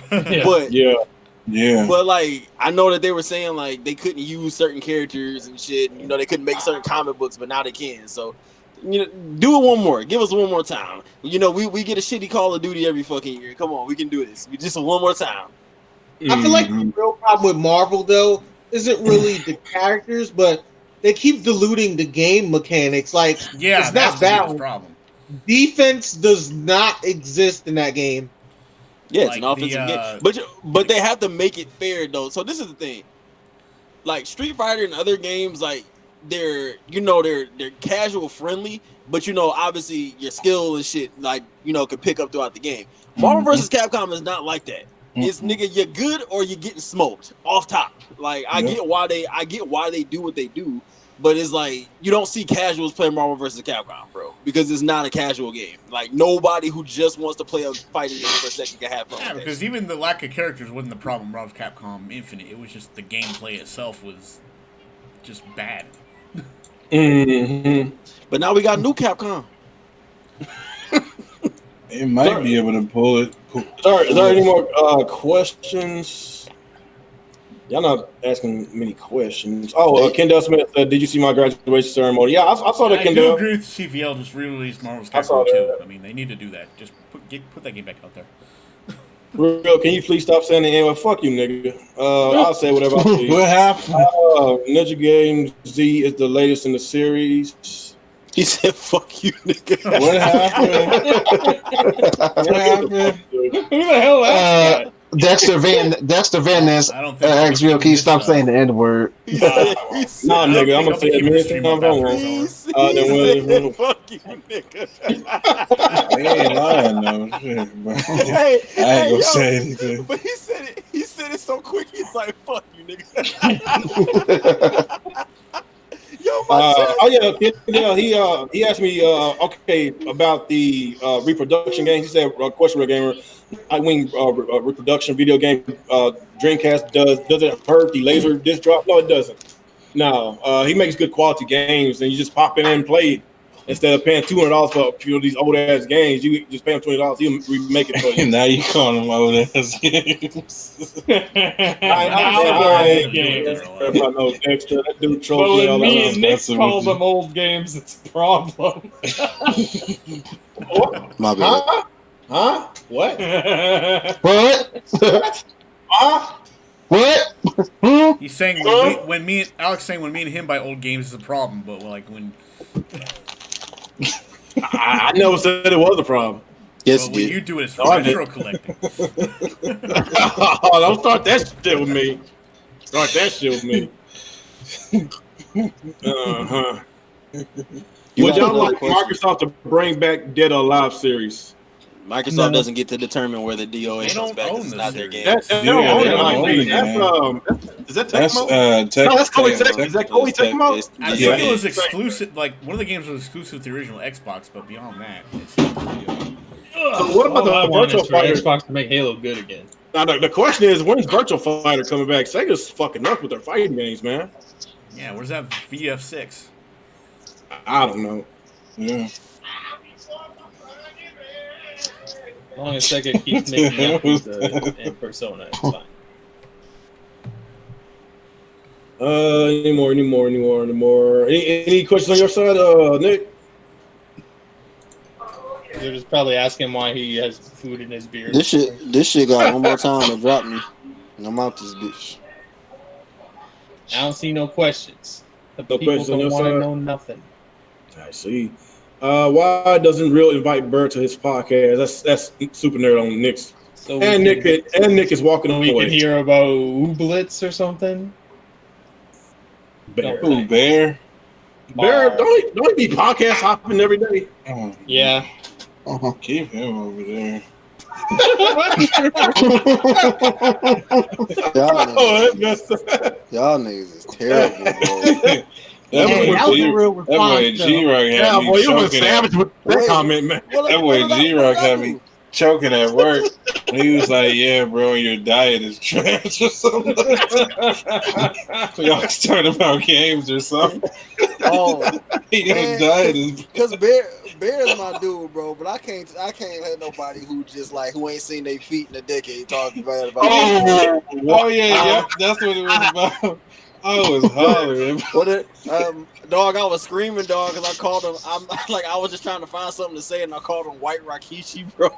S5: Yeah.
S7: But like I know that they were saying like they couldn't use certain characters and shit. And, they couldn't make certain comic books, but now they can. So. Do it one more. Give us one more time. We get a shitty Call of Duty every fucking year. Come on, we can do this. We just one more time.
S3: I feel like the real problem with Marvel though isn't really the characters, but they keep diluting the game mechanics. Like it's not balanced.
S6: Problem.
S3: Defense does not exist in that game.
S7: Yeah, it's an offensive game, but they have to make it fair though. So this is the thing. Like Street Fighter and other games, like. They're casual friendly, but obviously your skill and shit can pick up throughout the game. Marvel vs. Capcom is not like that. It's nigga, you're good or you're getting smoked off top. Like I get why they do what they do, but it's like you don't see casuals play Marvel vs. Capcom, bro, because it's not a casual game. Like nobody who just wants to play a fighting game for a second can have fun.
S6: Yeah, because even the lack of characters wasn't the problem. Marvel Capcom Infinite, it was just the gameplay itself was just bad.
S7: But now we got new Capcom.
S5: It might be able to pull it.
S1: Is there any more questions? Y'all not asking many questions. Kendall Smith said, "Did you see my graduation ceremony?" Yeah, I saw that. Kendall.
S6: I do agree with CVL just re-released Marvel's Capcom 2. I mean, they need to do that. Just put that game back out there.
S1: Real, can you please stop saying the N word? Fuck you, nigga. I'll say whatever I see.
S5: What happened?
S1: Ninja Game Z is the latest in the series.
S7: He said, "Fuck you, nigga."
S5: What happened?
S2: Who the hell asked that?
S4: Dexter Van Ness asked Real, can you stop saying the N word?
S1: Nah, nigga, I'm gonna say it many times.
S7: Fuck you, nigga.
S5: They ain't lying though. I ain't gonna say anything.
S7: But he said it so quick. He's like, "Fuck you, nigga."
S1: He asked me about the reproduction games. He said, "Question, real gamer. I mean, reproduction video game Dreamcast does it hurt the laser disc drop? No, it doesn't. No, he makes good quality games, and you just pop in and play it instead of paying $200 for a few of these old ass games. You just pay him $20. He'll remake it for you.
S5: Now you calling them old ass games.
S1: Everybody knows Dexter. That dude trolls
S2: Well,
S1: me
S2: when
S1: all
S2: me
S1: out.
S2: and Nick call them old games, it's a problem.
S7: My bad.
S1: Huh? What?
S4: What?
S1: Huh?
S4: What?
S6: He's saying when me and Alex saying when me and him buy old games is a problem, but like when
S1: I never said it was a problem.
S7: Yes,
S6: when you do it, it's
S1: I did.
S6: retro collecting.
S1: Don't start that shit with me. Start that shit with me. Would y'all like Microsoft to bring back Dead or Alive series?
S7: Microsoft doesn't get to determine where the DOA
S6: They
S7: comes
S6: don't
S7: back.
S6: own
S7: It's
S6: this
S7: not their
S6: series.
S7: game.
S1: They don't own it. Is that Tecmo? No, that's Koei Tecmo. Is that Koei Tecmo?
S6: I think it was exclusive. Like one of the games was exclusive to the original Xbox, but beyond that, it's
S1: So what about the Virtual Fighter?
S2: Xbox to make Halo good again?
S1: Now the question is, when's Virtual Fighter coming back? Sega's fucking up with their fighting games, man.
S6: yeah. Where's that VF6?
S1: I don't know.
S5: Yeah.
S2: As long as Sega keeps making Yakuza and Persona, it's fine.
S1: Any more? Any questions on your side, Nick?
S2: They're just probably asking why he has food in his beard.
S7: This shit got one more time to drop me, and I'm out this bitch.
S2: I don't see no questions. The
S1: No
S2: people
S1: questions on
S2: don't
S1: your
S2: want to
S1: side?
S2: know nothing.
S1: I see. Why doesn't Real invite Bird to his podcast? That's super nerd on Nick's.
S2: So
S1: And Nick is walking
S2: we
S1: away.
S2: could hear about Ooblets or something.
S1: Bear.
S5: Ooh, Bear.
S1: Bear, don't he be podcast hopping every day?
S5: Oh,
S2: Yeah.
S5: keep him over there.
S7: Y'all niggas is terrible, bro.
S5: That
S3: Hey, that was a real
S5: boy
S3: response.
S5: G-Rock had
S1: Yeah,
S5: me
S1: boy, you was
S5: choking.
S1: savage with that
S7: Wait.
S1: comment, man.
S5: That boy G-Rock had me choking at work. And he was like, "Yeah, bro, your diet is trash or something." So y'all was talking about games or something.
S7: Oh,
S5: Your
S7: man.
S5: diet is.
S7: Cause Bear's my dude, bro. But I can't have nobody who just like who ain't seen their feet in a decade talking bad about.
S5: Oh yeah, that's what it was about. I was hollering.
S7: Dog, I was screaming, dog, because I called him. I was just trying to find something to say, and I called him White Rakishi, bro.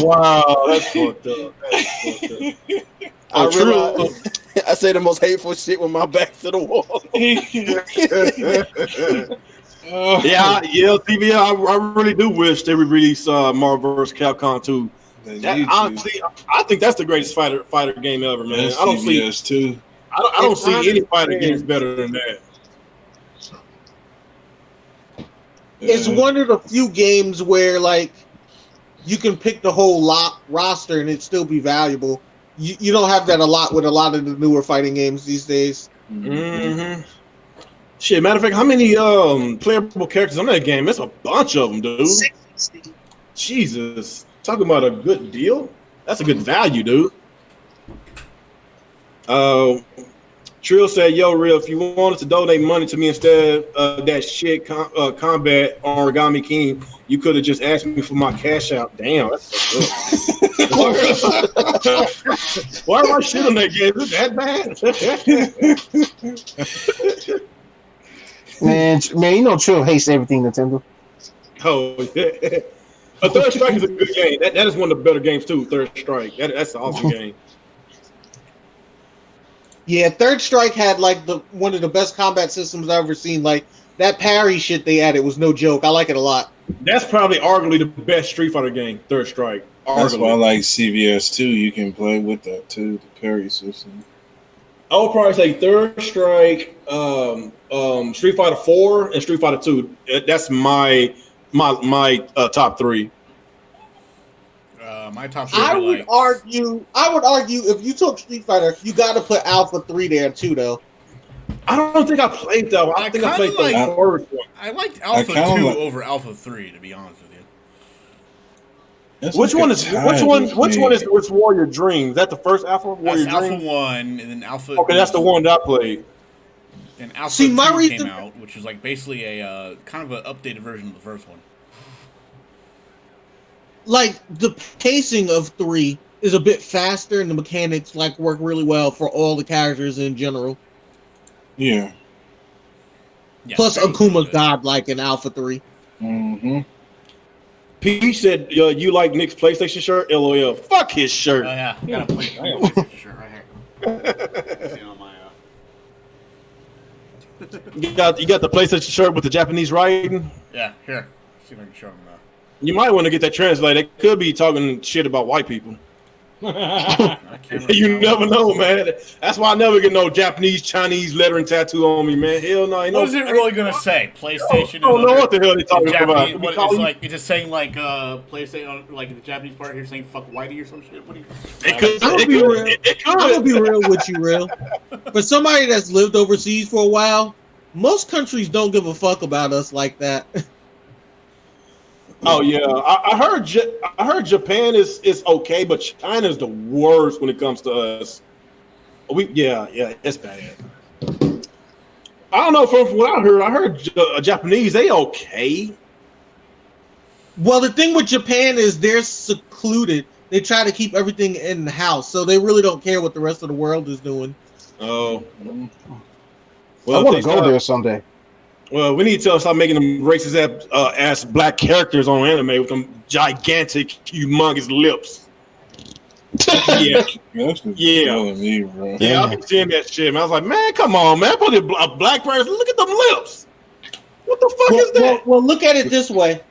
S1: Wow, that's fucked up.
S7: I realized I say the most hateful shit with my back to the wall.
S1: Yeah, TV. I really do wish they would release Marvel vs. Capcom 2. Honestly, I think that's the greatest fighter game ever, man.
S5: That's
S1: I don't see
S5: CBS too.
S1: I don't see any fighter games better than that.
S3: It's one of the few games where like you can pick the whole roster and it still be valuable. You don't have that a lot with a lot of the newer fighting games these days.
S1: Mm-hmm. Shit, matter of fact, how many playable characters on that game? It's a bunch of them, dude.
S3: 60.
S1: Jesus, talking about a good deal. That's a good value, dude. Trill said, "Yo, Real, if you wanted to donate money to me instead of that shit combat Origami King, you could have just asked me for my cash out." Damn, that's so good. Why am I shit on that game? Is it that bad?
S4: Man, you know Trill hates everything Nintendo.
S1: Oh, yeah. A Third Strike is a good game. That is one of the better games too. Third Strike. That's an awesome game.
S3: Yeah, Third Strike had like one of the best combat systems I've ever seen. Like that parry shit they added was no joke. I like it a lot.
S1: That's probably arguably the best Street Fighter game. Third Strike.
S5: That's why I like CVS too. You can play with that too, the parry system.
S1: I would probably say Third Strike, Street Fighter 4, and Street Fighter 2. That's my top three.
S6: My top three.
S3: I would argue if you took Street Fighter, you got to put Alpha 3 there too, though.
S1: I don't think I played that one. I think I played the first one.
S6: I liked Alpha 2 over Alpha 3, to be honest with you.
S1: Which one is Warrior Dream? Is that the first Alpha Warrior
S6: That's
S1: Dream?
S6: Alpha 1, and then Alpha.
S1: Okay, that's the one that I played.
S6: And Alpha 2 came out, which was like basically a kind of an updated version of the first one.
S3: Like the pacing of 3 is a bit faster, and the mechanics like work really well for all the characters in general.
S5: Yeah.
S3: Plus, Akuma's godlike in Alpha 3.
S5: Mm-hmm.
S1: P said, you like Nick's PlayStation shirt? LOL. Fuck his shirt.
S6: Oh yeah, I got a PlayStation shirt right here. See on my.
S1: You got the PlayStation shirt with the Japanese writing?
S6: Yeah, here. See if I can show him that.
S1: You might want to get that translated. They could be talking shit about white people. You never know, man. That's why I never get no Japanese, Chinese lettering tattoo on me, man. Hell no.
S6: What is it really gonna say? PlayStation?
S1: I don't know what the hell they talking
S6: Japanese,
S1: about.
S6: What, it's like it's just saying like PlayStation, like the Japanese part here saying "fuck whitey" or some shit. What do you?
S3: I'm gonna be real with you, real. For somebody that's lived overseas for a while, most countries don't give a fuck about us like that.
S1: Oh yeah, I heard Japan is okay, but China's the worst when it comes to us. Yeah, it's bad. I don't know from what I heard Japanese they okay.
S3: Well, the thing with Japan is they're secluded. They try to keep everything in the house, so they really don't care what the rest of the world is doing.
S1: Oh,
S4: well, I want to go there someday.
S1: Well, we need to stop making them racist ass black characters on anime with them gigantic, humongous lips. Yeah, I've been seeing that shit, man. I was like, man, come on, man. Put a black person. Look at them lips. What the fuck is that?
S3: Well, look at it this way.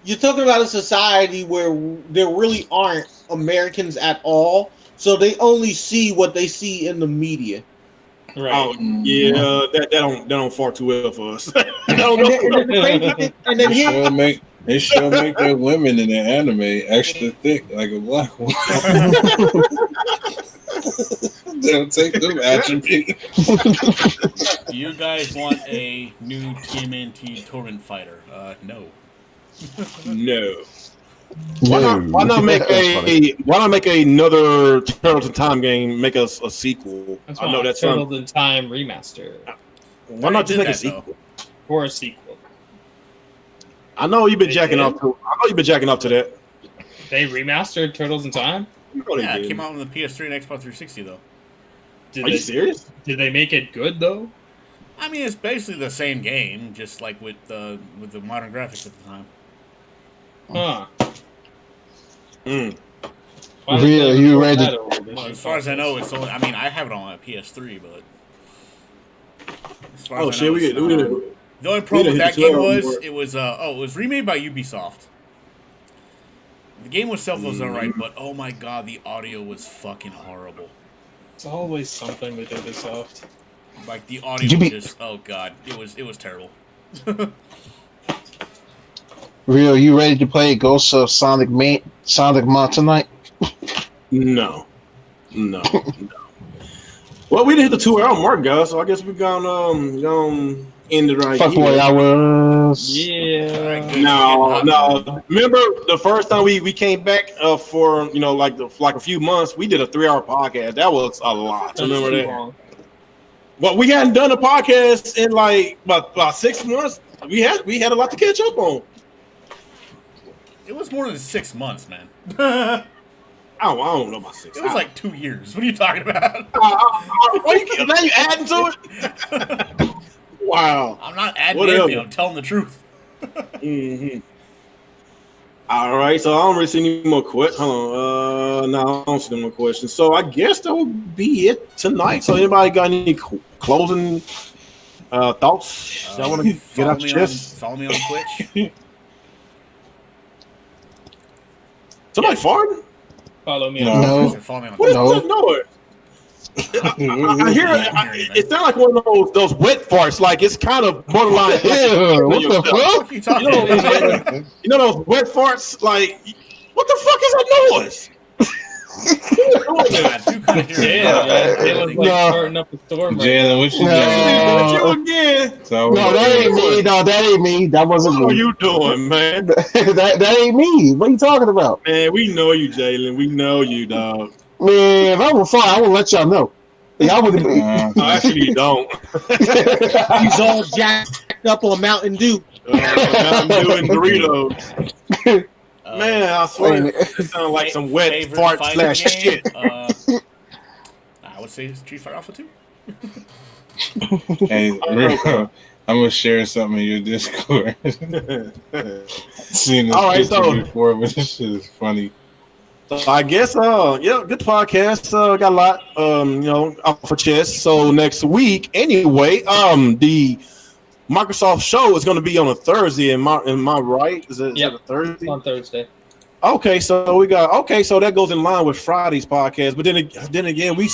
S3: You're talking about a society where there really aren't Americans at all, so they only see what they see in the media.
S2: Right.
S1: Oh yeah, that don't far too well for us.
S5: They sure make their women in the anime extra thick, like a black one. They don't take them attributes.
S6: You guys want a new TMNT Torrent fighter? No.
S1: No. Why not make another Turtles in Time game? Make us a sequel.
S2: That's
S1: I know that's
S2: Turtles in Time remaster
S1: Why not just make a sequel?
S2: or a sequel.
S1: I know you've been jacking off to that.
S2: They remastered Turtles in Time.
S6: Yeah, it came out on the PS3 and Xbox 360 though.
S1: Are you serious?
S2: Did they make it good though?
S6: I mean, it's basically the same game, just like with the modern graphics at the time.
S2: Huh.
S4: Real, you ready?
S6: Well, as far as I know, it's only. I mean, I have it on my PS3, but as far as I know, the only problem with that game was it was remade by Ubisoft. The game itself was alright, but oh my god, the audio was fucking horrible.
S2: It's always something with Ubisoft.
S6: Like the audio was just it was terrible.
S4: Real, you ready to play Ghosts of Sonic Mon tonight?
S1: No. Well, we did hit the 2-hour mark, guys, so I guess we're gonna end it right
S4: Fuck
S1: here.
S4: 4 hours.
S2: Yeah.
S1: No. Remember the first time we came back for like a few months, we did a 3-hour podcast. That was a lot. Remember that?
S2: Long.
S1: Well, we hadn't done a podcast in like about 6 months. We had a lot to catch up on.
S6: It was more than 6 months, man.
S1: I don't know about 6.
S6: It was like 2 years. What are you talking about?
S1: Now you adding to it? Wow.
S6: I'm not adding anything. I'm telling the truth.
S1: Mm-hmm. All right. So I don't really see any more questions. Hold on. No, I don't see any more questions. So I guess that would be it tonight. So anybody got any closing thoughts? I want to get off your chest.
S6: Follow me on Twitch.
S1: Somebody farting?
S2: Follow me.
S4: No.
S6: Follow me on
S1: What is
S6: Twitch.
S1: that noise? I hear it. It sounds like one of those wet farts. Like it's kind of borderline.
S4: What the fuck?
S6: What are you talking about?
S1: You know those wet farts? Like, what the fuck is that noise?
S6: I do kind of hear it.
S2: It was like starting up a storm.
S5: Jalen, what you doing?
S1: You again?
S4: No, that ain't me. No, that ain't me. That wasn't
S1: What are
S4: me.
S1: you doing, man?
S4: that ain't me. What are you talking about?
S1: Man, we know you, Jalen. We know you, dog.
S4: Man, if I was fine, I would let y'all know. Y'all would be.
S1: Actually, you don't.
S3: He's all jacked up on Mountain Dew.
S1: Mountain Dew and Doritos. Man, I swear, it sounds like some wet
S6: Favorite
S1: fart
S6: fighting
S1: slash
S6: game?
S1: shit.
S6: I would say Street Fighter Alpha 2.
S5: Hey, I'm gonna share something in your Discord. Seen this
S1: All right,
S5: picture
S1: so
S5: before, but this shit is funny.
S1: So I guess, good podcast. Got a lot, off for chest. So next week, anyway, the Microsoft show is going to be on a Thursday. Am I right? Is that a Thursday?
S2: On Thursday.
S1: Okay, so so that goes in line with Friday's podcast. But then again, we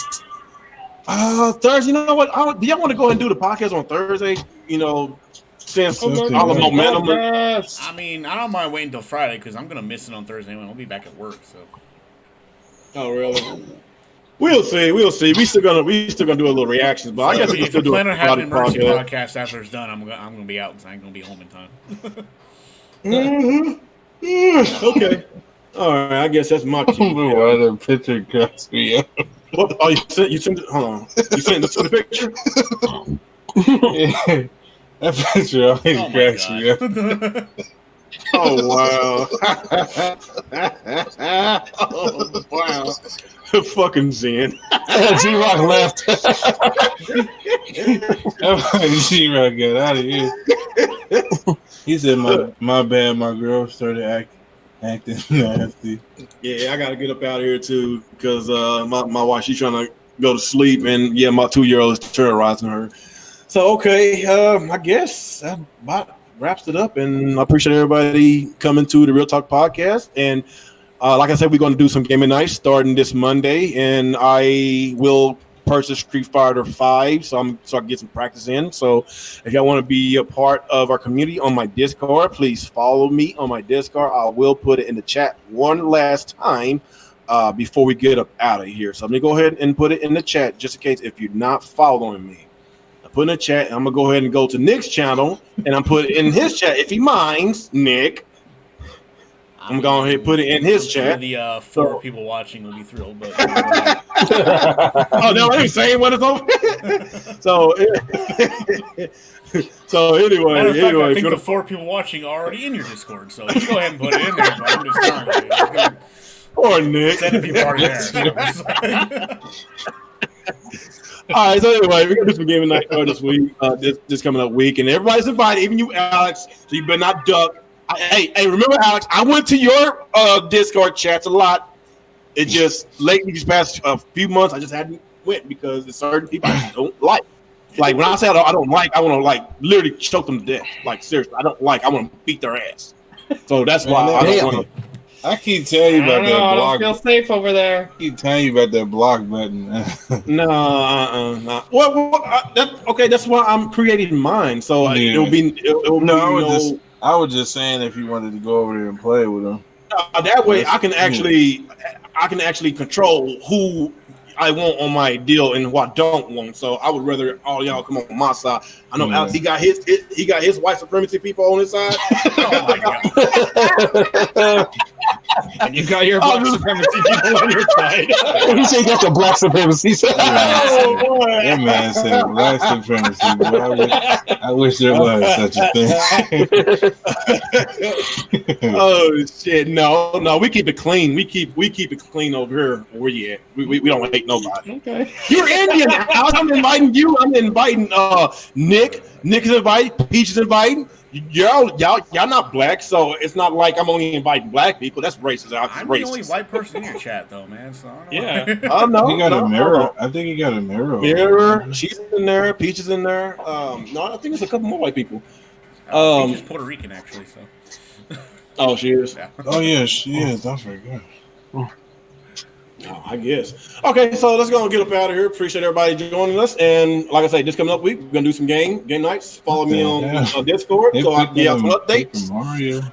S1: Thursday. You know what? Do y'all want to go ahead and do the podcast on Thursday? Since all the momentum.
S6: I mean, I don't mind waiting until Friday because I'm gonna miss it on Thursday when I'll be back at work. So.
S1: Oh really? We'll see. We still gonna do a little reactions, but I guess we can still do a
S6: emergency podcast after it's done. I'm gonna be out, so I ain't gonna be home in time.
S1: Okay. All right. I guess that's my cue.
S5: Why the picture cuts me up?
S1: What? Oh, you sent it. Hold on. You sent the picture.
S5: Yeah. That picture always cracks me up.
S1: Oh wow! Oh wow! Fucking Zen.
S4: G-Rock left.
S5: G-Rock got out of here. He said, "My bad. My girl started acting nasty."
S1: Yeah, I gotta get up out of here too because my wife, she's trying to go to sleep, and my 2-year-old is terrorizing her. So okay, I guess that about wraps it up, and I appreciate everybody coming to the Real Talk podcast. And like I said, we're going to do some gaming nights starting this Monday, and I will purchase Street Fighter 5, so I can get some practice in. So if y'all want to be a part of our community on my Discord, please follow me on my Discord. I will put it in the chat one last time before we get up out of here. So let me go ahead and put it in the chat just in case if you're not following me. Put in the chat. I'm gonna go ahead and go to Nick's channel, and I'm put it in his chat if he minds. Nick, I'm going ahead and put it in his chat.
S6: The 4 people watching will be thrilled, but
S1: oh no, I ain't saying what it's over. So anyway,
S6: I think the 4 people watching are already in your Discord, so you go ahead and put it in there. But I'm just trying to
S1: or Nick.
S6: send people already there.
S1: All right, so anyway, we're gonna do some gaming night this week, this coming up week, and everybody's invited, even you, Alex. So you better not duck. Hey, remember, Alex? I went to your Discord chats a lot. It just lately, these past few months, I just hadn't went because there's certain people I don't like. Like when I say I don't like, I want to literally choke them to death. Like seriously, I don't like. I want to beat their ass. So that's why I don't want to.
S5: I keep telling you about that block.
S2: I don't feel safe over there.
S5: I keep telling you about that block button.
S1: No. Well, that's why I'm creating mine. So it'll be.
S5: I was just saying if you wanted to go over there and play with them.
S1: That way, I can actually control who I want on my deal and who I don't want. So I would rather all y'all come on my side. I know Alex, he got his white supremacy people on his side. Oh my god.
S2: And you got your black supremacy people on your side.
S4: He said you got the black supremacy.
S5: That man said black supremacy. Boy, I wish there was such a thing.
S1: Oh shit! No, we keep it clean. We keep it clean over here. Where you at? We don't hate nobody.
S2: Okay.
S1: You're Indian. I'm inviting you. I'm inviting Nick. Nick is invited. Peach is inviting. Y'all not black, so it's not like I'm only inviting black people. That's racist.
S6: I'm the only white person in your chat, though, man. So I don't know.
S1: Oh no,
S5: he got a mirror. I think he got a mirror.
S1: Mirror. She's in there. Peach is in there. No, I think there's a couple more white people.
S6: Peach is Puerto Rican, actually. So.
S1: Oh, she is.
S6: Yeah.
S5: Oh yeah, she is. I forgot.
S1: Oh, I guess. Okay, so let's go and get up out of here. Appreciate everybody joining us. And like I say, this coming up week, we're gonna do some game nights. Follow me on Discord so I can get out some updates.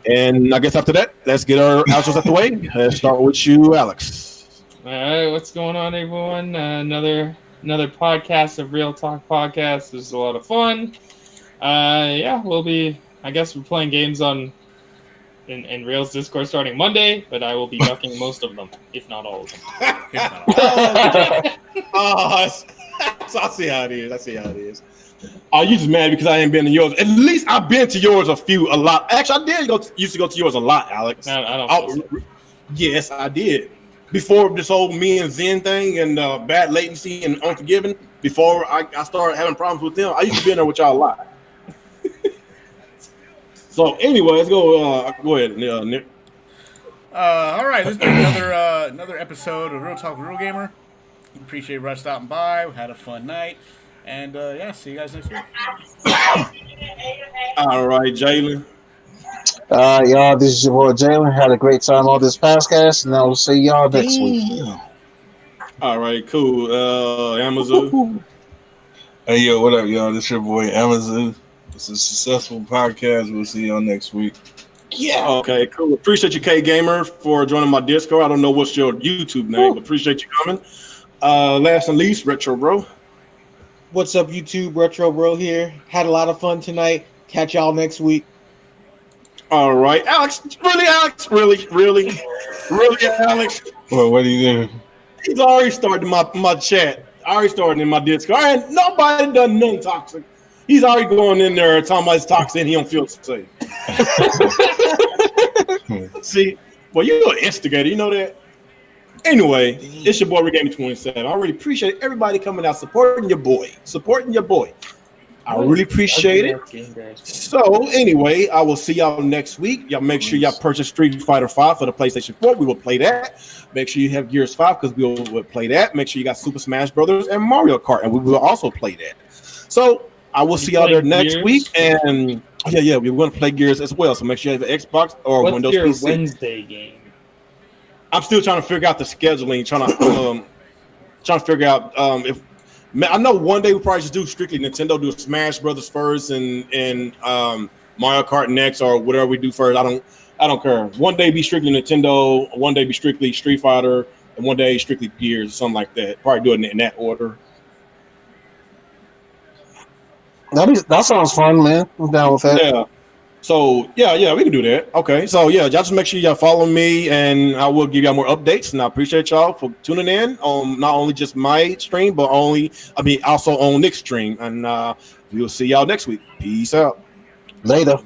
S1: And I guess after that, let's get our outros out the way. Let's start with you, Alex.
S2: All right, what's going on, everyone? Another podcast of Real Talk Podcast. This is a lot of fun. We'll be. I guess we're playing games in Rail's Discord starting Monday, but I will be ducking most of them, if not all of them.
S1: So I see how it is. Are you just mad because I ain't been to yours? At least I've been to yours a lot. Actually, I used to go to yours a lot, Alex.
S2: No, I don't.
S1: Yes, I did. Before this whole me and Zen thing and bad latency and Unforgiven, before I started having problems with them, I used to be in there with y'all a lot. So anyway, let's go. Go ahead, Nick.
S6: All right, this has been another episode of Real Talk Real Gamer. Appreciate Russ stopping by. We had a fun night, and see you guys next week.
S1: All right, Jalen.
S4: Y'all, this is your boy Jalen. Had a great time on this podcast, and I'll see y'all next week.
S1: All right, cool. Amazon.
S5: Hey, yo, what up, y'all? This your boy Amazon. It's a successful podcast. We'll see y'all next week.
S1: Yeah. Okay, cool. Appreciate you, K Gamer, for joining my Discord. I don't know what's your YouTube name, but appreciate you coming. Last and least, Retro Bro.
S3: What's up, YouTube? Retro Bro here. Had a lot of fun tonight. Catch y'all next week.
S1: All right, Alex. Really, Alex? Really, Alex?
S5: Well, what do you do?
S1: He's already started my chat. I already started in my Discord. And nobody done nothing toxic. He's already going in there talking about his toxic and he don't feel safe. See, well, you're an instigator. You know that? Anyway, it's your boy Regaming27. I really appreciate everybody coming out supporting your boy. I really appreciate it. So anyway, I will see y'all next week. Y'all make sure y'all purchase Street Fighter 5 for the PlayStation 4. We will play that. Make sure you have Gears 5 because we will play that. Make sure you got Super Smash Brothers and Mario Kart, and we will also play that. So I will see y'all there next week. And we're going to play Gears as well. So make sure you have an Xbox or
S2: What's
S1: Windows
S2: your
S1: PC.
S2: Wednesday game?
S1: I'm still trying to figure out the scheduling. Trying to figure out if. I know one day we probably just do strictly Nintendo, do Smash Brothers first, and Mario Kart next, or whatever we do first. I don't care. One day be strictly Nintendo, one day be strictly Street Fighter, and one day strictly Gears, something like that. Probably do it in that order.
S4: That sounds fun, man. I'm down with that.
S1: Yeah. So we can do that. Okay. So y'all just make sure y'all follow me, and I will give y'all more updates. And I appreciate y'all for tuning in on not only just my stream, but also on Nick's stream. And we will see y'all next week. Peace out.
S4: Later.